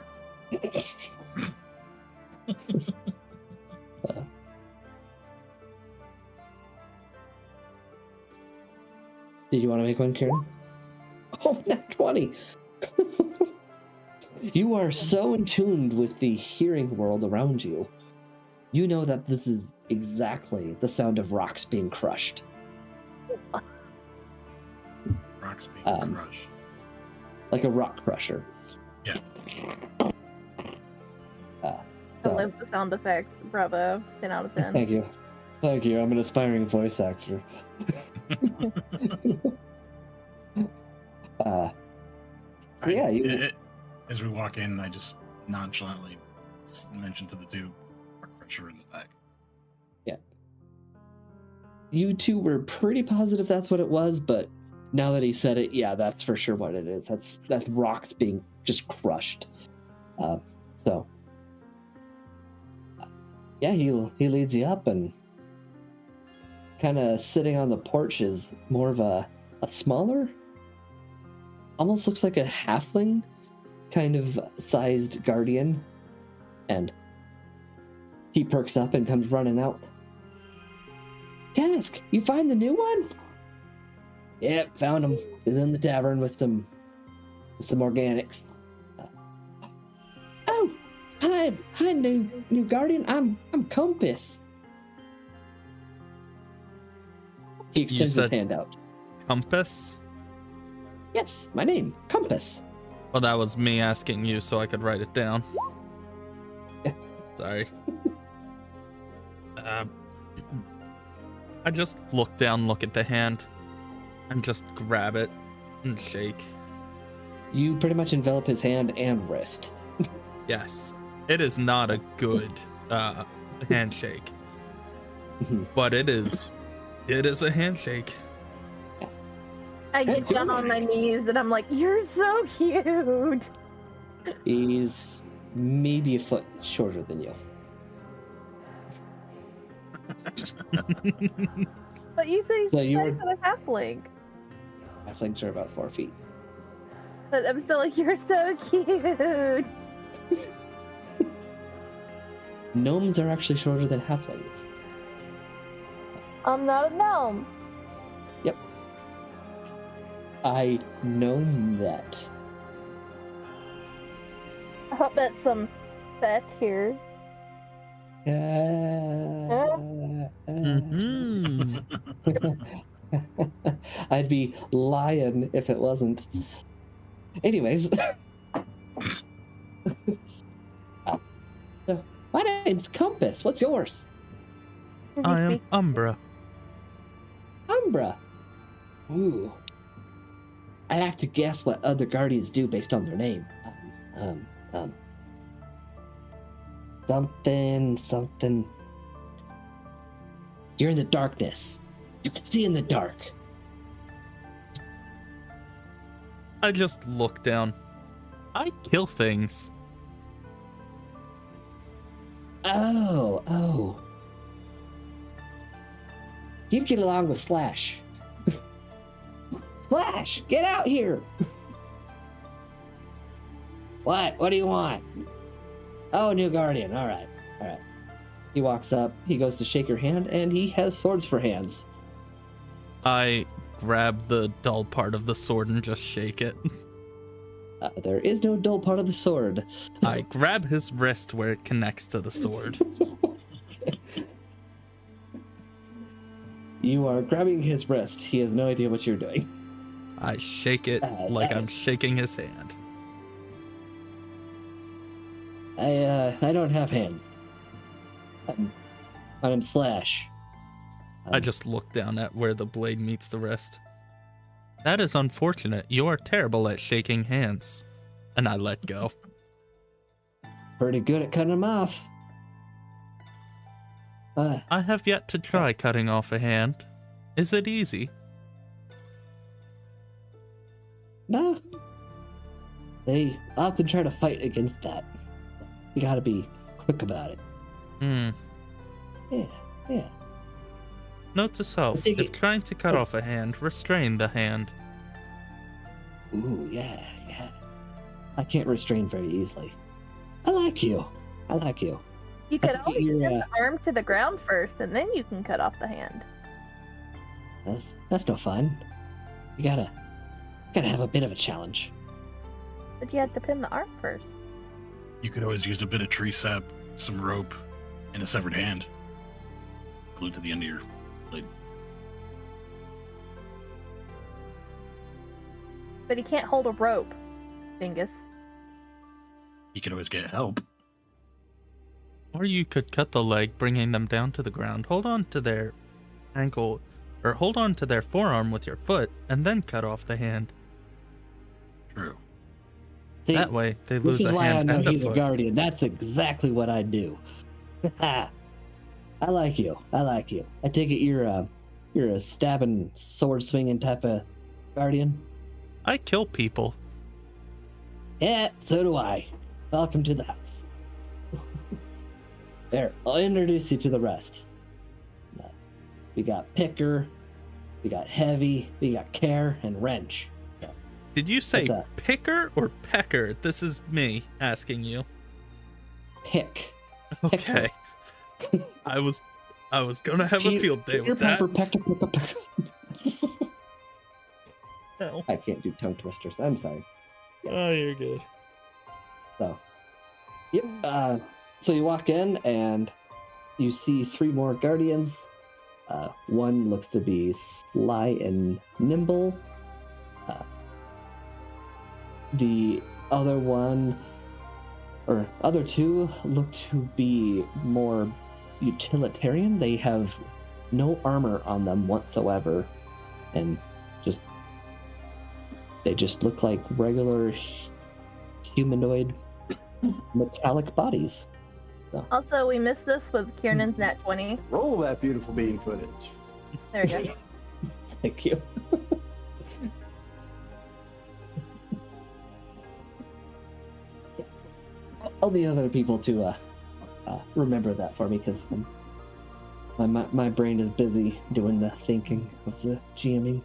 Did you want to make one, Karen? Oh, nat 20! You are so in tune with the hearing world around you. You know that this is exactly the sound of rocks being crushed. rocks being crushed. Like a rock crusher. Yeah. I So, love the sound effects. Bravo. 10 out of 10. thank you. Thank you. I'm an aspiring voice actor. So yeah, As we walk in, I just nonchalantly mention to the two, rock crusher in the back. you two were pretty positive that's what it was, but now that he said it, yeah, that's for sure what it is. That's rocks being just crushed. So yeah, he leads you up, and kind of sitting on the porch is more of a smaller, almost looks like a halfling kind of sized guardian, and he perks up and comes running out. Cask, you find the new one? Yep, found him. He's in the tavern with some organics. Oh, hi, new guardian. I'm Compass. He extends his said- hand out. Compass? Yes, my name, Compass. Well, that was me asking you so I could write it down. Yeah. Sorry. I just look down, look at the hand, and just grab it and shake. You pretty much envelop his hand and wrist. Yes, it is not a good handshake, but it is a handshake. I get down on my knees and I'm like, you're so cute. He's maybe a foot shorter than you. But you said he's So the you size were- of a halfling. Halflings are about 4 feet. But I'm still like, you're so cute. Gnomes are actually shorter than halflings. I'm not a gnome. I know that. I hope that's some satire. Mhm. I'd be lying if it wasn't. Anyways. So, my name's Compass. What's yours? Does he I am speak- Umbra. Umbra. Ooh. I like to guess what other guardians do based on their name. Something. You're in the darkness. You can see in the dark. I just look down. I kill things. Oh. You'd get along with Slash. Slash, get out here! What? What do you want? Oh, new guardian. All right. He walks up. He goes to shake your hand, and he has swords for hands. I grab the dull part of the sword and just shake it. There is no dull part of the sword. I grab his wrist where it connects to the sword. You are grabbing his wrist. He has no idea what you're doing. I shake it like I'm shaking his hand. I don't have hands. I'm Slash. I just look down at where the blade meets the wrist. That is unfortunate. You are terrible at shaking hands. And I let go. Pretty good at cutting them off. I have yet to try cutting off a hand. Is it easy? No. They often try to fight against that. You gotta be quick about it. Yeah. Note to self, if trying to cut off a hand, restrain the hand. Ooh, yeah. I can't restrain very easily. I like you. You could think always you're, send the arm to the ground first, and then you can cut off the hand. That's no fun. You gotta have a bit of a challenge. But you have to pin the arm first. You could always use a bit of tree sap, some rope, and a severed hand. Glued to the end of your blade. But he can't hold a rope, dingus. You could always get help. Or you could cut the leg, bringing them down to the ground, hold on to their ankle, or hold on to their forearm with your foot, and then cut off the hand. True. See, That way, they this lose is a why I hand know and a he's a foot. guardian. That's exactly what I do. I like you. I like you. I take it you're a stabbing, sword swinging type of guardian. I kill people. Yeah, so do I. Welcome to the house. There, I'll introduce you to the rest. We got Picker, we got Heavy, we got Care, and Wrench. Did you say What's that? picker or pecker? This is me asking you. Pick. Okay. I was gonna have a field day with that. No. I can't do tongue twisters. I'm sorry. Oh, you're good. So, yep. So you walk in and you see 3 more guardians. One looks to be sly and nimble. The other one, or other 2, look to be more utilitarian. They have no armor on them whatsoever, and they just look like regular humanoid metallic bodies. Also, we missed this with Kiernan's nat 20. Roll that beautiful bean footage. There we go. Thank you. All the other people to remember that for me, because my brain is busy doing the thinking of the GMing.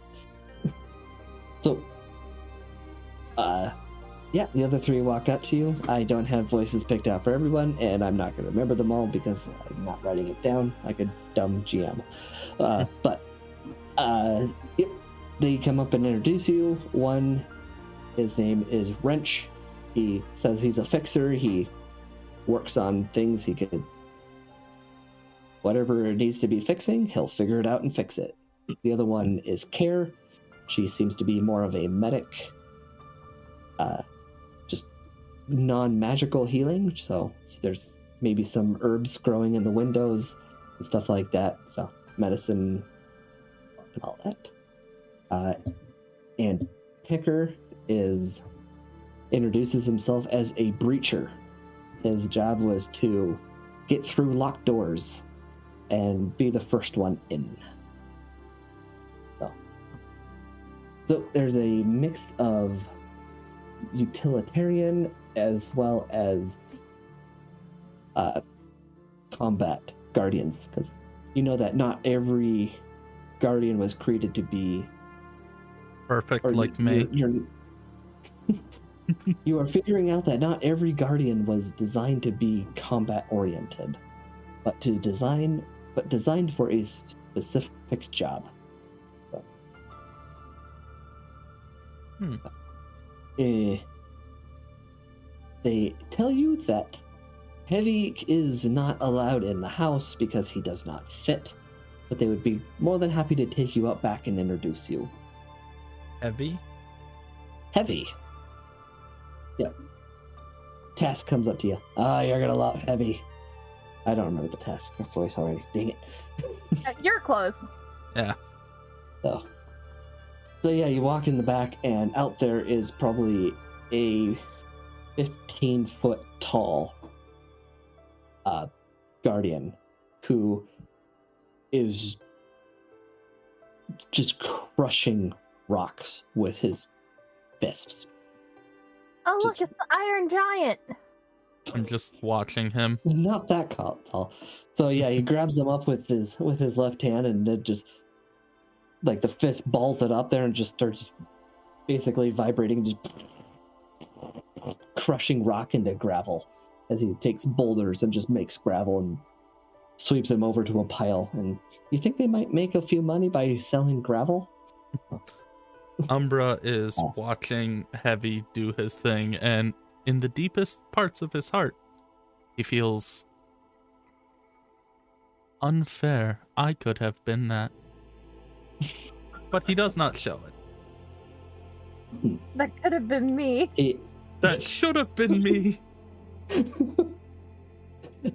So, yeah, the other 3 walk up to you. I don't have voices picked out for everyone, and I'm not going to remember them all because I'm not writing it down like a dumb GM. Yep, they come up and introduce you. One, his name is Wrench. He says he's a fixer. He works on things. He could, whatever it needs to be fixing, he'll figure it out and fix it. The other one is Care. She seems to be more of a medic. Just non-magical healing, so there's maybe some herbs growing in the windows and stuff like that, so medicine and all that. And Picker introduces himself as a breacher. His job was to get through locked doors and be the first one in. So there's a mix of utilitarian as well as combat guardians, because you know that not every guardian was created to be Perfect, like me. You are figuring out that not every guardian was designed to be combat oriented, but designed for a specific job. So. They tell you that Heavy is not allowed in the house because he does not fit, but they would be more than happy to take you out back and introduce you. Heavy? Heavy. Yep. Task comes up to you. You're gonna love Heavy. I don't remember the task voice already. Dang it. You're close. Yeah. So yeah, you walk in the back, and out there is probably a 15-foot tall guardian who is just crushing rocks with his fists. Oh, look, it's the Iron Giant. I'm just watching him. Not that tall. So yeah, he grabs them up with his left hand, and then just like the fist balls it up there and just starts basically vibrating, just crushing rock into gravel as he takes boulders and just makes gravel and sweeps them over to a pile. And you think they might make a few money by selling gravel? Umbra is watching Heavy do his thing, and in the deepest parts of his heart, he feels unfair. I could have been that. But he does not show it. That could have been me. That should have been me.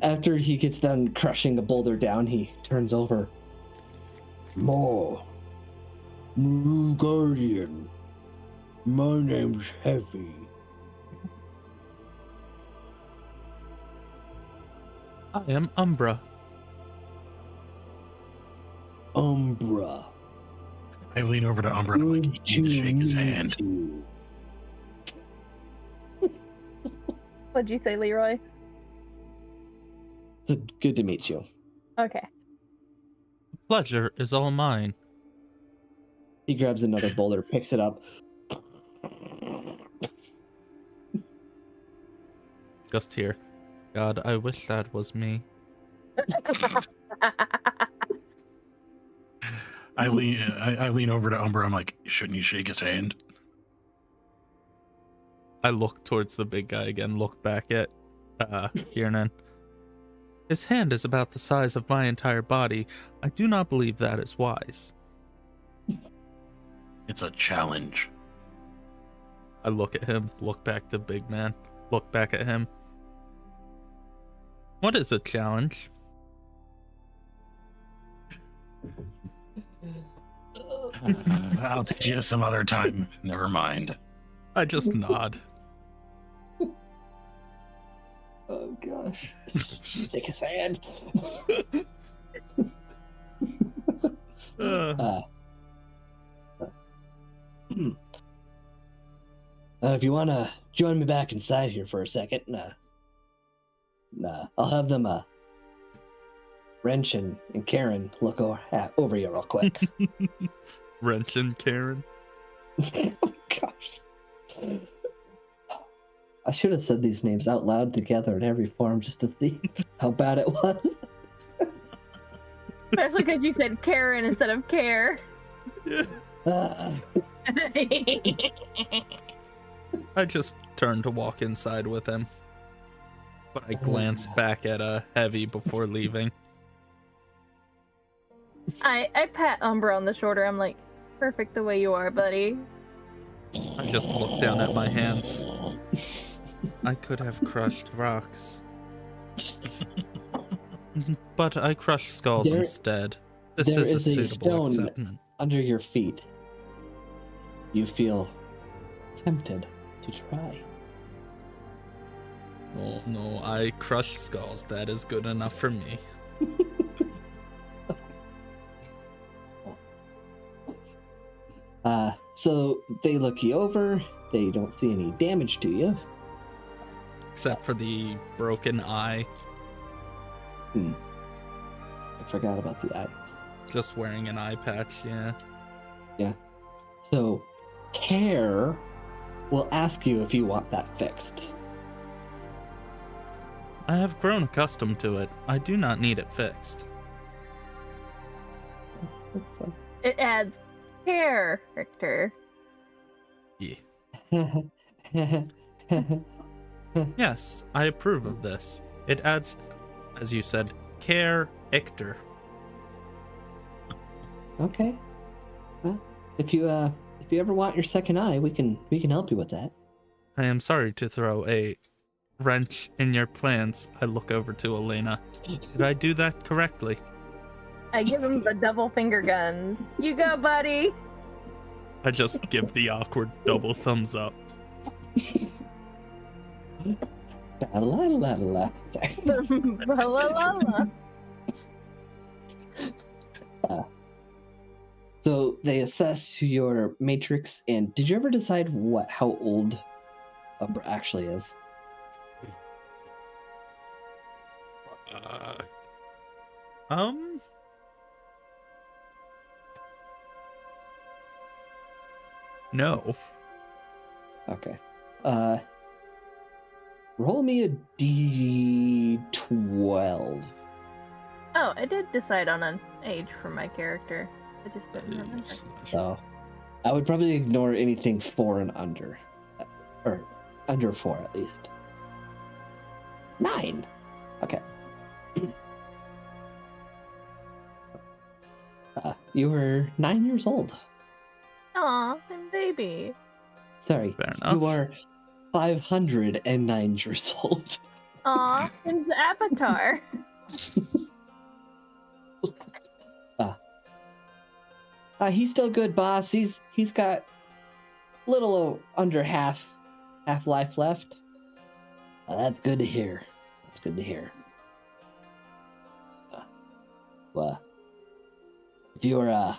After he gets done crushing a boulder down, he turns over. More. New Guardian. My name's Heavy. I am Umbra. Umbra. I lean over to Umbra and I'm like, you need to shake his hand. What'd you say, Leroy? Good to meet you. Okay. Pleasure is all mine. He grabs another boulder, picks it up. Just here. God, I wish that was me. I lean over to Umbra. I'm like, shouldn't you shake his hand? I look towards the big guy again, look back at Kiernan. His hand is about the size of my entire body. I do not believe that is wise. It's a challenge. I look at him, look back to big man, look back at him. What is a challenge? I'll teach you some other time. Never mind. I just nod. Oh gosh. Stick his hand. If you wanna join me back inside here for a second, I'll have them Wrench and Karen look over you real quick. Wrench and Karen. Oh gosh. I should have said these names out loud together in every form just to see how bad it was. Especially because you said Karen instead of care. I just turned to walk inside with him. But I glanced back at Heavy before leaving. I pat Umbra on the shoulder. I'm like, perfect the way you are, buddy. I just looked down at my hands. I could have crushed rocks. But I crushed skulls instead. This there is a is a suitable stone acceptance. under your feet. You feel tempted to try. Oh no, I crush skulls. That is good enough for me. So they look you over. They don't see any damage to you. Except for the broken eye. I forgot about the eye. Just wearing an eye patch, yeah. Yeah. So, Care will ask you if you want that fixed. I have grown accustomed to it. I do not need it fixed. It adds character. Yeah. Yes, I approve of this. It adds, as you said, character. Okay. Well, if you ever want your second eye, we can help you with that. I am sorry to throw a wrench in your plans. I look over to Elena. Did I do that correctly? I give him the double finger guns. You go, buddy. I just give the awkward double thumbs up. La-la-la-la-la. So they assess your matrix, and did you ever decide how old Umbra actually is? No. Okay. Roll me a D12. Oh, I did decide on an age for my character. I just didn't remember. So I would probably ignore anything 4 and under. Or under 4 at least. 9! Okay. You were 9 years old. Aw, I'm baby. Sorry, Fair enough. you are 509 years old. Aw, there's the avatar. He's still good, boss. He's got little under half life left. That's good to hear. That's good to hear. Well, if you're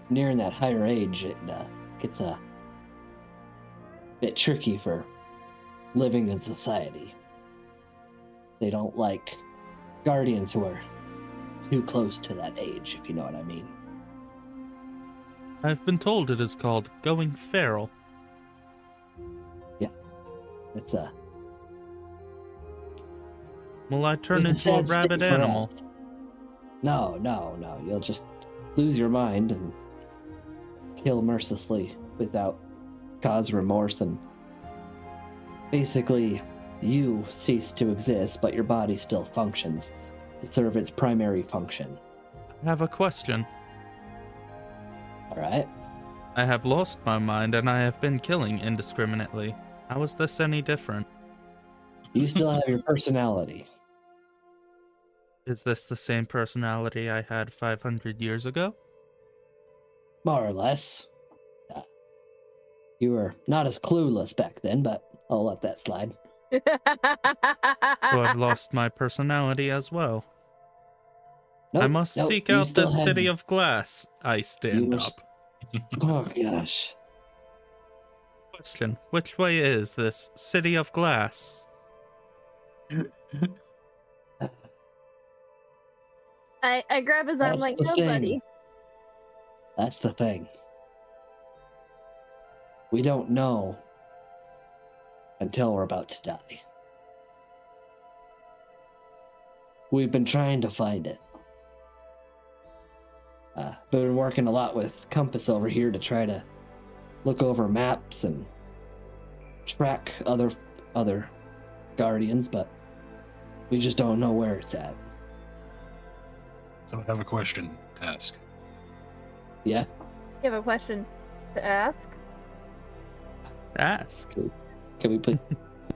nearing that higher age, it gets a bit tricky for living in society. They don't like guardians who are too close to that age, if you know what I mean. I've been told it is called going feral. It's Will I turn it's into a sad state rabid for animal? us. No. You'll just lose your mind and kill mercilessly without cause, remorse, and basically you cease to exist, but your body still functions to serve its primary function. I have a question. All right. I have lost my mind and I have been killing indiscriminately. How is this any different? You still have your personality. Is this the same personality I had 500 years ago? More or less. You were not as clueless back then, but I'll let that slide. So I've lost my personality as well. Nope, I must nope, seek you out still the had- city of glass. I stand were up. Oh gosh. Question, which way is this city of glass? I grab his arm That's like, the no, thing. buddy. That's the thing. We don't know until we're about to die. We've been trying to find it. Been working a lot with Compass over here to try to look over maps and track other guardians, but we just don't know where it's at. So I have a question to ask. Yeah? You have a question to ask? Ask. Can we please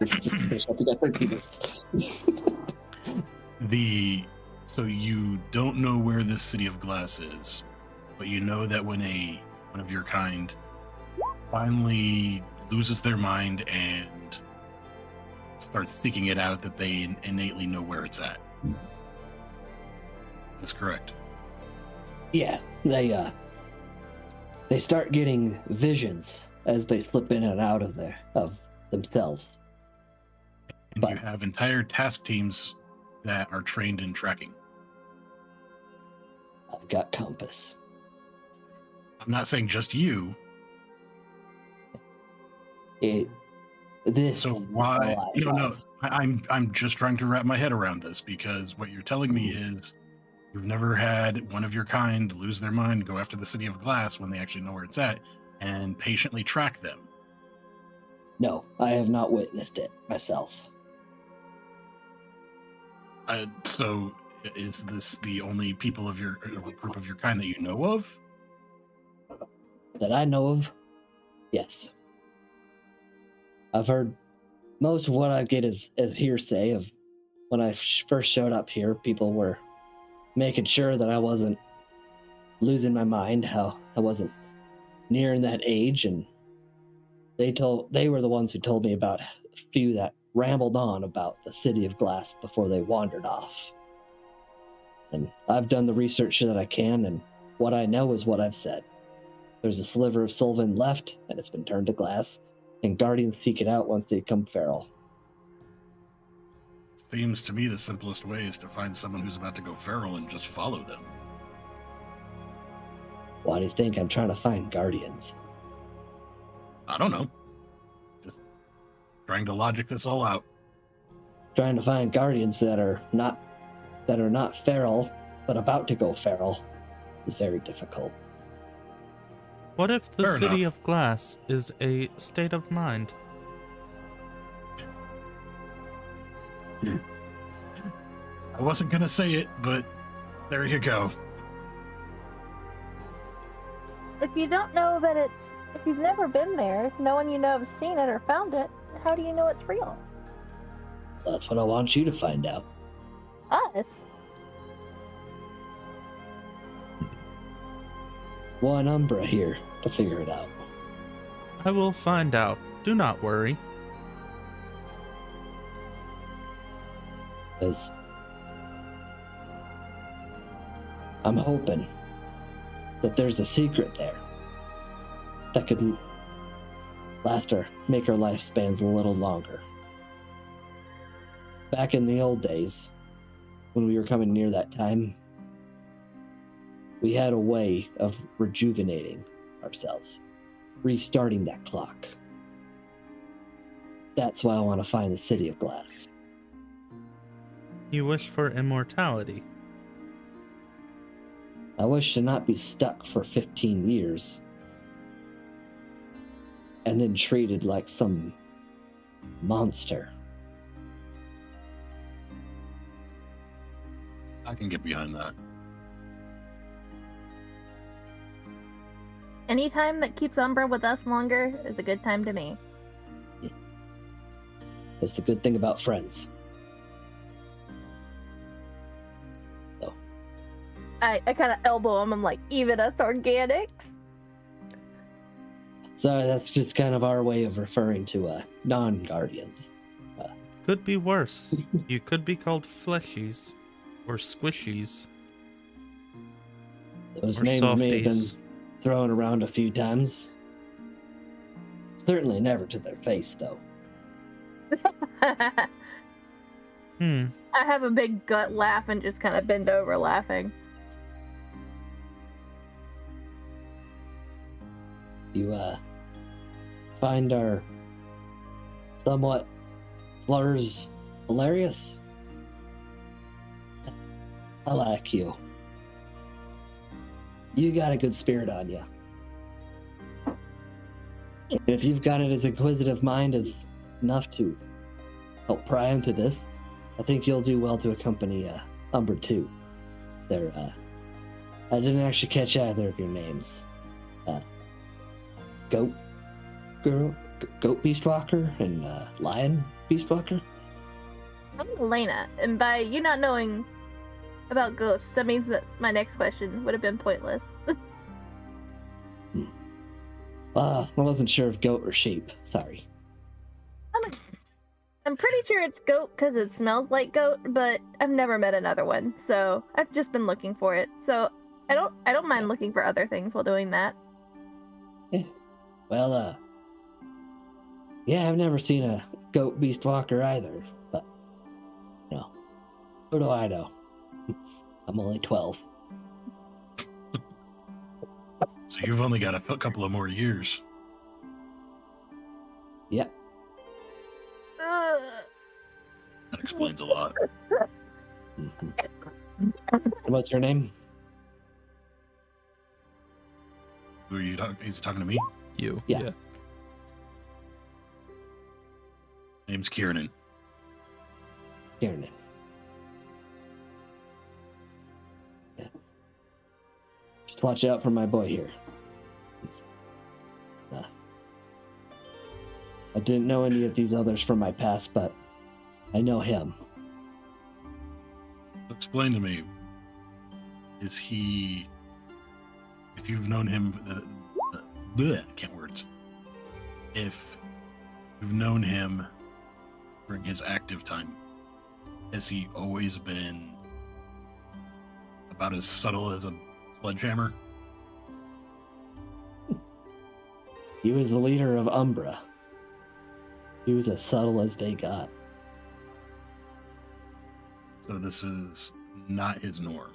just finish up? We got 13 minutes. So you don't know where this city of glass is, but you know that when one of your kind finally loses their mind and starts seeking it out, that they innately know where it's at. That's correct. Yeah, they start getting visions as they slip in and out of themselves. And you have entire task teams that are trained in tracking. I've got Compass. I'm not saying just you. This So why? No. I'm just trying to wrap my head around this, because what you're telling me is you've never had one of your kind lose their mind, go after the city of glass when they actually know where it's at, and patiently track them. No, I have not witnessed it myself. So is this the only people of your group of your kind that you know of? That I know of, yes. I've heard most of what I get is hearsay of when I first showed up here. People were making sure that I wasn't losing my mind, how I wasn't nearing that age, and they were the ones who told me about a few that rambled on about the city of glass before they wandered off. And I've done the research that I can, and what I know is what I've said. There's a sliver of Sylvan left, and it's been turned to glass, and guardians seek it out once they become feral. Seems to me the simplest way is to find someone who's about to go feral and just follow them. Why do you think I'm trying to find guardians? I don't know. Just trying to logic this all out. Trying to find guardians that are not feral, but about to go feral is very difficult. What if the Fair city enough. of glass is a state of mind? I wasn't gonna say it, but there you go. If you don't know that it's If you've never been there, no one you know has seen it or found it, how do you know it's real? That's what I want you to find out. Us? One Umbra here to figure it out. I will find out. Do not worry. Because I'm hoping that there's a secret there that could last or make our lifespans a little longer. Back in the old days, when we were coming near that time, we had a way of rejuvenating ourselves, restarting that clock. That's why I want to find the City of Glass. You wish for immortality. I wish to not be stuck for 15 years and then treated like some monster. I can get behind that. Any time that keeps Umbra with us longer is a good time to me. That's the good thing about friends. So, I kind of elbow him. I'm like, even us organics? so that's just kind of our way of referring to non-guardians. Could be worse. You could be called fleshies. Or squishies. Those Or names may have been softies. thrown around a few times. Certainly never to their face, though. I Hmm. have a big gut laugh and just kind of bend over laughing. You find our somewhat slurs hilarious? I like you. You got a good spirit on you. And if you've got it as inquisitive mind as enough to help pry into this, I think you'll do well to accompany Umber 2. They're, I didn't actually catch either of your names. Goat Beastwalker and Lion Beastwalker? I'm Elena, and by you not knowing about ghosts, that means that my next question would have been pointless. I wasn't sure if goat or sheep. Sorry. I'm pretty sure it's goat because it smells like goat, but I've never met another one, so I've just been looking for it. So I don't mind looking for other things while doing that. Well, yeah, I've never seen a goat beast walker either, but, you know, who do I know? I'm only 12. So you've only got a couple of more years. Yep. That explains a lot. Mhm. So what's your name? Who are you talking? Is he talking to me? You. Yeah. Name's Kieran. Kieran. Yeah. Just watch out for my boy here. I didn't know any of these others from my past, but I know him. Explain to me. Is he? If you've known him, I can't words. If you've known him during his active time, has he always been about as subtle as a sledgehammer? He was the leader of Umbra. He was as subtle as they got. So this is not his norm.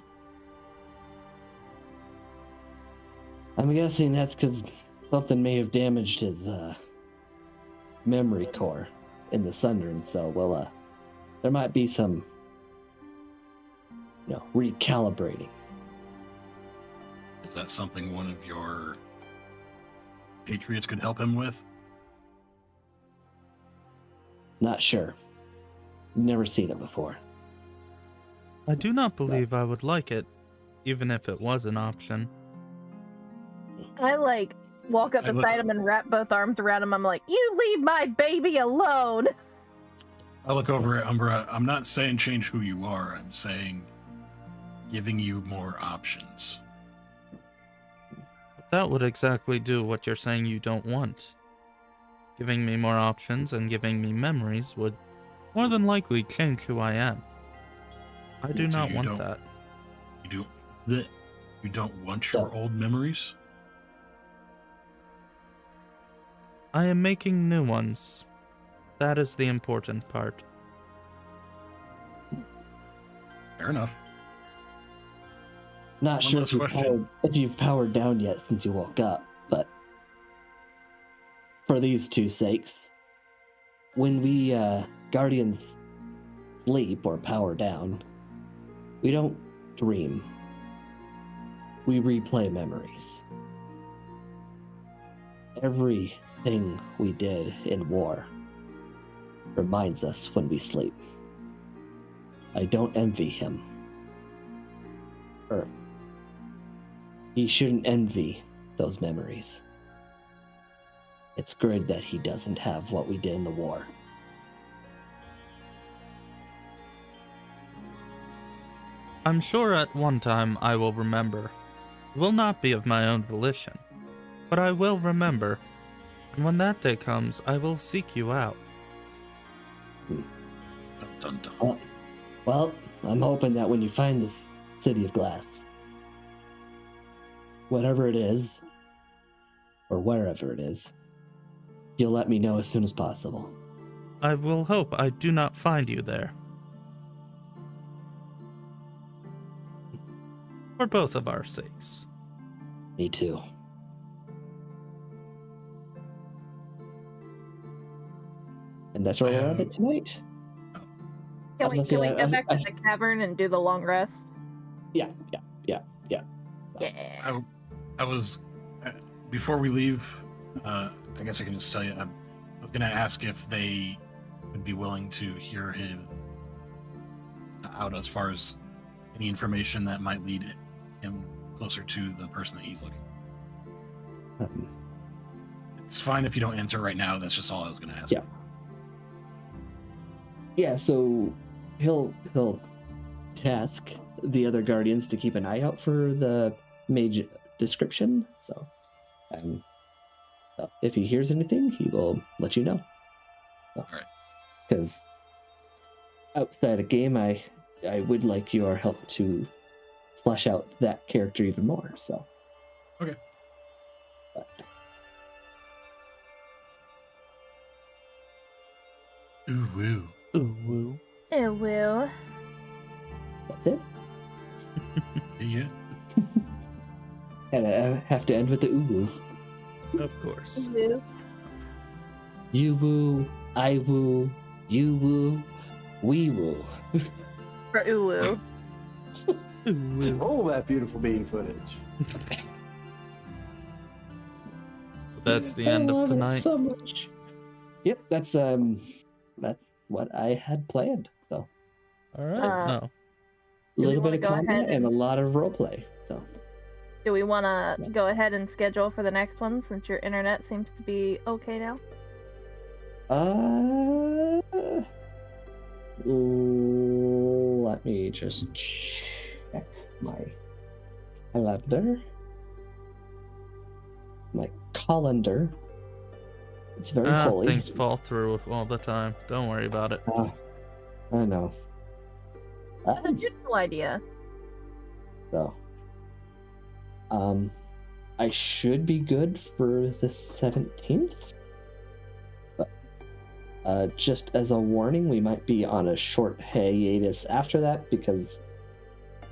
I'm guessing that's because something may have damaged his memory core in the Sundering, so there might be some, recalibrating. Is that something one of your patriots could help him with? Not sure. Never seen it before. I do not believe I would like it, even if it was an option. I walk up I look- beside him and wrap both arms around him. I'm like, you leave my baby alone. I look over at Umbra. I'm not saying change who you are. I'm saying giving you more options. That would exactly do what you're saying you don't want. Giving me more options and giving me memories would more than likely change who I am. I do So not you want don't- that. You don't want your old memories? I am making new ones. That is the important part. Fair enough. Not One sure last if question. you've powered down yet since you woke up, but for these two sakes, when we guardians sleep or power down, we don't dream. We replay memories. Everything we did in war reminds us when we sleep. I don't envy him. He shouldn't envy those memories. It's good that he doesn't have what we did in the war. I'm sure at one time I will remember. It will not be of my own volition, but I will remember. And when that day comes, I will seek you out. Dun, dun, dun. Well, I'm hoping that when you find this city of glass, whatever it is, or wherever it is, you'll let me know as soon as possible. I will hope I do not find you there. For both of our sakes. Me too. And that's where we're at it tonight. Can we, Unless can we you- go back I- to the cavern and do the long rest? Yeah. Yeah. I was before we leave. I guess I can just tell you. I was going to ask if they would be willing to hear him out as far as any information that might lead him closer to the person that he's looking. It's fine if you don't answer right now. That's just all I was going to ask. Yeah. Yeah, so he'll task the other guardians to keep an eye out for the mage description. So if he hears anything, he will let you know. All right. Because outside of game, I would like your help to flesh out that character even more. So Okay. But, Ooh woo. Ooh, woo. It will. that's it. Yeah. And I have to end with the ooh-woos. Of course. You woo, I woo, you woo, we woo. For uwu. Ooh, woo. Roll that beautiful bean footage. That's the I end of love it tonight. so much. Yep, that's what I had planned. So All right. Uh, No. a Do we little wanna bit of go ahead combat and a and- lot of roleplay. So Do we want to go ahead and schedule for the next one since your internet seems to be okay now? let me just check my calendar. My colander. It's very holy. Things fall through all the time. Don't worry about it. I know. That's a general idea. So, I should be good for the 17th. But, just as a warning, we might be on a short hiatus after that because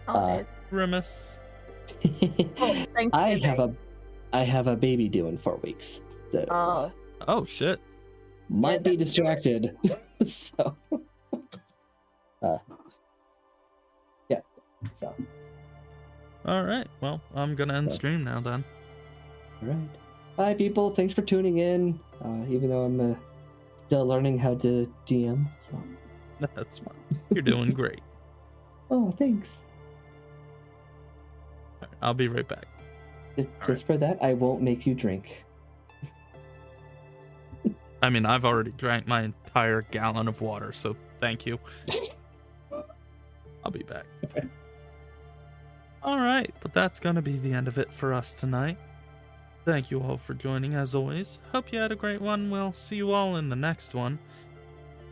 Okay. Grimace. Oh, thank I you. have a baby due in 4 weeks. So Oh, Oh, shit. might be that's distracted. So, yeah. So, All right. Well, I'm going to end So- stream now then. all right. Bye, people. Thanks for tuning in. Even though I'm still learning how to DM. So, That's fine. You're doing great. oh, thanks. All right, I'll be right back. Just for that, I won't make you drink. I mean, I've already drank my entire gallon of water, so thank you. I'll be back. All right, but that's going to be the end of it for us tonight. Thank you all for joining as always. Hope you had a great one. We'll see you all in the next one.